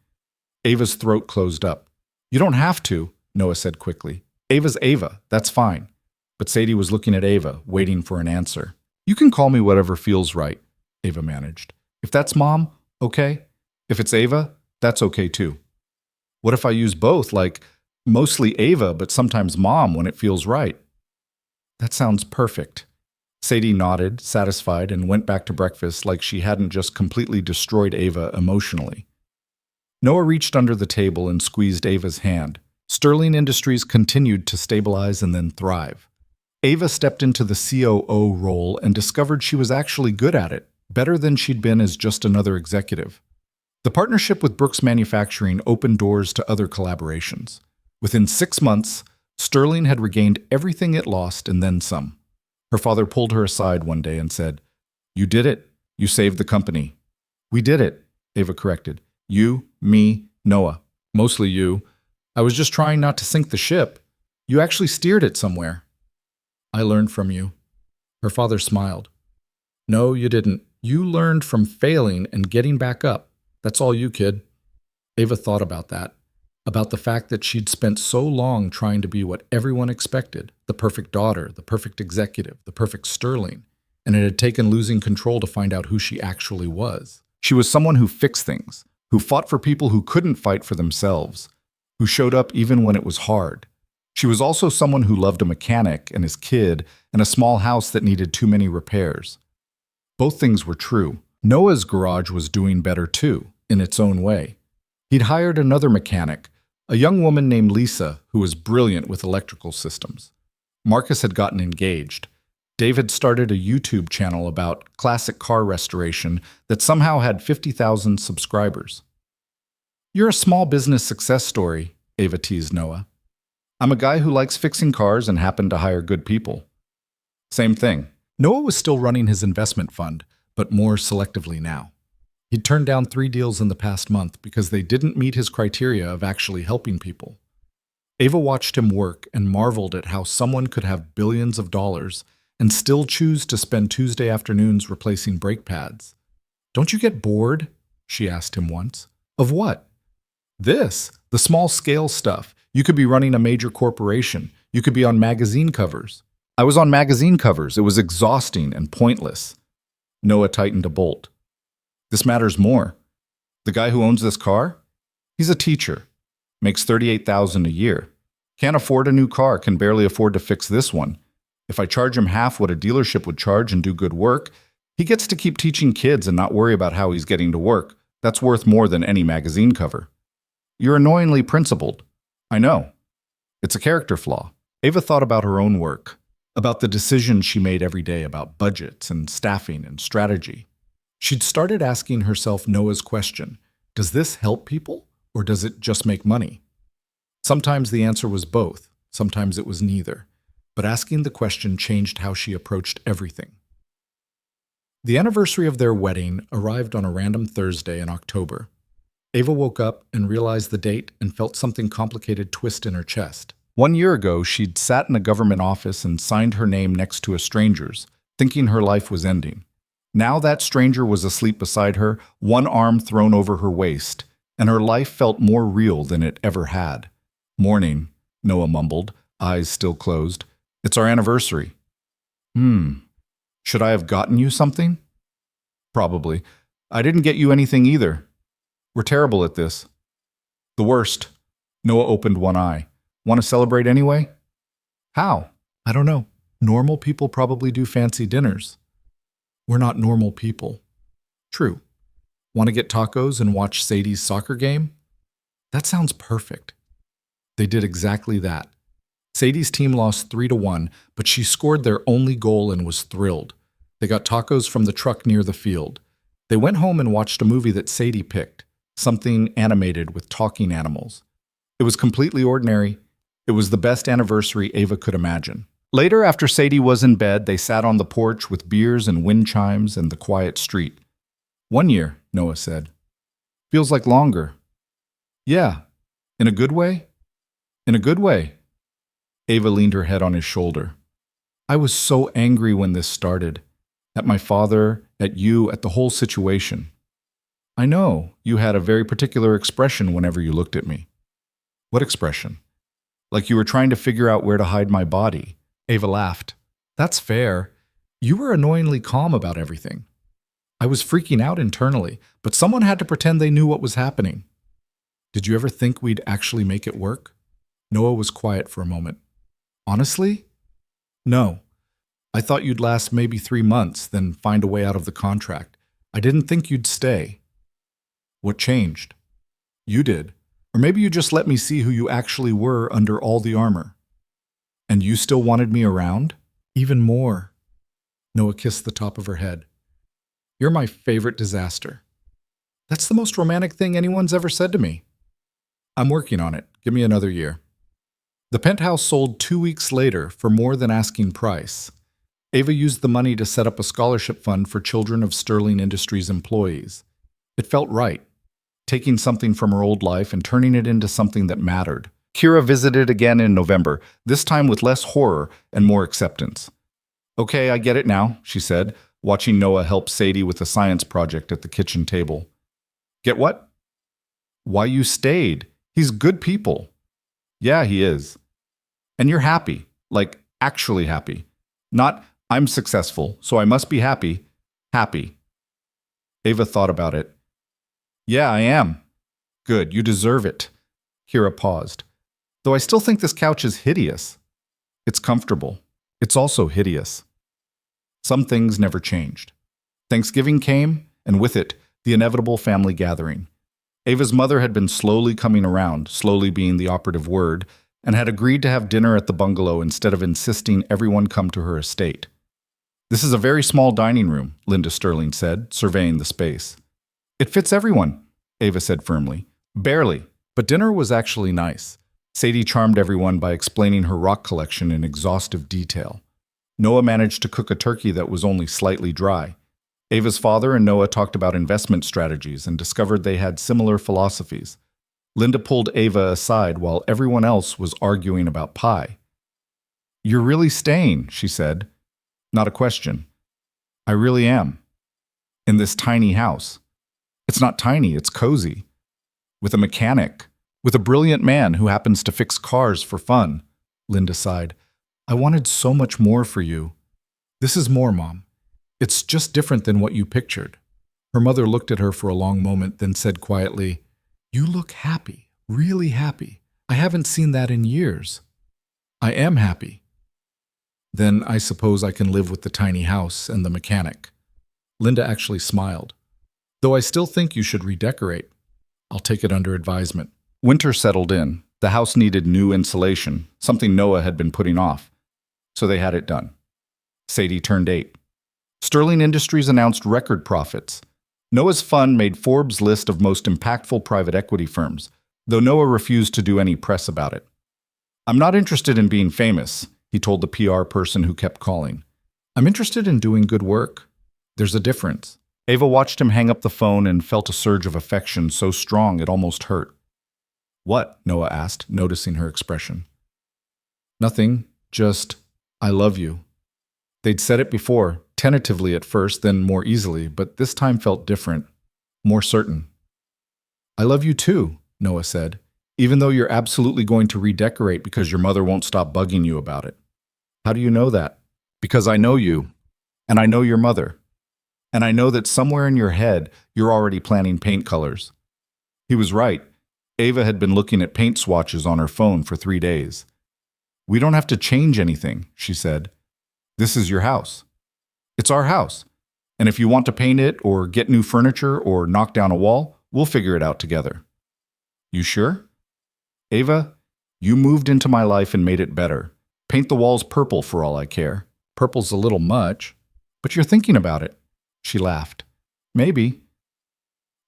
Ava's throat closed up. You don't have to, Noah said quickly. Ava's Ava. That's fine. But Sadie was looking at Ava, waiting for an answer. You can call me whatever feels right, Ava managed. If that's Mom, okay. If it's Ava, that's okay too. What if I use both, like mostly Ava, but sometimes Mom when it feels right? That sounds perfect. Sadie nodded, satisfied, and went back to breakfast like she hadn't just completely destroyed Ava emotionally. Noah reached under the table and squeezed Ava's hand. Sterling Industries continued to stabilize and then thrive. Ava stepped into the COO role and discovered she was actually good at it, better than she'd been as just another executive. The partnership with Brooks Manufacturing opened doors to other collaborations. Within 6 months, Sterling had regained everything it lost and then some. Her father pulled her aside one day and said, You did it. You saved the company. We did it, Ava corrected. You, me, Noah. Mostly you. I was just trying not to sink the ship. You actually steered it somewhere. I learned from you. Her father smiled. No, you didn't. You learned from failing and getting back up. That's all you, kid. Ava thought about that. About the fact that she'd spent so long trying to be what everyone expected, the perfect daughter, the perfect executive, the perfect Sterling, and it had taken losing control to find out who she actually was. She was someone who fixed things, who fought for people who couldn't fight for themselves, who showed up even when it was hard. She was also someone who loved a mechanic and his kid and a small house that needed too many repairs. Both things were true. Noah's garage was doing better too, in its own way. He'd hired another mechanic, a young woman named Lisa, who was brilliant with electrical systems. Marcus had gotten engaged. Dave had started a YouTube channel about classic car restoration that somehow had 50,000 subscribers. You're a small business success story, Ava teased Noah. I'm a guy who likes fixing cars and happened to hire good people. Same thing. Noah was still running his investment fund, but more selectively now. He'd turned down 3 deals in the past month because they didn't meet his criteria of actually helping people. Ava watched him work and marveled at how someone could have billions of dollars and still choose to spend Tuesday afternoons replacing brake pads. Don't you get bored? She asked him once. Of what? This, the small-scale stuff. You could be running a major corporation. You could be on magazine covers. I was on magazine covers. It was exhausting and pointless. Noah tightened a bolt. This matters more. The guy who owns this car? He's a teacher. Makes $38,000 a year. Can't afford a new car, can barely afford to fix this one. If I charge him half what a dealership would charge and do good work, he gets to keep teaching kids and not worry about how he's getting to work. That's worth more than any magazine cover. You're annoyingly principled. I know. It's a character flaw. Ava thought about her own work, about the decisions she made every day about budgets and staffing and strategy. She'd started asking herself Noah's question, does this help people or does it just make money? Sometimes the answer was both, sometimes it was neither, but asking the question changed how she approached everything. The anniversary of their wedding arrived on a random Thursday in October. Ava woke up and realized the date and felt something complicated twist in her chest. 1 year ago, she'd sat in a government office and signed her name next to a stranger's, thinking her life was ending. Now that stranger was asleep beside her, one arm thrown over her waist, and her life felt more real than it ever had. Morning, Noah mumbled, eyes still closed. It's our anniversary. Should I have gotten you something? Probably. I didn't get you anything either. We're terrible at this. The worst. Noah opened one eye. Want to celebrate anyway? How? I don't know. Normal people probably do fancy dinners. We're not normal people. True. Want to get tacos and watch Sadie's soccer game? That sounds perfect. They did exactly that. Sadie's team lost 3-1, but she scored their only goal and was thrilled. They got tacos from the truck near the field. They went home and watched a movie that Sadie picked, something animated with talking animals. It was completely ordinary. It was the best anniversary Ava could imagine. Later, after Sadie was in bed, they sat on the porch with beers and wind chimes and the quiet street. 1 year, Noah said. Feels like longer. Yeah. In a good way? In a good way. Ava leaned her head on his shoulder. I was so angry when this started. At my father, at you, at the whole situation. I know, you had a very particular expression whenever you looked at me. What expression? Like you were trying to figure out where to hide my body. Ava laughed. That's fair. You were annoyingly calm about everything. I was freaking out internally, but someone had to pretend they knew what was happening. Did you ever think we'd actually make it work? Noah was quiet for a moment. Honestly? No. I thought you'd last maybe 3 months, then find a way out of the contract. I didn't think you'd stay. What changed? You did. Or maybe you just let me see who you actually were under all the armor. And you still wanted me around? Even more. Noah kissed the top of her head. You're my favorite disaster. That's the most romantic thing anyone's ever said to me. I'm working on it. Give me another year. The penthouse sold 2 weeks later for more than asking price. Ava used the money to set up a scholarship fund for children of Sterling Industries employees. It felt right, taking something from her old life and turning it into something that mattered. Kira visited again in November, this time with less horror and more acceptance. Okay, I get it now, she said, watching Noah help Sadie with a science project at the kitchen table. Get what? Why you stayed. He's good people. Yeah, he is. And you're happy, like actually happy. Not, I'm successful, so I must be happy. Happy. Ava thought about it. Yeah, I am. Good, you deserve it. Kira paused. Though I still think this couch is hideous. It's comfortable. It's also hideous. Some things never changed. Thanksgiving came, and with it, the inevitable family gathering. Ava's mother had been slowly coming around, slowly being the operative word, and had agreed to have dinner at the bungalow instead of insisting everyone come to her estate. This is a very small dining room, Linda Sterling said, surveying the space. It fits everyone, Ava said firmly. Barely, but dinner was actually nice. Sadie charmed everyone by explaining her rock collection in exhaustive detail. Noah managed to cook a turkey that was only slightly dry. Ava's father and Noah talked about investment strategies and discovered they had similar philosophies. Linda pulled Ava aside while everyone else was arguing about pie. You're really staying, she said. Not a question. I really am. In this tiny house. It's not tiny, it's cozy. With a mechanic. With a brilliant man who happens to fix cars for fun. Linda sighed. I wanted so much more for you. This is more, Mom. It's just different than what you pictured. Her mother looked at her for a long moment, then said quietly, "You look happy, really happy. I haven't seen that in years." "I am happy." "Then I suppose I can live with the tiny house and the mechanic." Linda actually smiled. "Though I still think you should redecorate. I'll take it under advisement." Winter settled in. The house needed new insulation, something Noah had been putting off. So they had it done. Sadie turned 8. Sterling Industries announced record profits. Noah's fund made Forbes' list of most impactful private equity firms, though Noah refused to do any press about it. "I'm not interested in being famous," he told the PR person who kept calling. "I'm interested in doing good work. There's a difference." Ava watched him hang up the phone and felt a surge of affection so strong it almost hurt. "What?" Noah asked, noticing her expression. "Nothing, just, I love you." They'd said it before, tentatively at first, then more easily, but this time felt different, more certain. "I love you too," Noah said, "even though you're absolutely going to redecorate because your mother won't stop bugging you about it." "How do you know that?" "Because I know you, and I know your mother. And I know that somewhere in your head, you're already planning paint colors." He was right. Ava had been looking at paint swatches on her phone for 3 days. "We don't have to change anything," she said. "This is your house. It's our house. And if you want to paint it or get new furniture or knock down a wall, we'll figure it out together." "You sure?" "Ava, you moved into my life and made it better. Paint the walls purple for all I care." "Purple's a little much, but you're thinking about it." She laughed. "Maybe."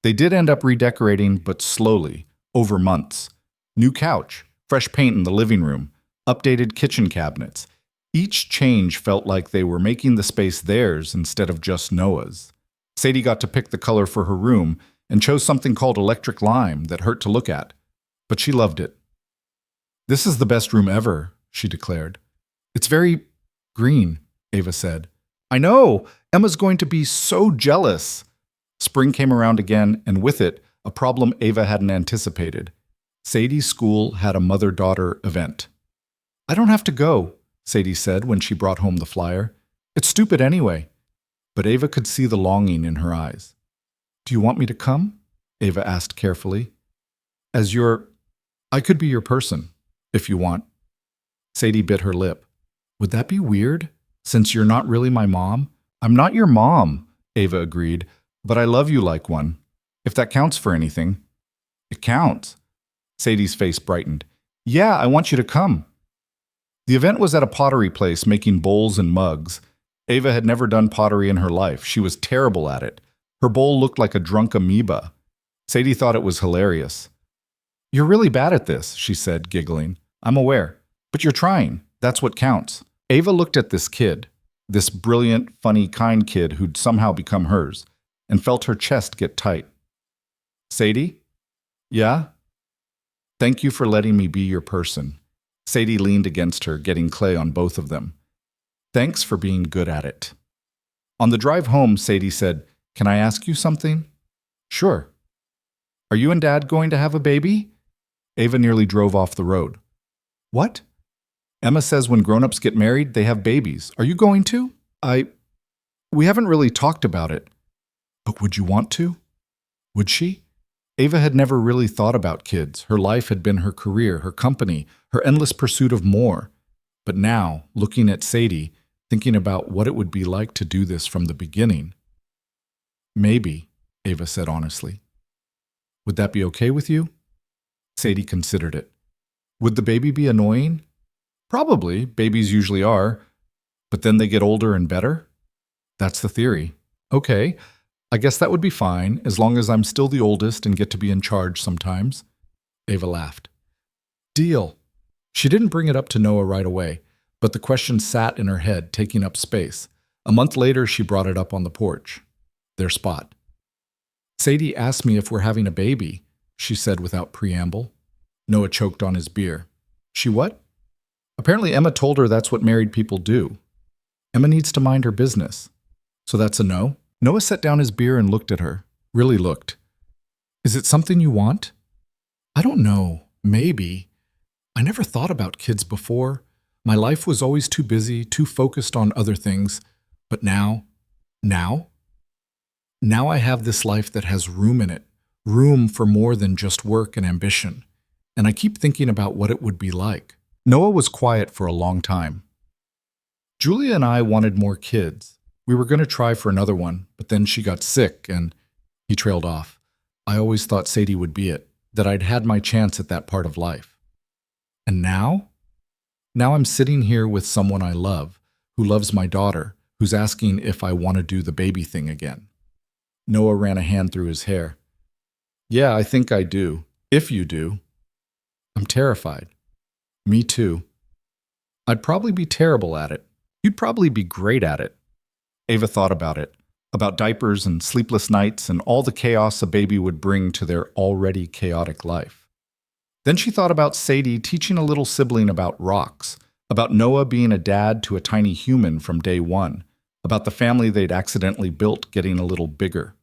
They did end up redecorating, but slowly, over months. New couch, fresh paint in the living room, updated kitchen cabinets. Each change felt like they were making the space theirs instead of just Noah's. Sadie got to pick the color for her room and chose something called electric lime that hurt to look at, but she loved it. "This is the best room ever," she declared. "It's very green," Ava said. "I know! Emma's going to be so jealous." Spring came around again, and with it, a problem Ava hadn't anticipated. Sadie's school had a mother-daughter event. "I don't have to go," Sadie said when she brought home the flyer. "It's stupid anyway." But Ava could see the longing in her eyes. "Do you want me to come?" Ava asked carefully. I could be your person, if you want." Sadie bit her lip. "Would that be weird, since you're not really my mom?" "I'm not your mom," Ava agreed, "but I love you like one. If that counts for anything." "It counts." Sadie's face brightened. "Yeah, I want you to come." The event was at a pottery place making bowls and mugs. Ava had never done pottery in her life. She was terrible at it. Her bowl looked like a drunk amoeba. Sadie thought it was hilarious. "You're really bad at this," she said, giggling. "I'm aware. But you're trying. That's what counts." Ava looked at this kid, this brilliant, funny, kind kid who'd somehow become hers, and felt her chest get tight. "Sadie?" "Yeah?" "Thank you for letting me be your person." Sadie leaned against her, getting clay on both of them. "Thanks for being good at it." On the drive home, Sadie said, "Can I ask you something?" "Sure." "Are you and Dad going to have a baby?" Ava nearly drove off the road. "What?" "Emma says when grown-ups get married, they have babies. Are you going to?" We haven't really talked about it." "But would you want to?" Would she? Ava had never really thought about kids. Her life had been her career, her company, her endless pursuit of more. But now, looking at Sadie, thinking about what it would be like to do this from the beginning. "Maybe," Ava said honestly. "Would that be okay with you?" Sadie considered it. "Would the baby be annoying?" "Probably, babies usually are. But then they get older and better?" "That's the theory." "Okay, I guess that would be fine, as long as I'm still the oldest and get to be in charge sometimes." Ava laughed. "Deal." She didn't bring it up to Noah right away, but the question sat in her head, taking up space. A month later, she brought it up on the porch. Their spot. "Sadie asked me if we're having a baby," she said without preamble. Noah choked on his beer. "She what?" "Apparently Emma told her that's what married people do. Emma needs to mind her business." "So that's a no?" Noah set down his beer and looked at her. Really looked. "Is it something you want?" "I don't know. Maybe. I never thought about kids before. My life was always too busy, too focused on other things. But now, Now? Now I have this life that has room in it, room for more than just work and ambition. And I keep thinking about what it would be like. Noah was quiet for a long time. Julia and I wanted more kids. We were going to try for another one, but then she got sick and he trailed off. I always thought Sadie would be it, that I'd had my chance at that part of life. And now? Now I'm sitting here with someone I love, who loves my daughter, who's asking if I want to do the baby thing again. Noah ran a hand through his hair. Yeah, I think I do. If you do. I'm terrified. Me too. I'd probably be terrible at it. You'd probably be great at it. Ava thought about it, about diapers and sleepless nights and all the chaos a baby would bring to their already chaotic life. Then she thought about Sadie teaching a little sibling about rocks, about Noah being a dad to a tiny human from day one, about the family they'd accidentally built getting a little bigger.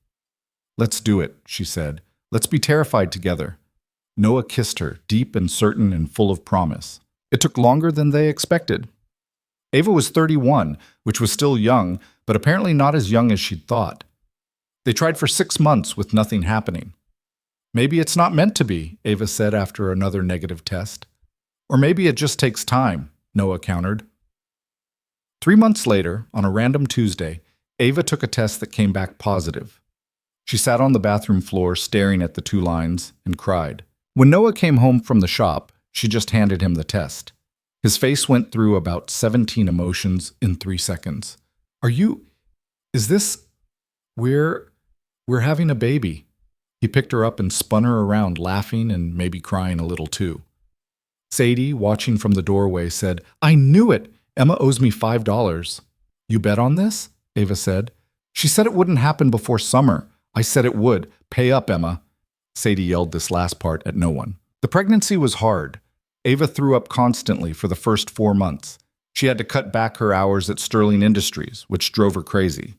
Let's do it, she said. Let's be terrified together. Noah kissed her, deep and certain and full of promise. It took longer than they expected. Ava was 31, which was still young, but apparently not as young as she'd thought. They tried for 6 months with nothing happening. Maybe it's not meant to be, Ava said after another negative test. Or maybe it just takes time, Noah countered. 3 months later, on a random Tuesday, Ava took a test that came back positive. She sat on the bathroom floor staring at the 2 lines and cried. When Noah came home from the shop, she just handed him the test. His face went through about 17 emotions in 3 seconds. We're having a baby. He picked her up and spun her around, laughing and maybe crying a little too. Sadie, watching from the doorway, said, I knew it! Emma owes me $5. You bet on this? Ava said. She said it wouldn't happen before summer. I said it would. Pay up, Emma. Sadie yelled this last part at no one. The pregnancy was hard. Ava threw up constantly for the first 4 months. She had to cut back her hours at Sterling Industries, which drove her crazy.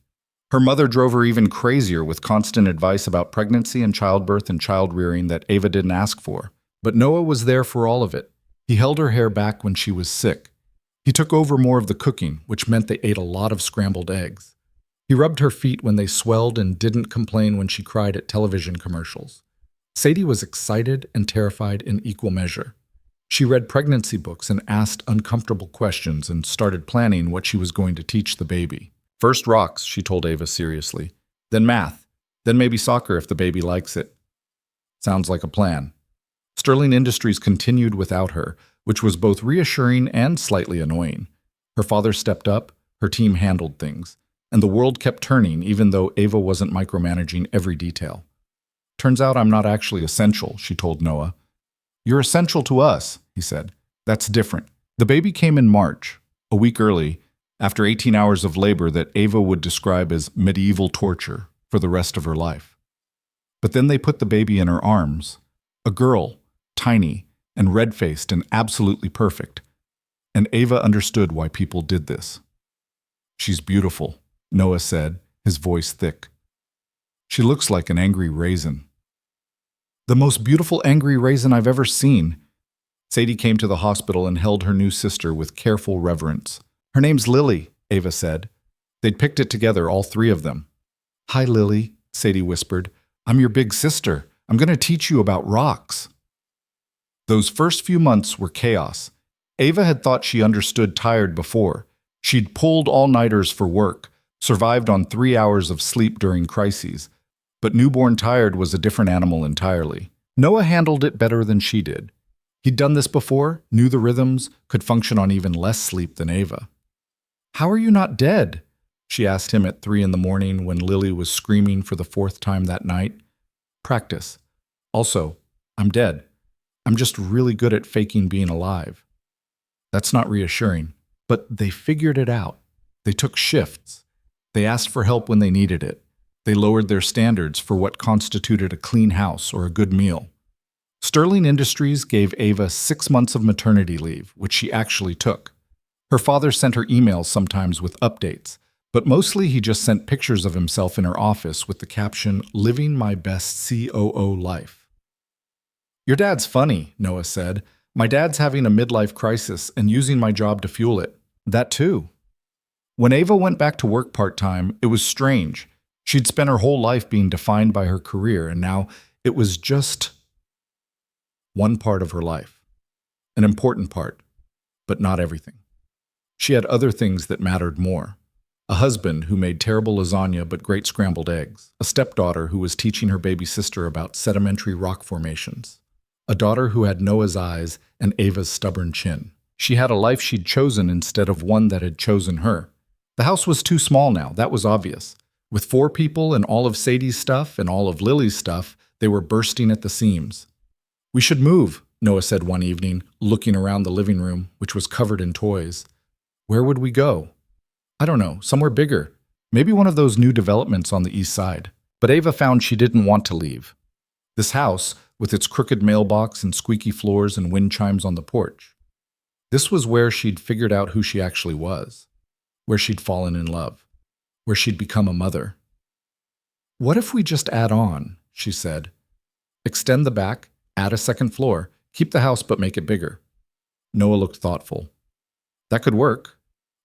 Her mother drove her even crazier with constant advice about pregnancy and childbirth and child-rearing that Ava didn't ask for. But Noah was there for all of it. He held her hair back when she was sick. He took over more of the cooking, which meant they ate a lot of scrambled eggs. He rubbed her feet when they swelled and didn't complain when she cried at television commercials. Sadie was excited and terrified in equal measure. She read pregnancy books and asked uncomfortable questions and started planning what she was going to teach the baby. First rocks, she told Ava seriously. Then math. Then maybe soccer if the baby likes it. Sounds like a plan. Sterling Industries continued without her, which was both reassuring and slightly annoying. Her father stepped up, her team handled things, and the world kept turning even though Ava wasn't micromanaging every detail. Turns out I'm not actually essential, she told Noah. You're essential to us, he said. That's different. The baby came in March, a week early, after 18 hours of labor that Ava would describe as medieval torture for the rest of her life. But then they put the baby in her arms, a girl, tiny and red-faced and absolutely perfect, and Ava understood why people did this. She's beautiful, Noah said, his voice thick. She looks like an angry raisin. The most beautiful angry raisin I've ever seen. Sadie came to the hospital and held her new sister with careful reverence. Her name's Lily, Ava said. They'd picked it together, all 3 of them. Hi, Lily, Sadie whispered. I'm your big sister. I'm going to teach you about rocks. Those first few months were chaos. Ava had thought she understood tired before. She'd pulled all-nighters for work, survived on 3 hours of sleep during crises. But newborn tired was a different animal entirely. Noah handled it better than she did. He'd done this before, knew the rhythms, could function on even less sleep than Ava. How are you not dead? She asked him at 3 a.m. when Lily was screaming for the 4th time that night. Practice. Also, I'm dead. I'm just really good at faking being alive. That's not reassuring. But they figured it out. They took shifts. They asked for help when they needed it. They lowered their standards for what constituted a clean house or a good meal. Sterling Industries gave Ava 6 months of maternity leave, which she actually took. Her father sent her emails sometimes with updates, but mostly he just sent pictures of himself in her office with the caption, "Living my best COO life." Your dad's funny, Noah said. My dad's having a midlife crisis and using my job to fuel it. That too. When Ava went back to work part-time, it was strange. She'd spent her whole life being defined by her career, and now it was just one part of her life. An important part, but not everything. She had other things that mattered more. A husband who made terrible lasagna but great scrambled eggs. A stepdaughter who was teaching her baby sister about sedimentary rock formations. A daughter who had Noah's eyes and Ava's stubborn chin. She had a life she'd chosen instead of one that had chosen her. The house was too small now, that was obvious. With 4 people and all of Sadie's stuff and all of Lily's stuff, they were bursting at the seams. "We should move," Noah said one evening, looking around the living room, which was covered in toys. "Where would we go?" "I don't know, somewhere bigger. Maybe one of those new developments on the east side." But Ava found she didn't want to leave. This house, with its crooked mailbox and squeaky floors and wind chimes on the porch. This was where she'd figured out who she actually was. Where she'd fallen in love. Where she'd become a mother. "What if we just add on?" she said. "Extend the back, add a second floor, keep the house but make it bigger." Noah looked thoughtful. "That could work.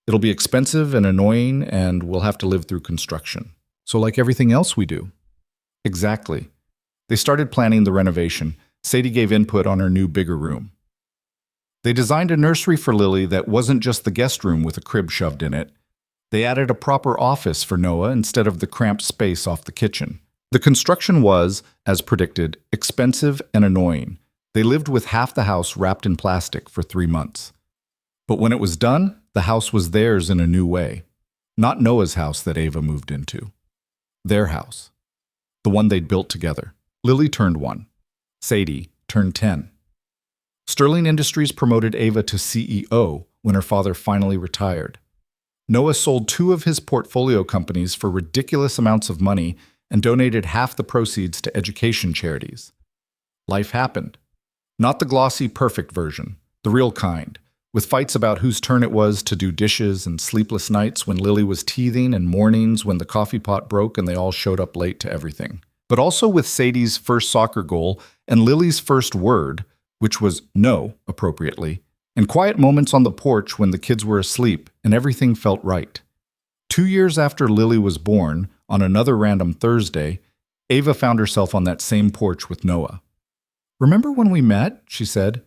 It'll be expensive and annoying, and we'll have to live through construction. So like everything else we do." Exactly. They started planning the renovation. Sadie gave input on her new, bigger room. They designed a nursery for Lily that wasn't just the guest room with a crib shoved in it. They added a proper office for Noah instead of the cramped space off the kitchen. The construction was, as predicted, expensive and annoying. They lived with half the house wrapped in plastic for 3 months. But when it was done, the house was theirs in a new way. Not Noah's house that Ava moved into. Their house. The one they'd built together. Lily turned 1. Sadie turned 10. Sterling Industries promoted Ava to CEO when her father finally retired. Noah sold 2 of his portfolio companies for ridiculous amounts of money and donated half the proceeds to education charities. Life happened. Not the glossy, perfect version, the real kind, with fights about whose turn it was to do dishes and sleepless nights when Lily was teething and mornings when the coffee pot broke and they all showed up late to everything. But also with Sadie's first soccer goal and Lily's first word, which was no, appropriately, and quiet moments on the porch when the kids were asleep and everything felt right. 2 years after Lily was born, on another random Thursday, Ava found herself on that same porch with Noah. "Remember when we met?" she said.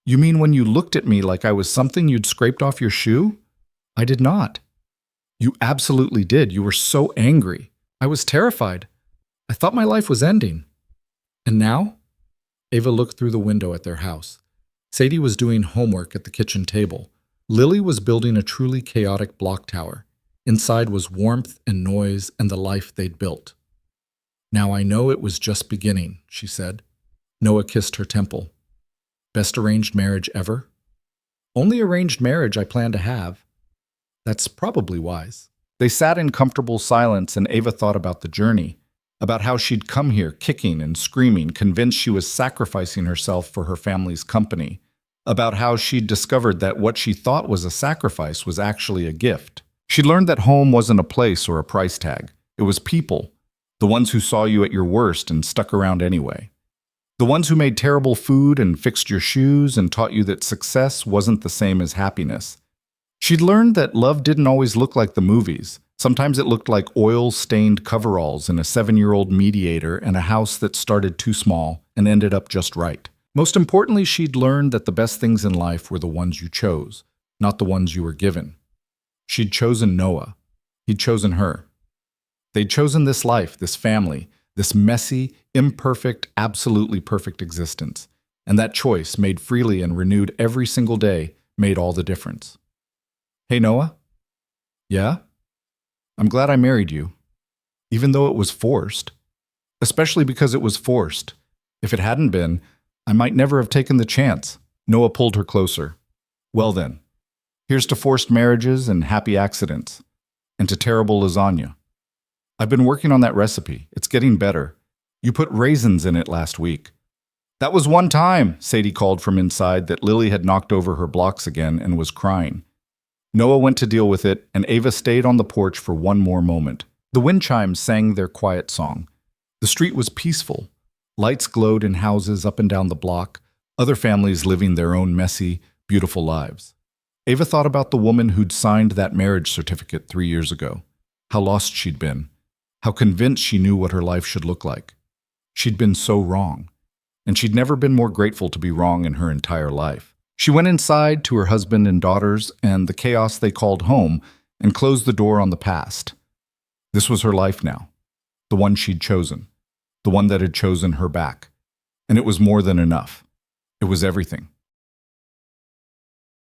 "You mean when you looked at me like I was something you'd scraped off your shoe?" "I did not." "You absolutely did. You were so angry. I was terrified. I thought my life was ending." "And now?" Ava looked through the window at their house. Sadie was doing homework at the kitchen table. Lily was building a truly chaotic block tower. Inside was warmth and noise and the life they'd built. "Now I know it was just beginning," she said. Noah kissed her temple. "Best arranged marriage ever?" "Only arranged marriage I plan to have." "That's probably wise." They sat in comfortable silence and Ava thought about the journey, about how she'd come here kicking and screaming, convinced she was sacrificing herself for her family's company, about how she'd discovered that what she thought was a sacrifice was actually a gift. She learned that home wasn't a place or a price tag. It was people, the ones who saw you at your worst and stuck around anyway. The ones who made terrible food and fixed your shoes and taught you that success wasn't the same as happiness. She'd learned that love didn't always look like the movies. Sometimes it looked like oil-stained coveralls and a 7-year-old mediator and a house that started too small and ended up just right. Most importantly, she'd learned that the best things in life were the ones you chose, not the ones you were given. She'd chosen Noah. He'd chosen her. They'd chosen this life, this family, this messy, imperfect, absolutely perfect existence. And that choice, made freely and renewed every single day, made all the difference. "Hey, Noah?" "Yeah?" "I'm glad I married you. Even though it was forced. Especially because it was forced. If it hadn't been, I might never have taken the chance." Noah pulled her closer. "Well then, here's to forced marriages and happy accidents. And to terrible lasagna. I've been working on that recipe. It's getting better. You put raisins in it last week." "That was one time," Sadie called from inside that Lily had knocked over her blocks again and was crying. Noah went to deal with it, and Ava stayed on the porch for one more moment. The wind chimes sang their quiet song. The street was peaceful. Lights glowed in houses up and down the block, other families living their own messy, beautiful lives. Ava thought about the woman who'd signed that marriage certificate 3 years ago, how lost she'd been, how convinced she knew what her life should look like. She'd been so wrong, and she'd never been more grateful to be wrong in her entire life. She went inside to her husband and daughters and the chaos they called home and closed the door on the past. This was her life now, the one she'd chosen, the one that had chosen her back. And it was more than enough. It was everything.